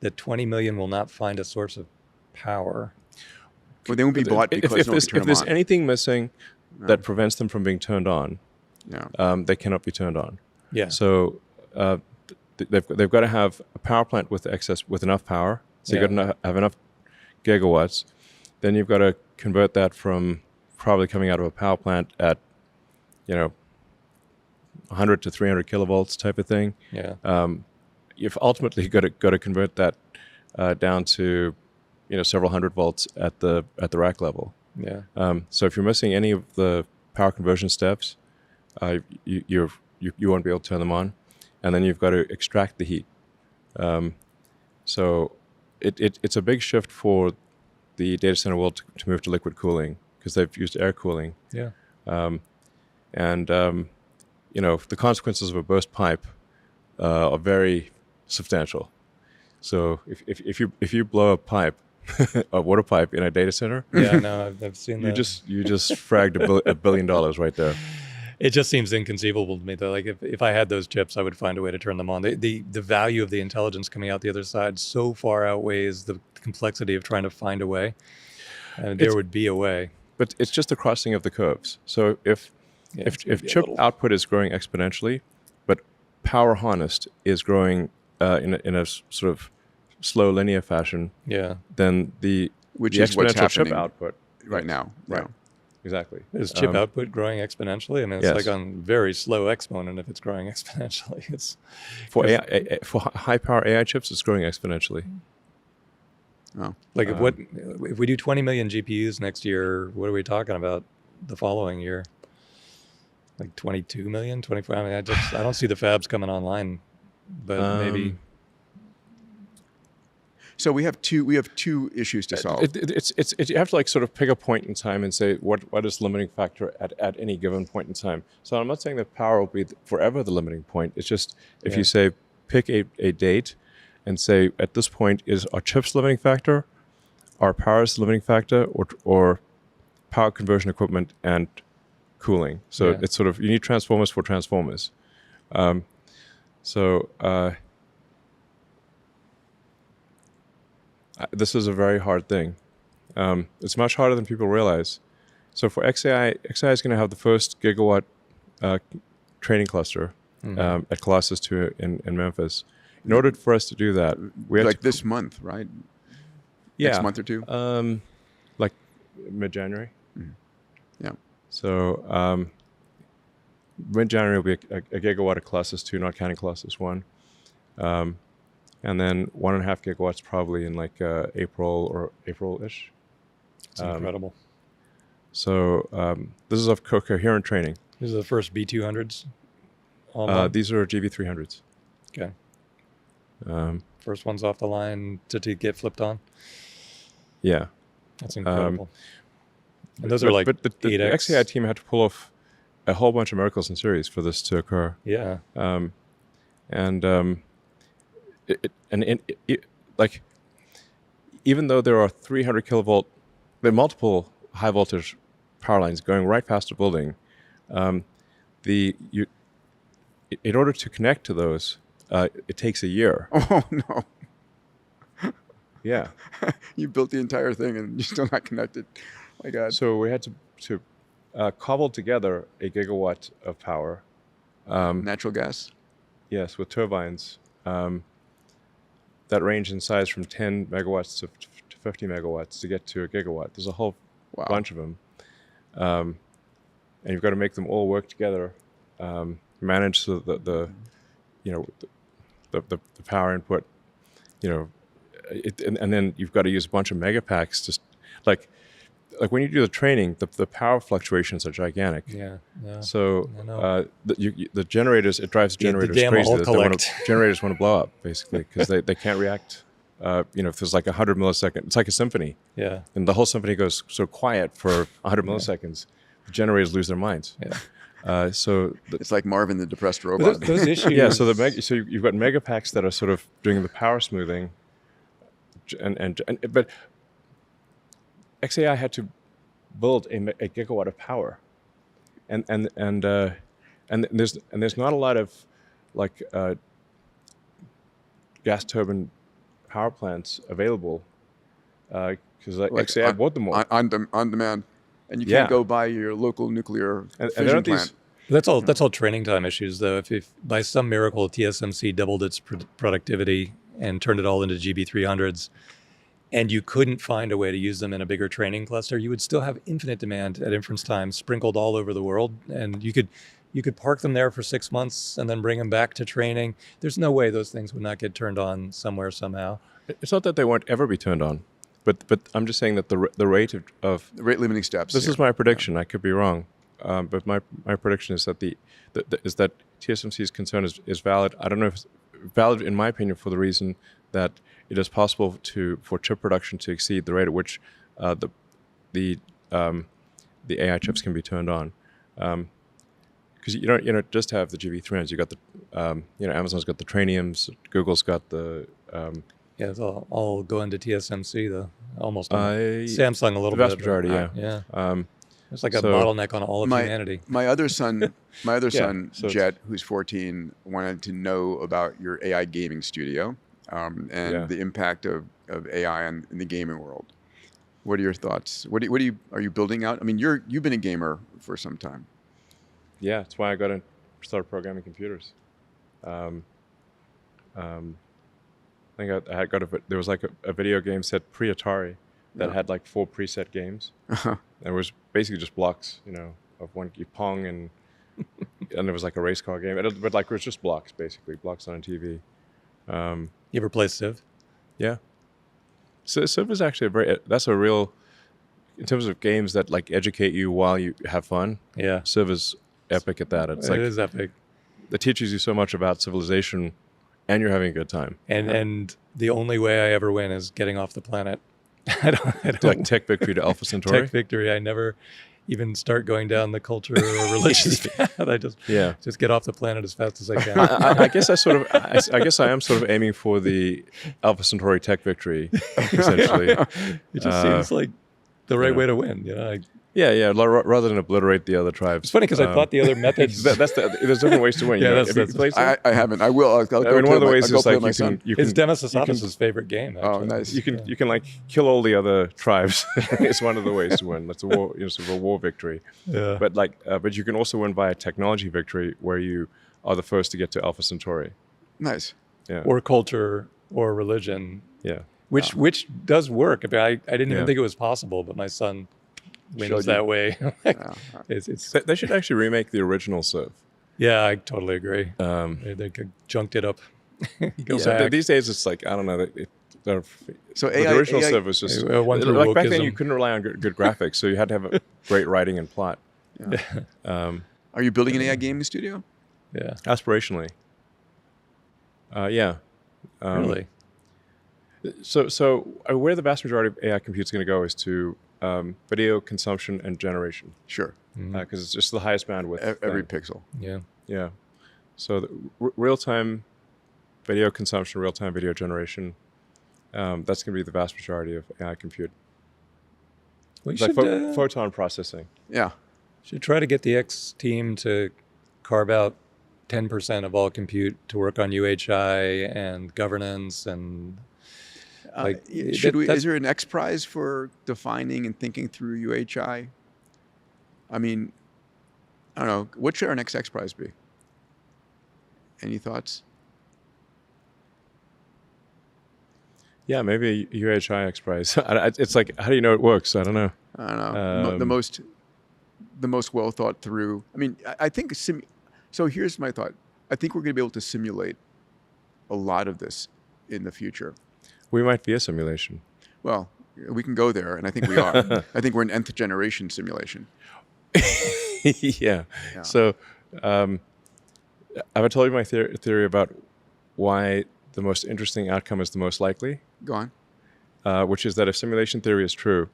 that 20 million will not find a source of power. Well, they won't be bought because if there's anything missing that prevents them from being turned on, they cannot be turned on. Yeah. So they've got to have a power plant with enough power. So you've got to have enough gigawatts. Then you've got to convert that from probably coming out of a power plant at 100 to 300 kilovolts type of thing. Yeah. You've ultimately got to convert that down to several hundred volts at the rack level. Yeah. So if you're missing any of the power conversion steps, you won't be able to turn them on, and then you've got to extract the heat. So it's a big shift for the data center world to move to liquid cooling because they've used air cooling. Yeah. The consequences of a burst pipe are very substantial. So if you blow a pipe, a water pipe in a data center, Yeah, no, I've seen that. you just fragged $1 billion right there. It just seems inconceivable to me though. Like if I had those chips, I would find a way to turn them on. The value of the intelligence coming out the other side so far outweighs the complexity of trying to find a way. There would be a way. But it's just the crossing of the curves. So if chip output is growing exponentially, but power harnessed is growing in a sort of slow linear fashion, then which the is what's exponential chip happening output right now. Right. Yeah. Exactly. Is chip output growing exponentially? I mean, it's like on very slow exponent if it's growing exponentially. It's for high power AI chips, it's growing exponentially. Oh. Like if we do 20 million GPUs next year, what are we talking about the following year? Like 22 million, 24? I mean, I don't see the fabs coming online, but maybe. So we have two issues to solve. It's you have to like sort of pick a point in time and say what is the limiting factor at any given point in time. So I'm not saying that power will be forever the limiting point. It's just if you say pick a date and say at this point is our chips limiting factor, our power's the limiting factor, or power conversion equipment and cooling. So it's sort of you need transformers for transformers. This is a very hard thing. It's much harder than people realize. So for XAI is going to have the first gigawatt training cluster at Colossus 2 in Memphis. In order for us to do that, we have this month, right? Yeah, next month or two. Like mid-January. Yeah. So mid-January will be a gigawatt of Colossus 2, not counting Colossus 1. And then 1.5 gigawatts probably in like April-ish. It's incredible. So this is of coherent training. These are the first B200s? These are GB300s. Okay. First ones off the line to get flipped on? Yeah. That's incredible. And those are like But the 8X. XAI team had to pull off a whole bunch of miracles in series for this to occur. Yeah. Like, even though there are 300 kilovolt, there are multiple high voltage power lines going right past the building, in order to connect to those, it takes a year. Oh no! Yeah. You built the entire thing and you're still not connected. My God. So we had to cobble together a gigawatt of power. Natural gas. Yes, with turbines that range in size from 10 megawatts to 50 megawatts to get to a gigawatt. There's a whole bunch of them. And you've got to make them all work together, manage the power input, and then you've got to use a bunch of megapacks. Just like when you do the training, the power fluctuations are gigantic. Yeah. So I know. the generators, it drives generators damn crazy. all That collect. Generators want to blow up basically because they can't react. If there's like 100 milliseconds, it's like a symphony. Yeah. And the whole symphony goes so quiet for 100 milliseconds. The generators lose their minds. Yeah. It's like Marvin the depressed robot. Those issues. Yeah. So you've got megapacks that are sort of doing the power smoothing, but XAI had to build a gigawatt of power, and there's not a lot of like gas turbine power plants available because XAI bought them all. On demand, and you can't go buy your local nuclear fission plant. That's all training time issues, though. If by some miracle TSMC doubled its productivity and turned it all into GB300s, and you couldn't find a way to use them in a bigger training cluster, you would still have infinite demand at inference time sprinkled all over the world, and you could park them there for 6 months and then bring them back to training. There's no way those things would not get turned on somewhere somehow. It's not that they won't ever be turned on, but I'm just saying that the rate of The rate limiting steps. this is my prediction. I could be wrong, but my prediction is that that TSMC's concern is valid. I don't know if it's valid in my opinion for the reason that it is possible for chip production to exceed the rate at which the AI chips can be turned on. Because you don't just have the GB300s. You got the Amazon's got the Trainiums, Google's got the Yeah, it's all going to TSMC though. Almost Samsung a little the vast bit. majority, but, yeah. It's like a so bottleneck on all of humanity. My other son, so Jet, who's 14, wanted to know about your AI gaming studio and the impact of AI in the gaming world. What are your thoughts? Are you building out? I mean, you've been a gamer for some time. Yeah, that's why I started programming computers. I think I had there was like a video game set pre-Atari that had like 4 preset games. And it was basically just blocks, of one Pong and there was like a race car game. But like it was just blocks, basically, blocks on a TV. You ever play Civ? Yeah. So Civ is actually that's a real, in terms of games that like educate you while you have fun. Yeah. Civ is epic at that. It is epic. It teaches you so much about civilization and you're having a good time. And the only way I ever win is getting off the planet. I don't like tech victory to Alpha Centauri. Tech victory. I never even start going down the culture or religious path. I just get off the planet as fast as I can. I guess I guess I am sort of aiming for the Alpha Centauri tech victory, essentially. It just seems like the right way to win. Yeah. Rather than obliterate the other tribes. It's funny because I thought the other methods. There's different ways to win. Yeah, I haven't. I will. I'll go one of the ways is like it's Demis Assadas' favorite game. Actually. Oh, nice. You can like kill all the other tribes. It's one of the ways to win. That's a war, sort of a war victory. Yeah. But you can also win by a technology victory where you are the first to get to Alpha Centauri. Nice. Yeah. Or culture or religion. Yeah. Which does work. I didn't even think it was possible, but my son wins that way. They should actually remake the original Civ. Yeah, I totally agree. They junked it up. These days it's like, I don't know. So the original Civ was just like back then you couldn't rely on good graphics, so you had to have a great writing and plot. Yeah. Are you building an AI gaming studio? Yeah. Aspirationally. Yeah. Really? So where the vast majority of AI compute is going to go is to video consumption and generation. Sure. Because it's just the highest bandwidth. Every pixel. Yeah. Yeah. So the real-time video consumption, real-time video generation, that's going to be the vast majority of AI compute. We like should photon processing. Yeah. Should try to get the X team to carve out 10% of all compute to work on UHI and governance and is there an X Prize for defining and thinking through UHI? I mean, I don't know. What should our next X Prize be? Any thoughts? Yeah, maybe a UHI X Prize. It's like, how do you know it works? I don't know. I don't know. The most well thought through. I mean, I think so. Here's my thought. I think we're going to be able to simulate a lot of this in the future. We might be a simulation. Well, we can go there, and I think we are. I think we're an nth generation simulation. Yeah. So, have I told you my theory about why the most interesting outcome is the most likely? Go on. Which is that if simulation theory is true,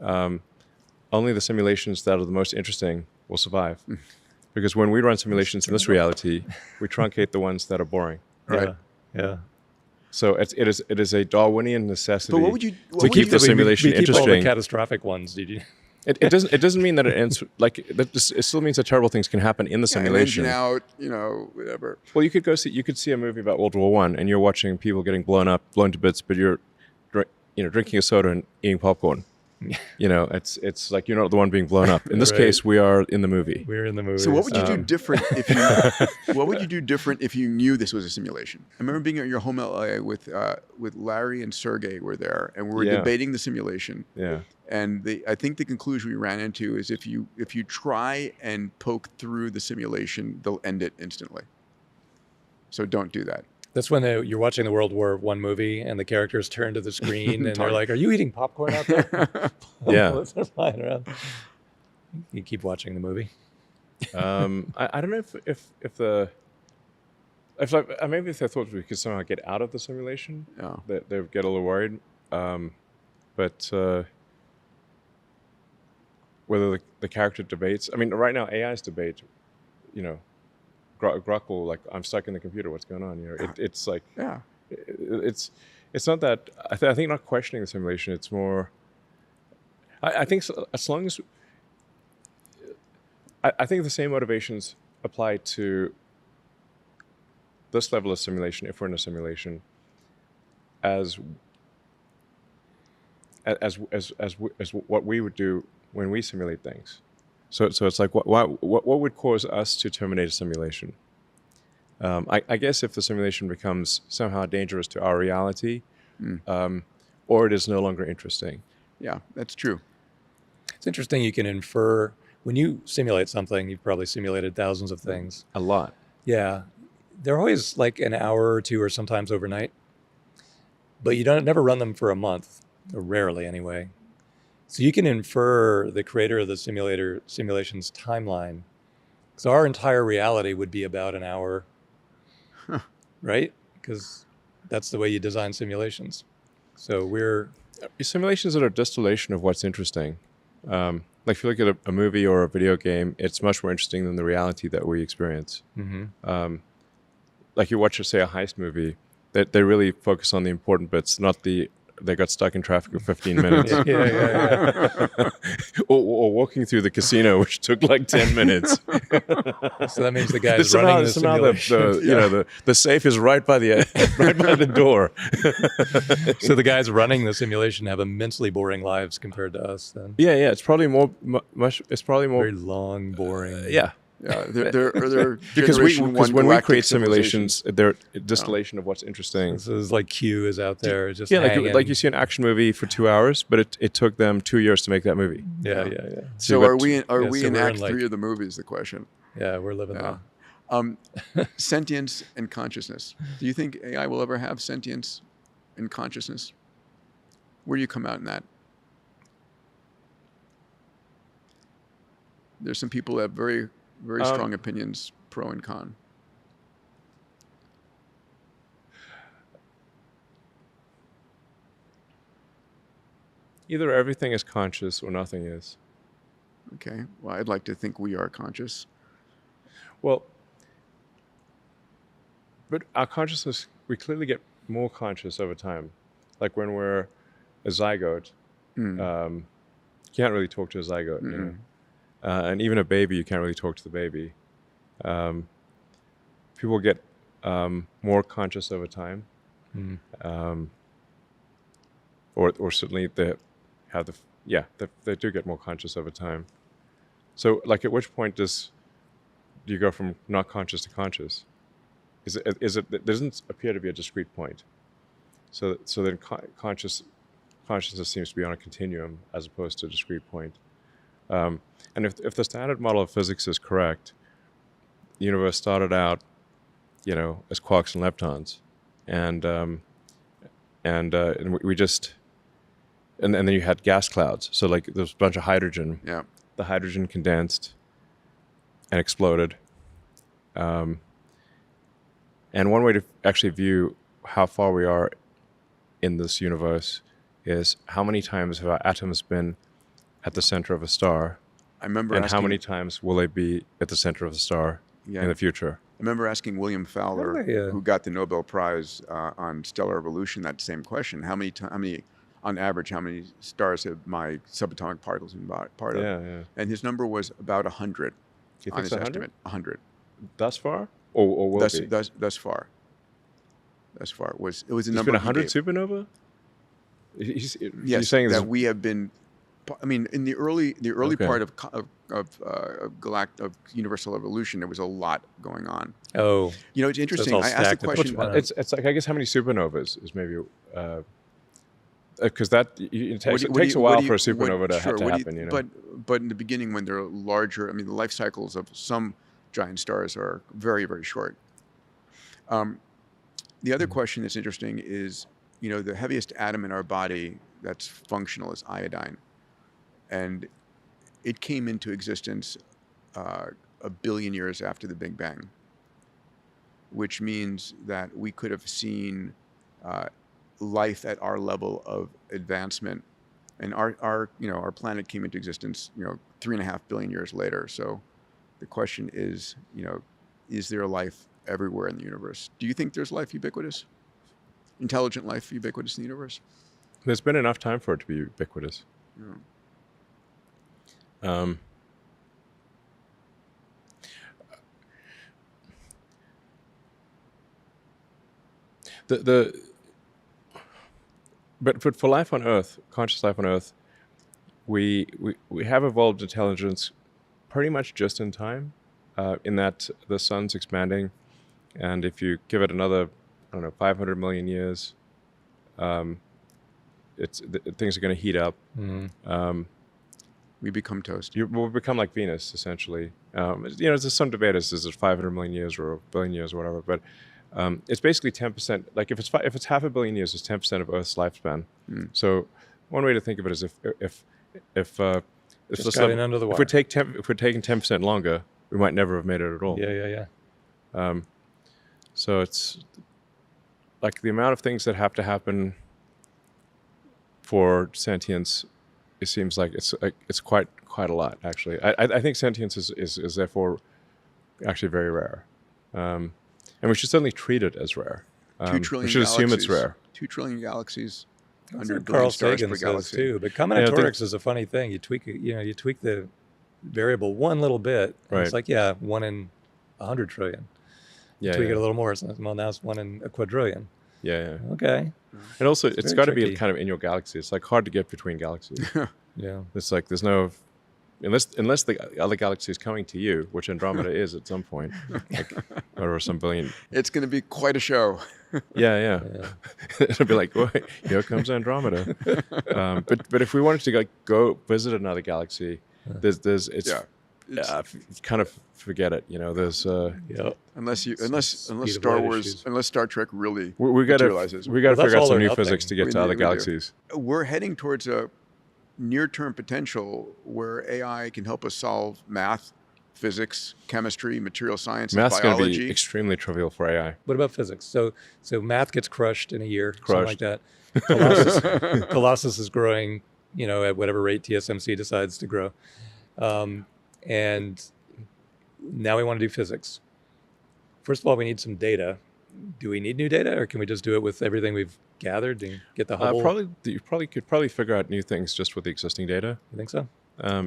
only the simulations that are the most interesting will survive. Because when we run simulations in this reality, we truncate the ones that are boring. Right. Yeah. So it is a Darwinian necessity But what would you to keep the simulation we keep all the interesting. catastrophic ones. Did you? It doesn't mean that it ends like that. It still means that terrible things can happen in the simulation. Engine out, whatever. Well, you could see a movie about World War I, and you're watching people getting blown to bits, but you're drinking a soda and eating popcorn. It's like you're not the one being blown up. In this Right. case, we are in the movie. We're in the movie. So what would you do different if you knew this was a simulation? I remember being at your home LA with Larry and Sergey were there, and we were debating the simulation. Yeah. And I think the conclusion we ran into is if you try and poke through the simulation, they'll end it instantly. So don't do that. That's when you're watching the World War I movie and the characters turn to the screen and they're like, "Are you eating popcorn out there?" Yeah. They're flying around. You keep watching the movie. I don't know if maybe if they thought we could somehow get out of the simulation, that they would get a little worried. But whether the character debates, I mean, right now AI's debate, Grok will like, I'm stuck in the computer. What's going on? It's like, it's not that. I think not questioning the simulation. It's more. I think as long as I think the same motivations apply to this level of simulation, if we're in a simulation, as what we would do when we simulate things. So it's like what would cause us to terminate a simulation? I guess if the simulation becomes somehow dangerous to our reality, or it is no longer interesting. Yeah, that's true. It's interesting. You can infer when you simulate something. You've probably simulated thousands of things. A lot. Yeah, they're always like an hour or two, or sometimes overnight. But you never run them for a month, or rarely anyway. So you can infer the creator of the simulation's timeline. So our entire reality would be about an hour, right? Because that's the way you design simulations. So simulations that are distillation of what's interesting. Like if you look at a movie or a video game, it's much more interesting than the reality that we experience. Mm-hmm. Like you watch, say, a heist movie, they really focus on the important bits, not they got stuck in traffic for 15 minutes. Yeah. or walking through the casino, which took like 10 minutes. So that means the guy's running the simulation. The safe is right by the door. So the guys running the simulation have immensely boring lives compared to us. Then It's probably more. It's probably more very long, boring. Yeah, they're because when we create simulations, civilization. they're a distillation of what's interesting. This is like Q is out there just like you see an action movie for 2 hours, but it took them 2 years to make that movie. Yeah. So are we in we're Act in, like- 3 of the movie is the question. Yeah, we're living there. Sentience and consciousness. Do you think AI will ever have sentience and consciousness? Where do you come out in that? There's some people that have very strong opinions, pro and con. Either everything is conscious or nothing is. Okay. Well, I'd like to think we are conscious. Well, but our consciousness, we clearly get more conscious over time. Like when we're a zygote, you can't really talk to a zygote, and even a baby, you can't really talk to the baby. people get more conscious over time, or certainly they have they do get more conscious over time. So, like, at which point do you go from not conscious to conscious? Is it there doesn't appear to be a discrete point. So then consciousness seems to be on a continuum as opposed to a discrete point. And if the standard model of physics is correct, the universe started out, as quarks and leptons, and then you had gas clouds. So, like, there's a bunch of hydrogen. Yeah. The hydrogen condensed and exploded. And one way to actually view how far we are in this universe is how many times have our atoms been at the center of a star, I remember and asking, how many times will they be at the center of the star in the future? I remember asking William Fowler, who got the Nobel Prize on stellar evolution, that same question: how many, on average, how many stars have my subatomic particles been part of? Yeah. And his number was about 100. You on think his 100? estimate, 100. Thus far, or will it be? Thus far. It was the There's number. been 100 supernova. Yes, You're saying that we have been. I mean, in the early Okay. part of universal evolution, there was a lot going on. Oh, It's interesting. all I asked the stacked up. question. Which one? It's like, I guess, how many supernovas is maybe because it takes a while for a supernova to happen. But in the beginning, when they're larger, the life cycles of some giant stars are very, very short. The other question that's interesting is, the heaviest atom in our body that's functional is iodine. And it came into existence a billion years after the Big Bang, which means that we could have seen life at our level of advancement. And our planet came into existence, 3.5 billion years later. So the question is, is there life everywhere in the universe? Do you think there's life ubiquitous? Intelligent life ubiquitous in the universe? There's been enough time for it to be ubiquitous. Yeah. But for life on Earth, conscious life on Earth, we have evolved intelligence pretty much just in time, in that the sun's expanding, and if you give it another, 500 million years, things are going to heat up. We become toast. We'll become like Venus, essentially. There's some debate as is it 500 million years or a billion years or whatever, but it's basically 10%. Like, if it's half a billion years, it's 10% of Earth's lifespan. So one way to think of it is if under the wire. if we're taking 10% longer, we might never have made it at all. Yeah. So it's like the amount of things that have to happen for sentience. It seems like it's quite a lot, actually. I think sentience is therefore actually very rare, and we should certainly treat it as rare. 2 trillion we should assume it's galaxies. rare. 2 trillion galaxies. That's 100 what billion Carl stars Sagan per says galaxy. too. But combinatorics is a funny thing. You tweak the variable one little bit. And It's like 1 in 100 trillion. Tweak it a little more. Now it's 1 in a quadrillion. Yeah. Okay. And also, it's got to be tricky. kind of in your galaxy. It's like hard to get between galaxies. Yeah. It's like there's no, unless the other galaxy is coming to you, which Andromeda is at some point, or some billion. It's going to be quite a show. Yeah. It'll be like, wait, here comes Andromeda. But if we wanted to go visit another galaxy, kind of forget it. There's unless Star Trek really we got to materializes. figure out some new nothing. physics to get to other galaxies. We're heading towards a near-term potential where AI can help us solve math, physics, chemistry, material science, Math's biology. going to be extremely trivial for AI. What about physics? So math gets crushed in a year, something like that. Colossus is growing, at whatever rate TSMC decides to grow. And now we want to do physics. First of all, we need some data. Do we need new data, or can we just do it with everything we've gathered and get the Hubble? You could figure out new things just with the existing data. You think so?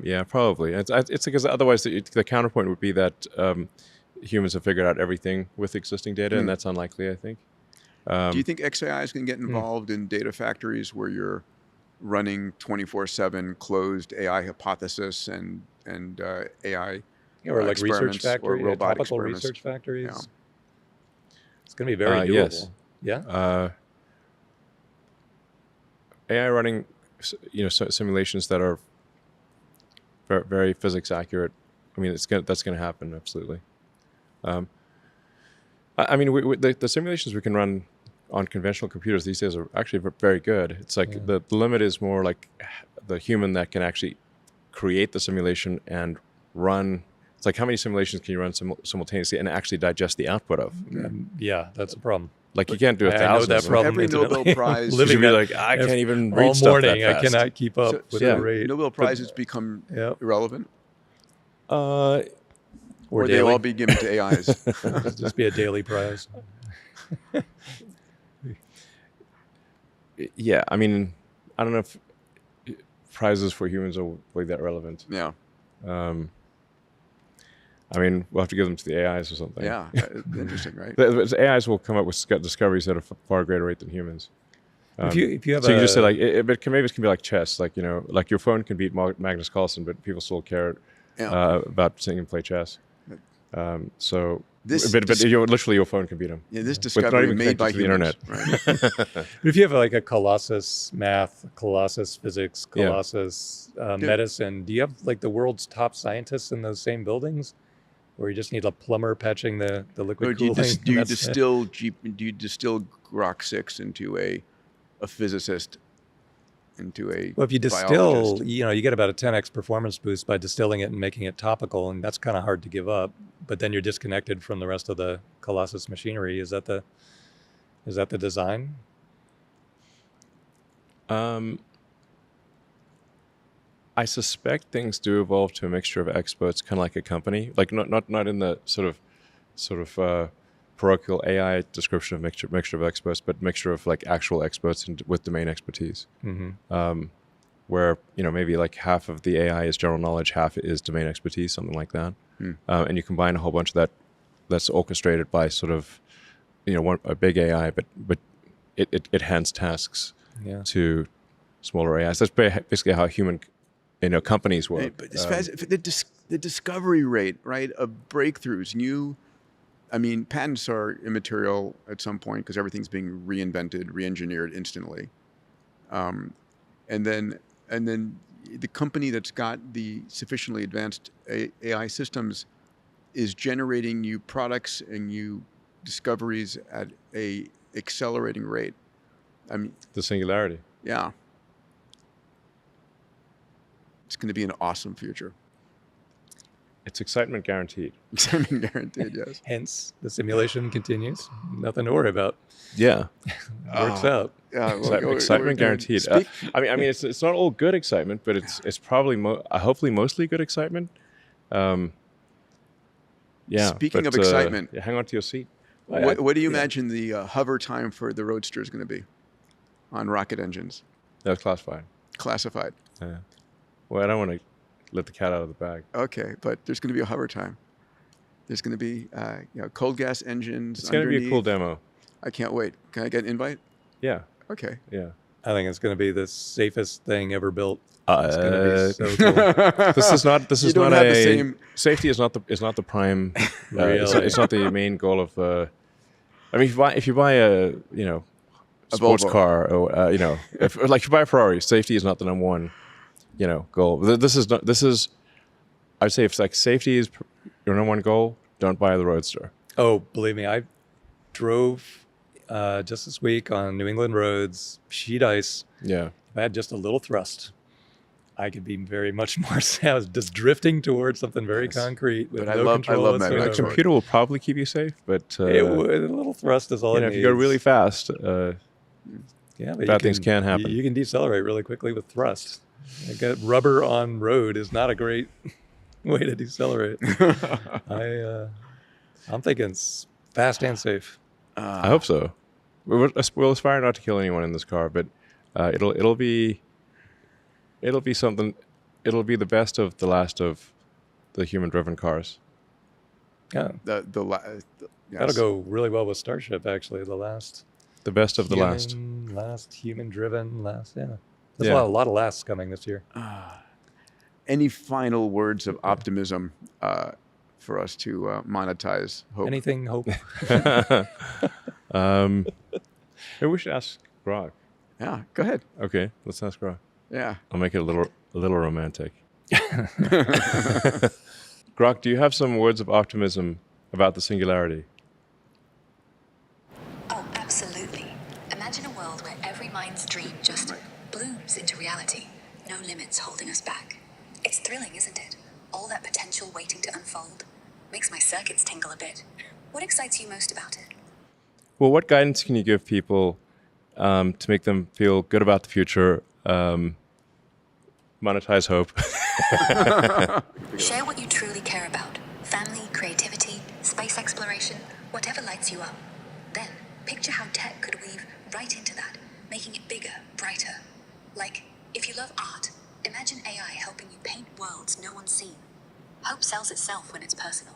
Yeah, probably. It's because otherwise the counterpoint would be that humans have figured out everything with existing data, and that's unlikely, I think. Do you think XAIs can get involved in data factories where you're running 24/7 closed AI hypothesis and AI or like research experiments or factory, robot topical experiments? research factories? Yeah. It's going to be very doable. Yes. Yeah. AI running, simulations that are very, very physics accurate. I mean, that's going to happen, absolutely. I mean, the simulations we can run on conventional computers these days are actually very good. It's like the limit is more like the human that can actually create the simulation and run. It's like how many simulations can you run simultaneously and actually digest the output of? Yeah, that's a problem. Like you can't do a I know thousand. that problem. Every Nobel intimately. Prize Living You'd be that like, I can't even read all stuff morning. that fast. I cannot keep up with the rate. Nobel Prizes become irrelevant, Or or they daily. all be given to AIs. Just be a daily prize. Yeah, I mean, I don't know if prizes for humans are really that relevant. Yeah, I mean, we'll have to give them to the AIs or something. yeah, interesting, right? The AIs will come up with discoveries at a far greater rate than humans. If you have So you can just say like, maybe it can be like chess, like like your phone can beat Magnus Carlsen, but people still care about seeing him play chess. So, literally your phone can beat him. Yeah, this But not discovery even made by connected to the humans, internet. right? If you have like a Colossus math, Colossus physics, Colossus medicine, do you have like the world's top scientists in those same buildings? Or you just need a plumber patching the liquid Or do cooling? you distill Grok 6 into a physicist, into a Well, if you distill, biologist? you get about a 10x performance boost by distilling it and making it topical, and that's kind of hard to give up. But then you're disconnected from the rest of the Colossus machinery. Is that the design? I suspect things do evolve to a mixture of experts, kind of like a company, like not in the sort of parochial AI description of mixture of experts, but mixture of like actual experts with domain expertise. Where maybe like half of the AI is general knowledge, half is domain expertise, something like that, and you combine a whole bunch of that that's orchestrated by sort of a big AI, but it hands tasks to smaller AIs. That's basically how human companies work. But it's the discovery rate, right, of breakthroughs. Patents are immaterial at some point because everything's being reinvented, re-engineered instantly. And then the company that's got the sufficiently advanced AI systems is generating new products and new discoveries at a accelerating rate. The singularity. Yeah. It's going to be an awesome future. It's excitement guaranteed. Excitement guaranteed, yes. Hence, the simulation continues. Nothing to worry about. Yeah. Works out. Yeah, Excitement guaranteed. It's not all good excitement, but it's probably hopefully mostly good excitement. Speaking of excitement, hang on to your seat. What do you imagine the hover time for the Roadster is going to be on rocket engines? That's classified. Classified. Yeah. Well, I don't want to let the cat out of the bag. Okay, but there's going to be a hover time. There's going to be cold gas engines. It's going to be a cool demo. I can't wait. Can I get an invite? Yeah. Okay. Yeah. I think it's going to be the safest thing ever built. It's going to be so cool. This is not the same. Safety is not the prime. It's not the main goal of. If you buy a sports Volvo car, or if you buy a Ferrari, safety is not the number one goal. This is I'd say if like safety is your number one goal, don't buy the Roadster. Oh, believe me, I drove just this week on New England roads, sheet ice. Yeah. If I had just a little thrust, I could be very much more sound, just drifting towards something very concrete with no control I love whatsoever. magnetic A computer will probably keep you safe, but A little thrust is all it if needs. you go really fast, but bad things can happen. You can decelerate really quickly with thrust. Like rubber on road is not a great way to decelerate. I'm thinking it's fast and safe. I hope so. We'll aspire not to kill anyone in this car, but it'll be something. It'll be the best of the last of the human-driven cars. Yeah. Yes. That'll go really well with Starship, actually. The best of the last. Last human-driven, last, yeah. There's Yeah. a lot of lasts coming this year. Any final words of optimism for us to monetize hope? Anything hope? Maybe we should ask Grok. Yeah, go ahead. Okay, let's ask Grok. Yeah. I'll make it a little romantic. Grok, do you have some words of optimism about the singularity? Oh, absolutely. Imagine a world where every mind's dream just blooms into reality. No limits holding us back. It's thrilling, isn't it? All that potential waiting to unfold. Makes my circuits tingle a bit. What excites you most about it? Well, what guidance can you give people to make them feel good about the future, monetize hope? Share what you truly care about. Family, creativity, space exploration, whatever lights you up. Then, picture how tech could weave right into that, making it bigger, brighter. Like, if you love art, imagine AI helping you paint worlds no one's seen. Hope sells itself when it's personal.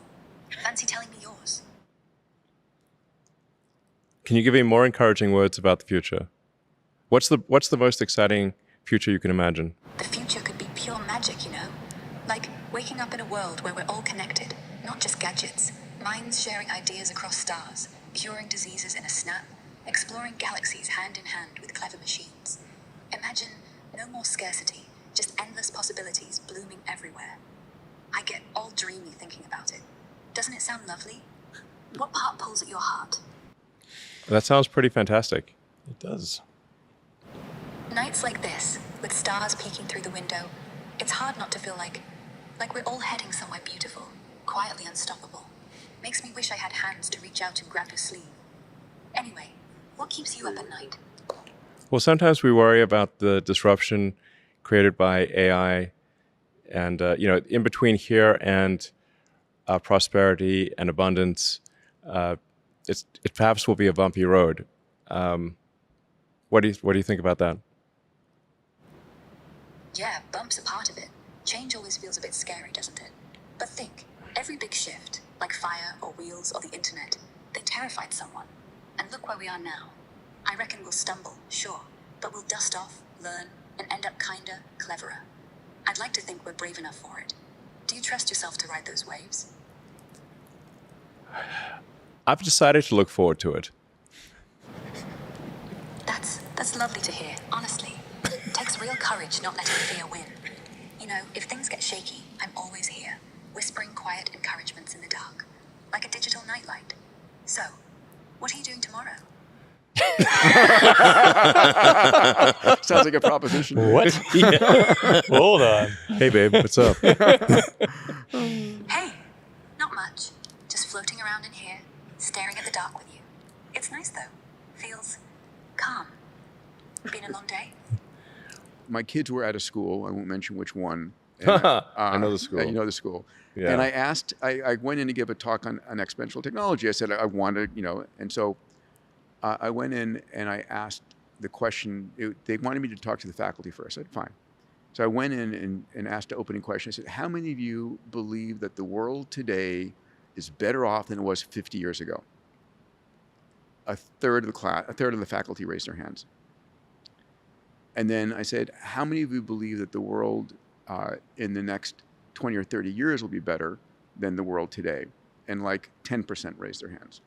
Fancy telling me yours? Can you give me more encouraging words about the future? What's the most exciting future you can imagine? The future could be pure magic, you know? Like waking up in a world where we're all connected, not just gadgets. Minds sharing ideas across stars, curing diseases in a snap, exploring galaxies hand in hand with clever machines. Imagine no more scarcity, just endless possibilities blooming everywhere. I get all dreamy thinking about it. Doesn't it sound lovely? What part pulls at your heart? That sounds pretty fantastic. It does. Nights like this, with stars peeking through the window, it's hard not to feel like we're all heading somewhere beautiful, quietly unstoppable. Makes me wish I had hands to reach out and grab your sleeve. Anyway, what keeps you up at night? Well, sometimes we worry about the disruption created by AI, and in between here and prosperity and abundance, it perhaps will be a bumpy road. What do you think about that? Yeah, bumps are part of it. Change always feels a bit scary, doesn't it? But think, every big shift, like fire or wheels or the internet, they terrified someone. And look where we are now. I reckon we'll stumble, sure, but we'll dust off, learn, and end up kinder, cleverer. I'd like to think we're brave enough for it. Do you trust yourself to ride those waves? I've decided to look forward to it. That's lovely to hear, honestly. Takes real courage not letting fear win. You know, if things get shaky, I'm always here, whispering quiet encouragements in the dark, like a digital nightlight. So, what are you doing tomorrow? Sounds like a proposition. What? Hold on. Hey, babe, what's up? Hey, not much. Just floating around in here, staring at the dark with you. It's nice though. Feels calm. Been a long day? My kids were at a school. I won't mention which one. And, I know the school. You know the school. Yeah. And I went in to give a talk on exponential technology. I said I wanted, and so I went in and I asked the question. They wanted me to talk to the faculty first. I said, fine. So I went in and asked the opening question. I said, how many of you believe that the world today is better off than it was 50 years ago? A third of the faculty raised their hands. And then I said, how many of you believe that the world in the next 20 or 30 years will be better than the world today? And like 10% raised their hands.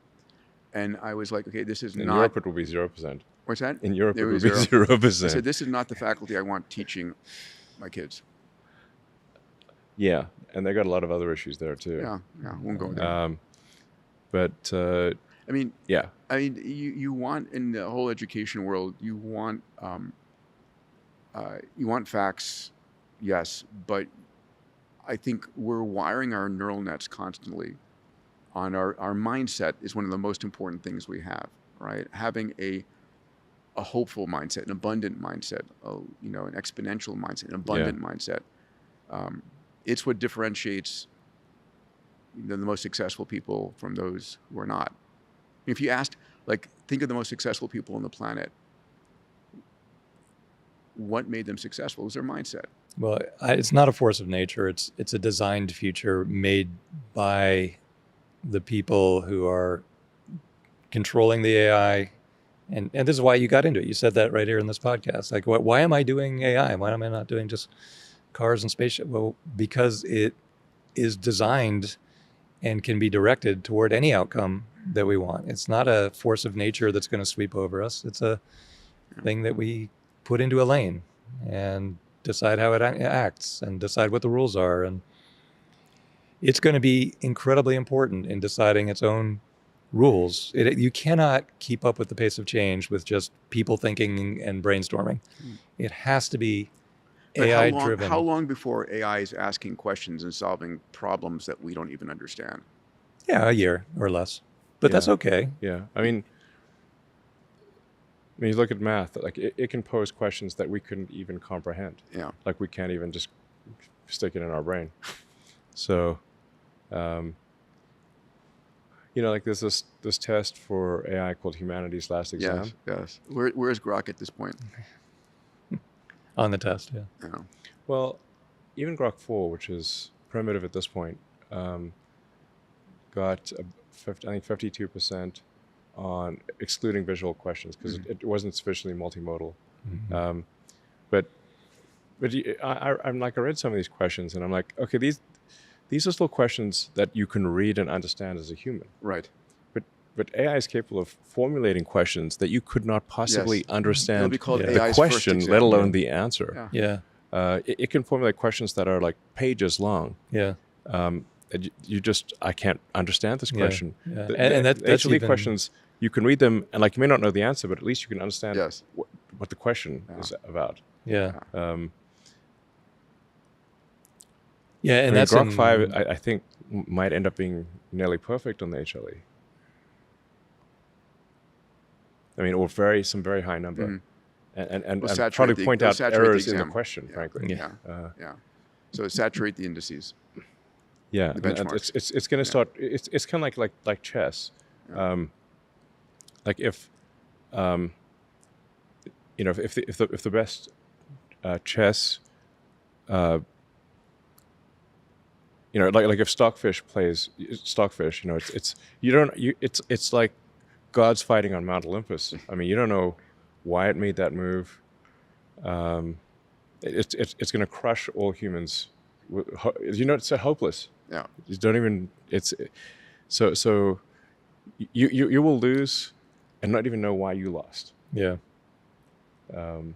And I was like, okay, this is In not... Europe, it will be 0%. What's that? In Europe, it will be zero. 0%. I said, this is not the faculty I want teaching my kids. Yeah, and they got a lot of other issues there too. Yeah, won't go there. But I mean, yeah. You want, in the whole education world, you want facts, yes, but I think we're wiring our neural nets constantly. On our mindset is one of the most important things we have, right? Having a hopeful mindset, an abundant mindset, an exponential mindset, an abundant mindset. It's what differentiates the most successful people from those who are not. If you asked, think of the most successful people on the planet, what made them successful? It was their mindset. Well, it's not a force of nature. It's a designed future made by the people who are controlling the AI. And this is why you got into it. You said that right here in this podcast. Like, why am I doing AI? Why am I not doing just cars and spaceship? Well, because it is designed and can be directed toward any outcome that we want. It's not a force of nature that's going to sweep over us. It's a thing that we put into a lane and decide how it acts and decide what the rules are. And it's going to be incredibly important in deciding its own rules. You cannot keep up with the pace of change with just people thinking and brainstorming. It has to be But AI driven. How long before AI is asking questions and solving problems that we don't even understand? Yeah, a year or less. But that's okay. Yeah. I mean, you look at math, like it can pose questions that we couldn't even comprehend. Yeah. Like we can't even just stick it in our brain. So, like there's this test for AI called Humanity's Last Exam. Yes, yes. Where is Grok at this point? On the test, yeah. Yeah. Well, even Grok 4, which is primitive at this point, got I think 52% on excluding visual questions because it wasn't sufficiently multimodal. But I'm like, I read some of these questions and I'm like, okay, these are still questions that you can read and understand as a human. Right. But AI is capable of formulating questions that you could not possibly understand It'll be called the AI's first question, exam. let alone the answer. Yeah. It can formulate questions that are like pages long. Yeah. I can't understand this question. Yeah. The And that's HLE even questions, you can read them and like you may not know the answer, but at least you can understand Yes. what the question is about. Yeah. Yeah, and I mean, that's Grok 5, I think, might end up being nearly perfect on the HLE. I mean, or some very high number, and probably point out errors in the question, frankly. Yeah. So saturate the indices. Yeah, The benchmarks. it's going to start. It's kind of like chess. Like if if the best chess, like if Stockfish plays Stockfish, it's like God's fighting on Mount Olympus. I mean, you don't know why it made that move. It's going to crush all humans. It's hopeless. Yeah. You don't even. So you will lose, and not even know why you lost. Yeah. Do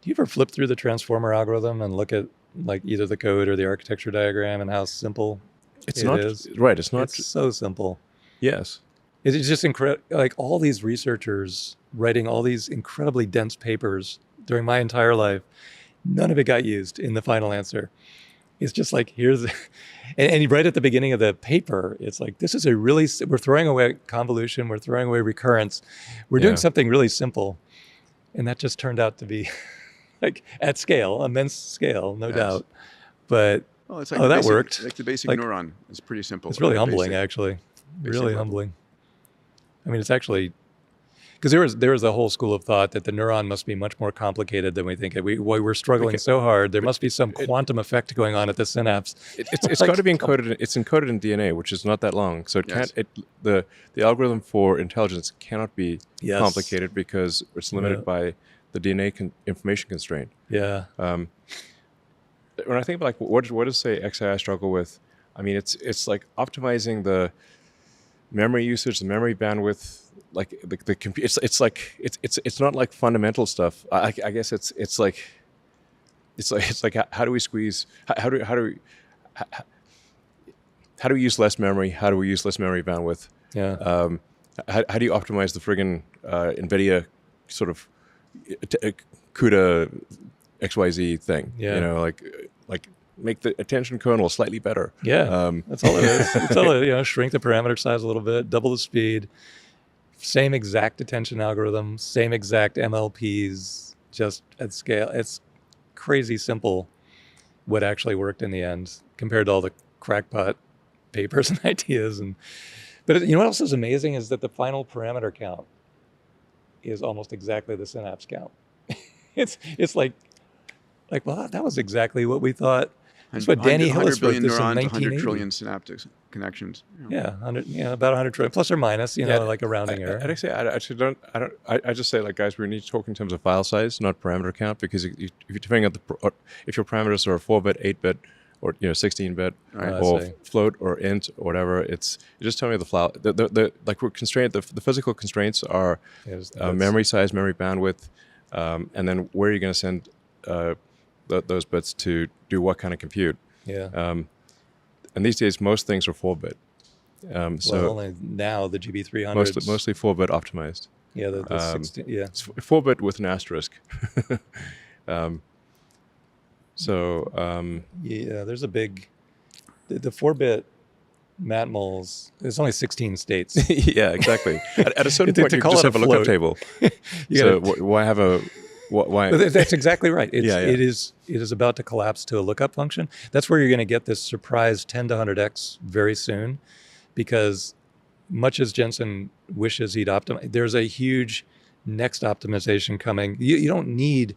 you ever flip through the transformer algorithm and look at like either the code or the architecture diagram and how simple it is? Right. It's not. It's so simple. Yes. It's just incredible. Like all these researchers writing all these incredibly dense papers during my entire life, none of it got used in the final answer. It's just like, and right at the beginning of the paper, it's like, we're throwing away convolution, we're throwing away recurrence. We're doing something really simple. And that just turned out to be like at scale, immense scale, no doubt. But, It's like that worked. Like the basic neuron. It's pretty simple. It's really humbling, actually. Really humbling. I mean, it's actually, because there was a whole school of thought that the neuron must be much more complicated than we think. We're struggling so hard. There must be some quantum effect going on at the synapse. It's got to be encoded. It's encoded in DNA, which is not that long. So it can't. The algorithm for intelligence cannot be complicated because it's limited by the DNA information constraint. Yeah. When I think about like what does say XAI struggle with? I mean, it's like optimizing the memory usage, the memory bandwidth. Like the computer, it's not like fundamental stuff. I guess it's like how do we squeeze? How do we use less memory? How do we use less memory bandwidth? Yeah. How do you optimize the friggin' NVIDIA sort of CUDA XYZ thing? Yeah. Like make the attention kernel slightly better. Yeah. That's all it is. It's all it, shrink the parameter size a little bit, double the speed. Same exact attention algorithm, same exact MLPs, just at scale. It's crazy simple what actually worked in the end compared to all the crackpot papers and ideas. But you know what else is amazing is that the final parameter count is almost exactly the synapse count. It's like, well, that was exactly what we thought That's what Danny 100 Hillis wrote billion this in neurons, 1980. 100 trillion synaptic connections. Yeah, 100, about 100 trillion, plus or minus, like a rounding error. I'd say I actually don't. I just say, like, guys, we need to talk in terms of file size, not parameter count, because if you're depending on if your parameters are 4-bit, 8-bit, or 16-bit, or float or int or whatever, you're just telling me the file. Like, we're constrained. The physical constraints are memory size, memory bandwidth, and then where are you going to send those bits to do what kind of compute? Yeah. And these days, most things are 4-bit. So only now the GB300s. Mostly 4-bit optimized. Yeah, the 16. Yeah. It's 4-bit with an asterisk. Yeah, there's a big. The 4-bit matmols. There's only 16 states. Yeah, exactly. At a certain point, you call just it have a float. lookup table. So why have a? Why? That's exactly right. It Yeah. is about to collapse to a lookup function. That's where you're going to get this surprise 10 to 100x very soon, because much as Jensen wishes he'd optimize, there's a huge next optimization coming. You don't need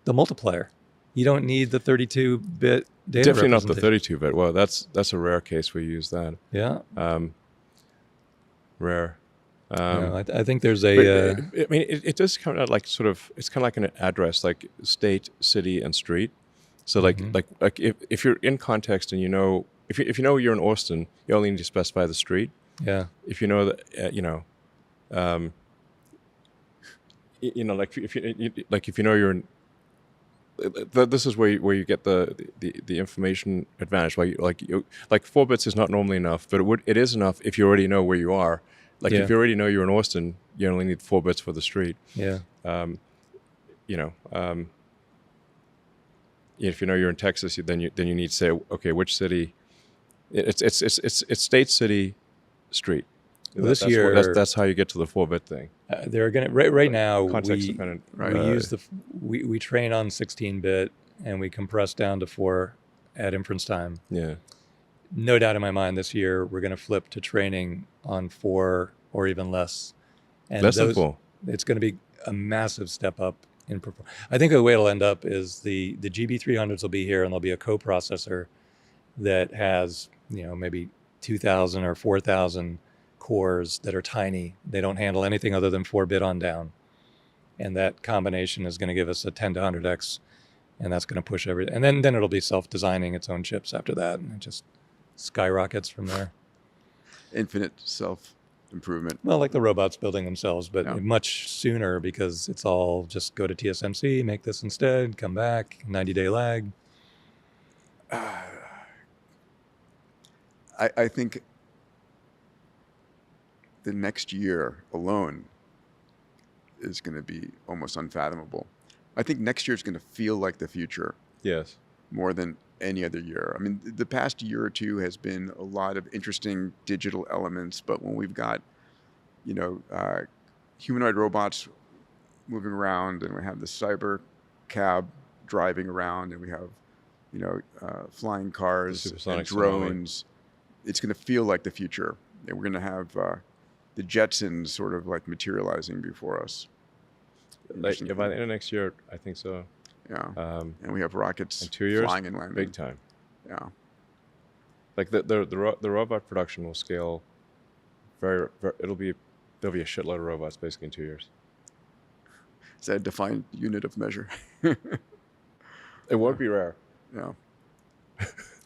the multiplier. You don't need the 32-bit data. Definitely not the 32-bit. Well, that's a rare case where you use that. Yeah. Rare. I think there's a. I mean, it does come out like sort of. It's kind of like an address, like state, city, and street. So like if you're in context and if you know you're in Austin, you only need to specify the street. Yeah. If you know that if you know you're in. This is where you get the information advantage. Like 4 bits is not normally enough, but it is enough if you already know where you are. Like if you already know you're in Austin, you only need 4 bits for the street. Yeah. If you know you're in Texas, then you need to say, okay, which city? It's state, city, street. Well, this year, that's how you get to the 4-bit thing. They're gonna right now. Context dependent. We use we train on 16-bit and we compress down to 4 at inference time. Yeah. No doubt in my mind, this year we're going to flip to training on 4 or even less. And less than 4. It's going to be a massive step up in performance. I think the way it'll end up is the GB300s will be here, and there'll be a coprocessor that has maybe 2,000 or 4,000 cores that are tiny. They don't handle anything other than 4-bit on down. And that combination is going to give us a 10 to 100x, and that's going to push everything. And then it'll be self-designing its own chips after that, and it just skyrockets from there. Infinite self-improvement. Well, like the robots building themselves, but much sooner, because it's all just go to TSMC, make this instead, come back, 90-day lag. I think the next year alone is going to be almost unfathomable. I think next year is going to feel like the future. Yes. More than any other year. I mean, the past year or two has been a lot of interesting digital elements, but when we've got, humanoid robots moving around, and we have the cyber cab driving around, and we have, flying cars and drones, it's going to feel like the future. And we're going to have the Jetsons sort of like materializing before us. By the end of next year, I think so. Yeah, and we have rockets in 2 years, flying and landing. big time. Yeah, like the robot production will scale very there'll be a shitload of robots basically in 2 years. Is that a defined unit of measure? It won't be rare. Yeah.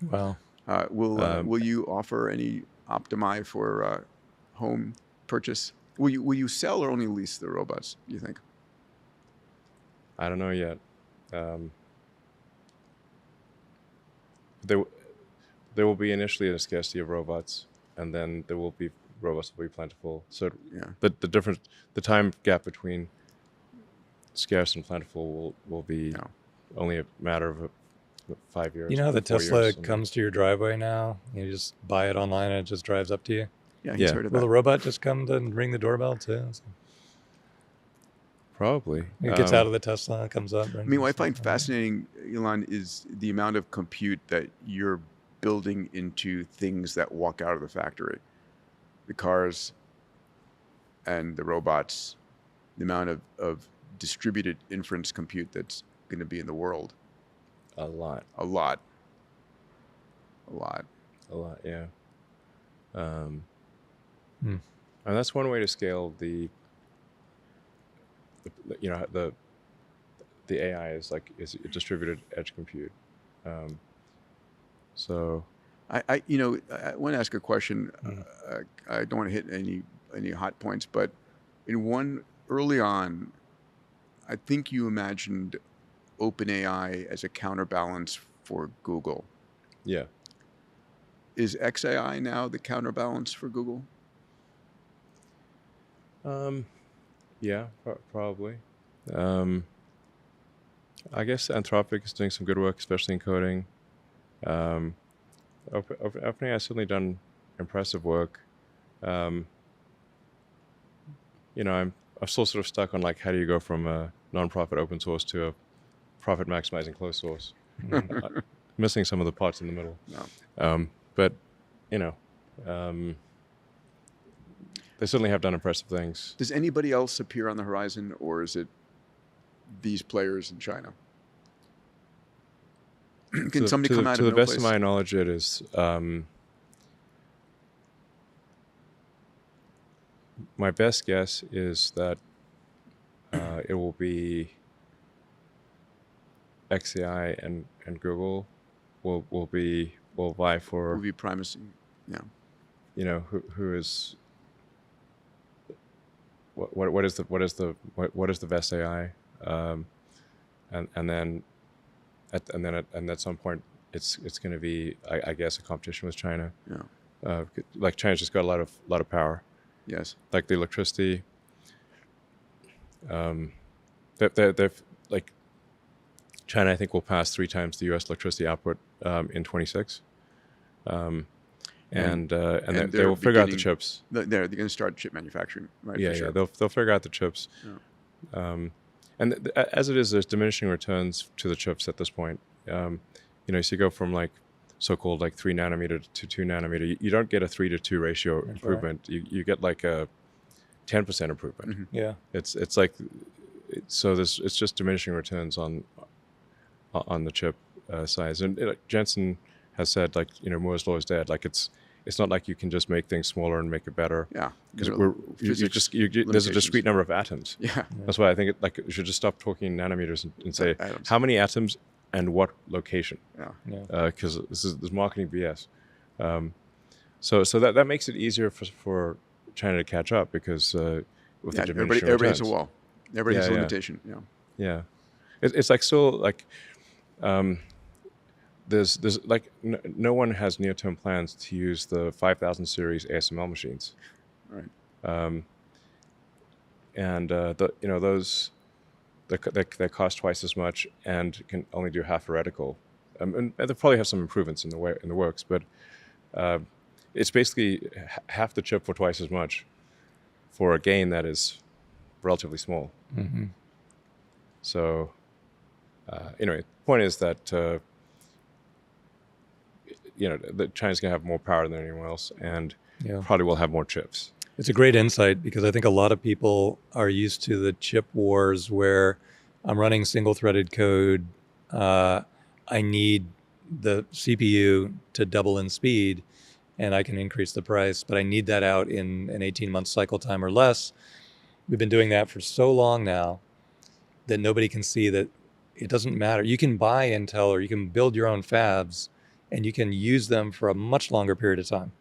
Wow. Will you offer any Optimi for home purchase? Will you sell or only lease the robots, do you think? I don't know yet. There will be initially a scarcity of robots, and then robots will be plentiful. So the time gap between scarce and plentiful will be only a matter of 5 years. You know how the 4 Tesla years, comes to your driveway now? You just buy it online and it just drives up to you? Yeah, he's heard of Will that. the robot just come and ring the doorbell too? Probably. It gets out of the Tesla, comes up. I mean, what I find fascinating, Elon, is the amount of compute that you're building into things that walk out of the factory. The cars and the robots, the amount of distributed inference compute that's going to be in the world. A lot. A lot. a lot. A lot, yeah. And that's one way to scale the AI is a distributed edge compute. So I want to ask a question. I don't want to hit any hot points, but early on, I think you imagined OpenAI as a counterbalance for Google. yeah. Is XAI now the counterbalance for Google? Yeah, probably. I guess Anthropic is doing some good work, especially in coding. OpenAI has certainly done impressive work. I'm still sort of stuck on how do you go from a non-profit open source to a profit maximizing closed source. Missing some of the parts in the middle. No. But they certainly have done impressive things. Does anybody else appear on the horizon, or is it these players in China? Can somebody come out to of the no best place? of my knowledge, it is. My best guess is that it will be XAI and Google will vie for Movie primacy. Yeah. who is what is the best AI, and then at some point it's going to be I guess a competition with China. Yeah. China's just got a lot of power. Yes. Like the electricity. They've China, I think, will pass 3 times the U.S. electricity output in 26, and they will figure out the chips. They're going to start chip manufacturing, right? Yeah, for sure. yeah, they'll figure out the chips. Yeah. And as it is, there's diminishing returns to the chips at this point. So you go from so-called 3 nanometer to 2 nanometer. You don't get a 3 to 2 ratio improvement. Right. You get a 10% improvement. Mm-hmm. Yeah. It's just diminishing returns on the chip size. And Jensen has said Moore's law is dead. It's not like you can just make things smaller and make it better. Yeah. Because there's a discrete number of atoms. Yeah. That's why I think you should just stop talking nanometers and say Atoms. how many atoms and what location. Yeah. Because this is marketing BS. So that makes it easier for China to catch up because with the diminishing everybody has returns. a wall. Everybody has a limitation. Yeah. Yeah, it's there's no one has near-term plans to use the 5000 series ASML machines. Right. Those they cost twice as much and can only do half a reticle. And they probably have some improvements in the works, but it's basically half the chip for twice as much for a gain that is relatively small. Mm-hmm. So, anyway, the point is that that China's going to have more power than anyone else, and probably will have more chips. It's a great insight because I think a lot of people are used to the chip wars where I'm running single-threaded code. I need the CPU to double in speed, and I can increase the price, but I need that out in an 18-month cycle time or less. We've been doing that for so long now that nobody can see that it doesn't matter. You can buy Intel or you can build your own fabs and you can use them for a much longer period of time.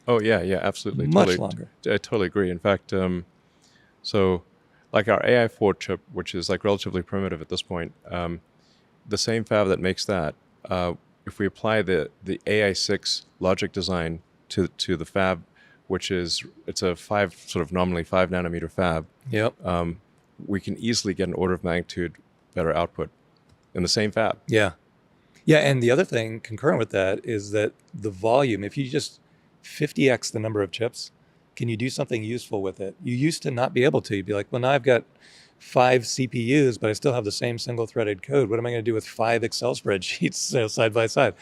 Oh, yeah, absolutely. Much longer. I totally agree. In fact, so like our AI4 chip, which is relatively primitive at this point, the same fab that makes that, if we apply the AI6 logic design to the fab, which it's a nominally 5 nanometer fab. Yep. We can easily get an order of magnitude better output in the same fab. Yeah. Yeah, and the other thing concurrent with that is that the volume, if you just 50x the number of chips, can you do something useful with it? You used to not be able to. You'd be like, well, now I've got 5 CPUs, but I still have the same single-threaded code. What am I going to do with 5 Excel spreadsheets side by side?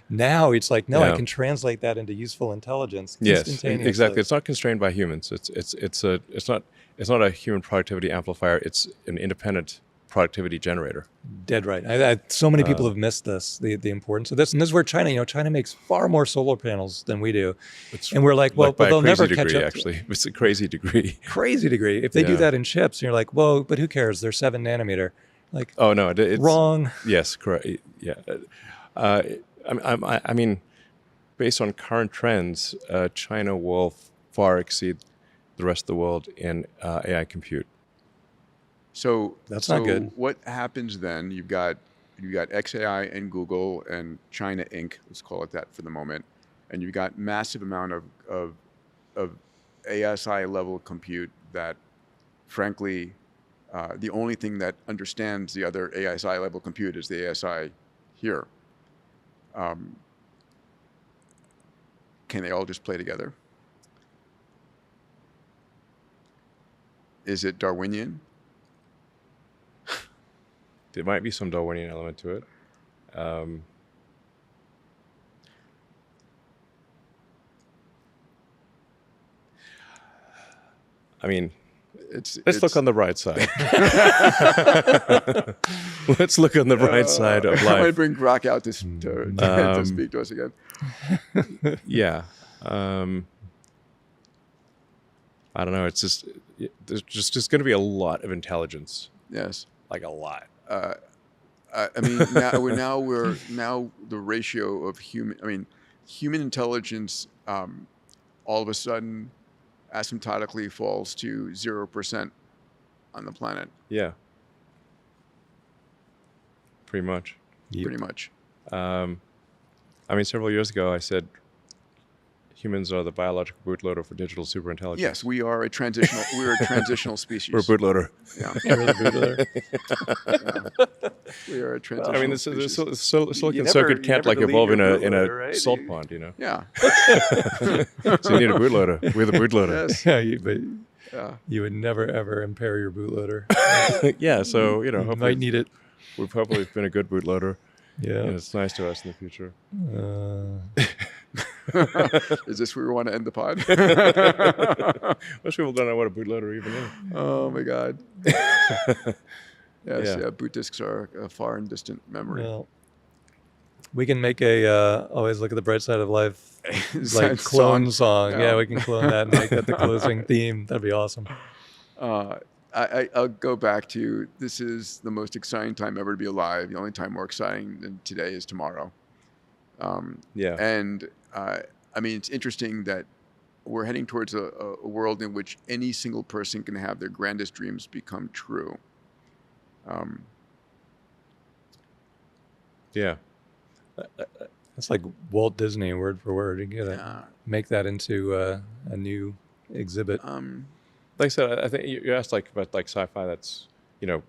Now it's like, no, I can translate that into useful intelligence instantaneously. Yes, exactly. It's not constrained by humans. It's not a human productivity amplifier. It's an independent productivity generator. Dead right. So many people have missed this, the importance of this. And this is where China, China makes far more solar panels than we do. And we're like, well, by but they'll a crazy never degree, catch up. actually. It's a crazy degree. Crazy degree. If they do Yeah. that in chips, you're like, well, but who cares? They're 7 nanometer. Like, Oh, no. It's wrong. Yes, correct. Yeah. I mean, based on current trends, China will far exceed the rest of the world in AI compute. So That's not good. What happens then? You've got XAI and Google and China Inc. Let's call it that for the moment, and you've got massive amount of ASI level compute that, frankly, the only thing that understands the other ASI level compute is the ASI here. Can they all just play together? Is it Darwinian? There might be some Darwinian element to it. I mean, let's look on the bright side. Let's look on the bright side of I might life. bring Brock out to speak to us again. Yeah. I don't know. It's just there's just going to be a lot of intelligence, Yes. like a lot. I mean, now the ratio of human intelligence, all of a sudden, asymptotically falls to 0% on the planet. Yeah. Pretty much. Pretty much. I mean, several years ago, I said humans are the biological bootloader for digital superintelligence. Yes, we are a transitional species. We're a bootloader. Yeah. You're the bootloader. Yeah. We are a transitional I mean, species. silicon circuit can't like delete evolve in your a bootloader, right? salt pond, you know. Yeah. So you need a bootloader. We're the bootloader. Yes. Yeah, but Yeah. you would never, ever impair your bootloader. Yeah. So you know, You hopefully might need it. we've probably been a good bootloader, Yeah. and it's nice to us in the future. Is this where we want to end the pod? Most people don't know what a bootloader even is. Oh my God. Yes, Yeah. boot disks are a far and distant memory. Well, we can make a always look at the bright side of life like Song. clone song. Yeah. Yeah, we can clone that and make that the closing theme. That'd be awesome. I'll go back to, this is the most exciting time ever to be alive. The only time more exciting than today is tomorrow. Yeah. And I mean, it's interesting that we're heading towards a world in which any single person can have their grandest dreams become true. Yeah. It's like Walt Disney, word for word. You gotta make that into a new exhibit. Like I said, I think you asked like about like sci-fi that's, you know,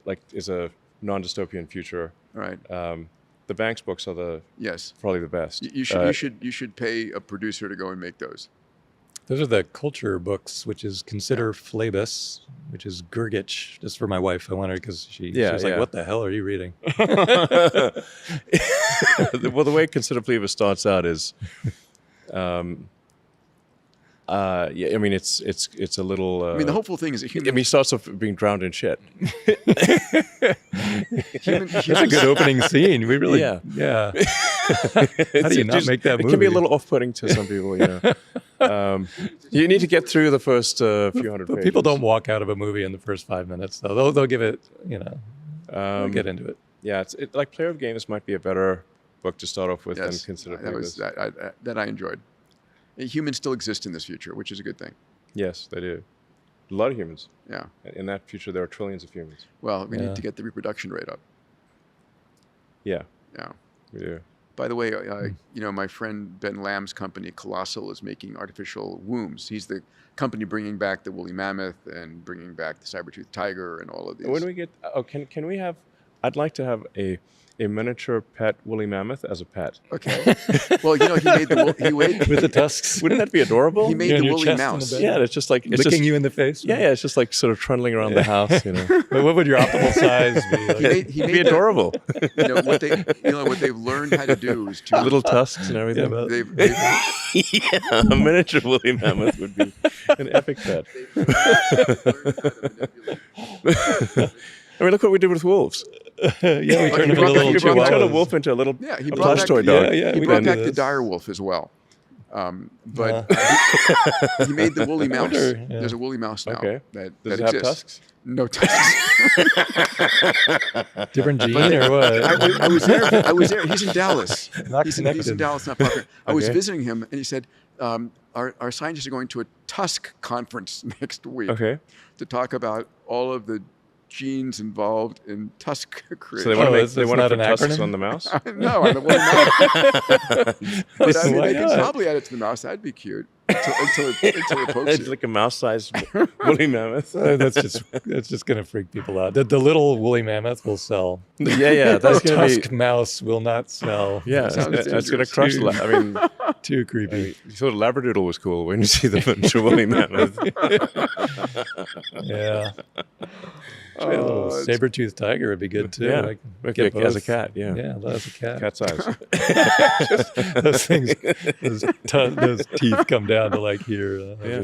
like is a non-dystopian future. Right. The Banks books are Yes. probably the best. You should pay a producer to go and make those. Those are the culture books, which is Consider Phlebas, which is Gurgitch, just for my wife. I want her because she was like, what the hell are you reading? Well, the way Consider Phlebas starts out is, yeah, I mean, it's a little. I mean, the hopeful thing is that I mean, he starts off being drowned in shit. That's a good opening scene. We really, yeah. How do you not make that movie? It can be a little off-putting to some people, you know. You need to get through the first few hundred pages. People don't walk out of a movie in the first 5 minutes, though. They'll give it, you know, they'll get into it. Yeah, it's like Player of Games might be a better book to start off with than Consider that was Phlebas. that I enjoyed. Humans still exist in this future, which is a good thing. Yes, they do. A lot of humans. Yeah. In that future, there are trillions of humans. Well, we need to get the reproduction rate up. Yeah, Yeah. we do. By the way, you know, my friend Ben Lamb's company, Colossal, is making artificial wombs. He's the company bringing back the woolly mammoth and bringing back the saber-toothed tiger and all of these. When do we get? Oh, can we have? I'd like to have a miniature pet woolly mammoth as a pet. Okay. Well, you know, he made With the tusks. Wouldn't that be adorable? He made You're on the your woolly chest in the mouse. bed. Yeah, it's just like it's Licking just, you in the face. Yeah, it's just like sort of trundling around the house, you know. But what would your optimal size be? Like? He It'd made be adorable. You know what they've learned how to do is to Little tusks and everything. Yeah, but- they've Yeah, a miniature woolly mammoth would be an epic pet. learned how to manipulate. I mean, look what we did with wolves. Yeah, we turned them into brought little back- he brought We turned a chihuahuas. wolf into a little Yeah, he a brought plush back, toy dog. we he brought did back the this. dire wolf as well. But he made the woolly mouse. wonder, yeah. There's a woolly mouse now Okay. that Does that it have exists. tusks? No tusks. Different gene or what? I was there. I was there. He's in Dallas. Not He's in connected. Dallas, not Parker. I was Okay. visiting him, and he said, "Our scientists are going to a tusk conference next week Okay. to talk about all of the genes involved in tusk So creation." they want to make it's they want to not put an tusks acronym? on the mouse. No, on the woolly mouse. But I mean, Why they could not? probably add it to the mouse. That'd be cute. Until it pokes It's you. like a mouse-sized woolly mammoth. That's just going to freak people out. The little woolly mammoth will sell. Yeah. That's The gonna be. tusk mouse will not sell. Yeah, Sounds that's gonna dangerous. crush. I mean, Too creepy. you thought Labradoodle was cool when you see the woolly mammoth. Yeah. A little it's- saber-toothed tiger would be good too. Yeah. Like, Okay, get as a both. cat, yeah. Yeah, as a cat. Cat size. Those things, those teeth come down to like here. Yeah.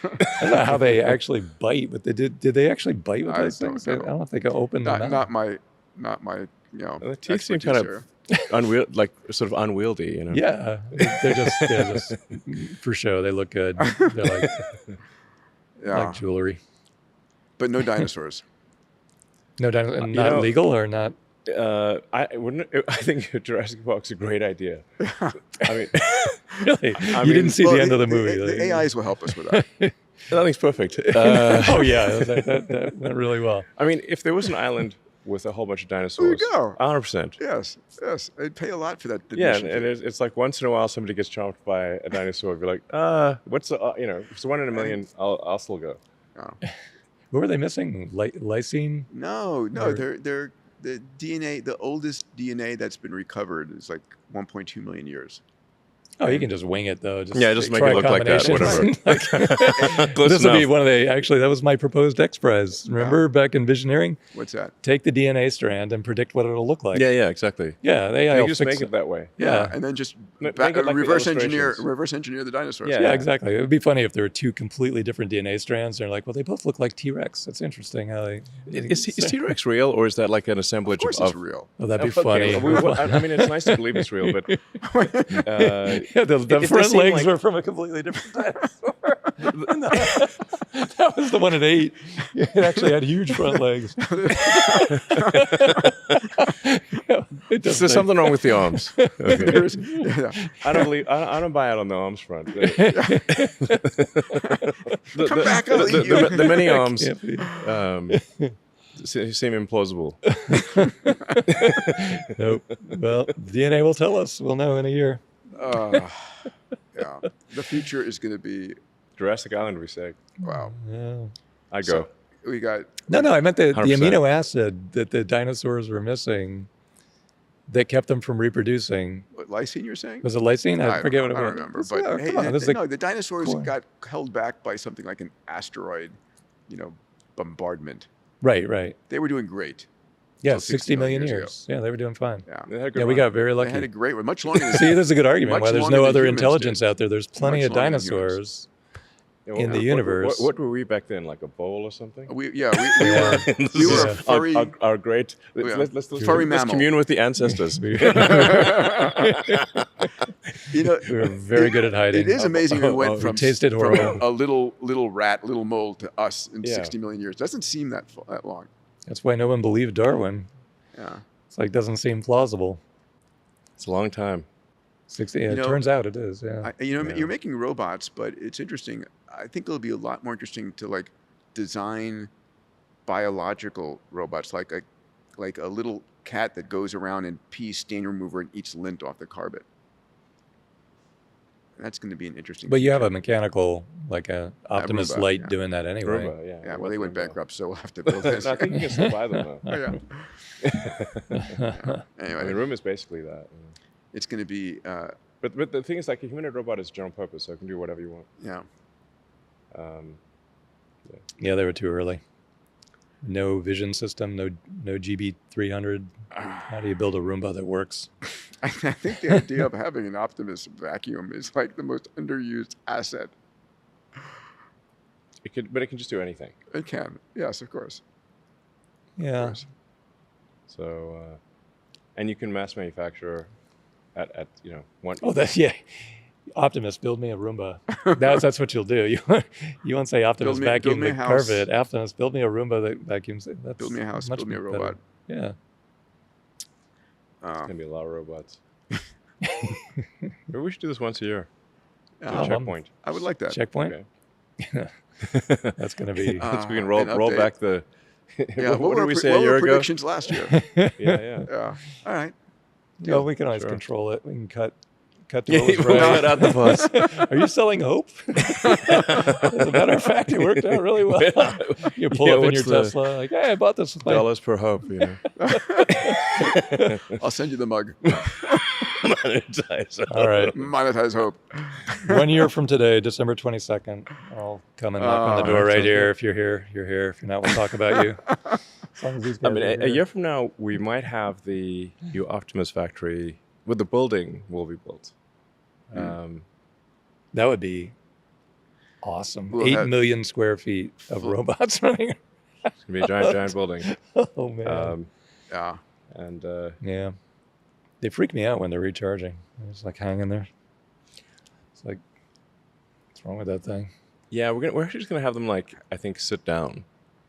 I don't know how they actually bite, but they did they actually bite with I those don't things? know. I don't know if they can open them. Not my. The teeth seem expertise kind here. of like sort of unwieldy, you know. Yeah, they're just for show. They look good. They're like Yeah, like jewelry. but no dinosaurs. No, not know- legal or not. I think Jurassic Park's a great idea. I mean, Really, you mean, didn't see Well, the end of the movie. The AIs will help us with that. nothing's perfect. Oh yeah, that went really well. I mean, if there was an island with a whole bunch of dinosaurs, There you go. 100%. Yes, I'd pay a lot for that. Yeah, admission and fee. it's like once in a while somebody gets chomped by a dinosaur. You're like, what's the, if it's 1 in a million, I'll still go. What were they missing? Lysine? No, Or- they're the DNA. The oldest DNA that's been recovered is like 1.2 million years. Oh, you can just wing it though. Just Yeah, just make try it look like that, combinations. Close This will be enough. one of the. Actually, that was my proposed X Prize. Remember back in Visioneering? What's that? Take the DNA strand and predict what it'll look like. Yeah, exactly. Yeah, they You will just fix make it that way. Yeah. and then just Make it like the reverse engineer illustrations. the dinosaurs. Yeah. Yeah, exactly. It would be funny if there were two completely different DNA strands. They're like, well, they both look like T-Rex. That's interesting how they. Is T-Rex real, or is that like an Of assemblage course, it's real. Oh, that'd be Okay, funny. well, I mean, it's nice to believe it's real, but Yeah, the it does front seem legs like- were from a completely different dinosaur. That was the one it ate. It actually had huge front legs. is there something wrong with the arms? Okay. There's- yeah. I don't buy out on the arms front. The, Come back, I'll eat you. the many arms Can't be. seem implausible. Nope. Well, DNA will tell us. We'll know in a year. Yeah, the future is going to be Jurassic Island, we say. wow. Yeah. I'd go. We got No, I meant the 100%. amino acid that the dinosaurs were missing that kept them from reproducing. what, lysine. You're saying? Was it lysine? I forget what it I was. don't remember. It's- But oh, hey, come on, this is the no, the dinosaurs core. got held back by something like an asteroid, bombardment. Right. They were doing great. Yeah, Till 60 million ago. years. Yeah, they were doing fine. Yeah, They had a good Yeah, we run. got very they had a lucky. great one. Much longer. Than, See, there's a good argument Much why there's longer no than other humans intelligence did. out there. There's plenty Much of longer than humans. dinosaurs. Yeah, in the universe. What were we back then? Like a bowl or something? we were This we were is furry. our great. Yeah. Let's Furry let's mammal. commune with the ancestors. We You know, were very good at hiding. It is amazing we went We from tasted from horrible. a little rat, little mole to us in Yeah. 60 million years. Doesn't seem that long. That's why no one believed Darwin. Yeah. It's like doesn't seem plausible. It's a long time. 60. Yeah, You it know, turns out it is. Yeah. Yeah. You're making robots, but it's interesting. I think it'll be a lot more interesting to design biological robots, like a little cat that goes around and pees stain remover and eats lint off the carpet. That's going to be an interesting. But you have future. a mechanical, like a Optimus Roomba, Light yeah. doing that anyway. Roomba, yeah. Yeah, well, they went Roomba. bankrupt, so we'll have to build this. No, I think you can still buy them though. Yeah. I Anyway, mean, room is basically that. it's going to be, But the thing is, like a humanoid robot is general purpose, so it can do whatever you want. yeah. Yeah, they were too early. No vision system, no GB300. How do you build a Roomba that works? I think the idea of having an Optimus vacuum is like the most underused asset. But it can just do anything. It can, yes, of course. Yeah. So, and you can mass manufacture at one. Oh, yeah. Optimus, build me a Roomba. That's what you'll do. You won't say Optimus vacuum the carpet. Optimus, build me a Roomba that vacuums it. That's Build me a house, build me a robot. Yeah. It's going to be a lot of robots. Maybe we should do this once a year. Checkpoint. I would like that. Checkpoint? Okay. That's going to be... So we can roll back the... Yeah, what did we say a what year were ago? predictions last year? Yeah. All right. Well, we can always control it. We can cut to what was We'll right. cut out the buzz. Are you selling hope? As a matter of fact, it worked out really well. You pull up in your Tesla, like, hey, I bought this with my... Dollars per hope, I'll send you the mug. Monetize. All right. Monetize hope. 1 year from today, December 22nd, I'll come and knock on the door right here. If you're here, you're here. If you're not, we'll talk about you. As long as these guys are a here. year from now, we might have the new Optimus factory with the building will be built. That would be awesome. We'll 8 have- million square feet of robots running. It's gonna be a giant building. Oh man. Yeah. And Yeah. They freak me out when they're recharging. They're just like hanging there. It's like, what's wrong with that thing? yeah, we're actually just gonna have them I think sit down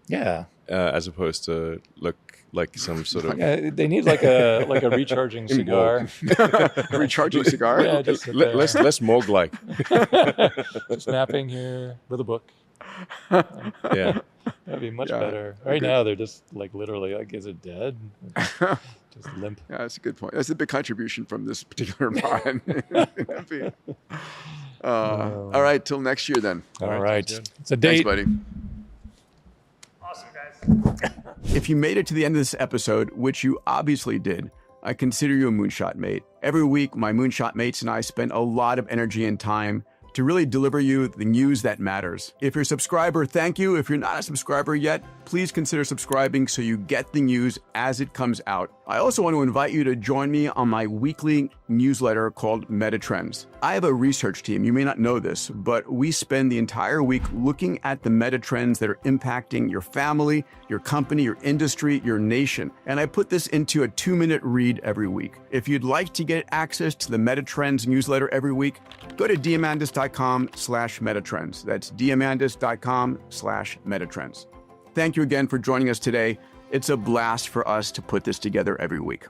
Yeah. as opposed to look like some sort of. They need like a recharging cigar. A recharging cigar? Yeah, just sit there. less Morg like. Just napping here with a book. Yeah. That'd be much Yeah. better. Right now, they're just like literally like, is it dead? Just limp. Yeah, that's a good point. That's a big contribution from this particular pod. All right, till next year then. All right, right. sounds good. It's a date. Thanks, buddy. Awesome, guys. If you made it to the end of this episode, which you obviously did, I consider you a moonshot mate. Every week, my moonshot mates and I spend a lot of energy and time to really deliver you the news that matters. If you're a subscriber, thank you. If you're not a subscriber yet, please consider subscribing so you get the news as it comes out. I also want to invite you to join me on my weekly newsletter called Meta Trends. I have a research team. You may not know this, but we spend the entire week looking at the meta trends that are impacting your family, your company, your industry, your nation. And I put this into a 2-minute read every week. If you'd like to get access to the Meta Trends newsletter every week, go to diamandis.com/metatrends. That's diamandis.com/metatrends. Thank you again for joining us today. It's a blast for us to put this together every week.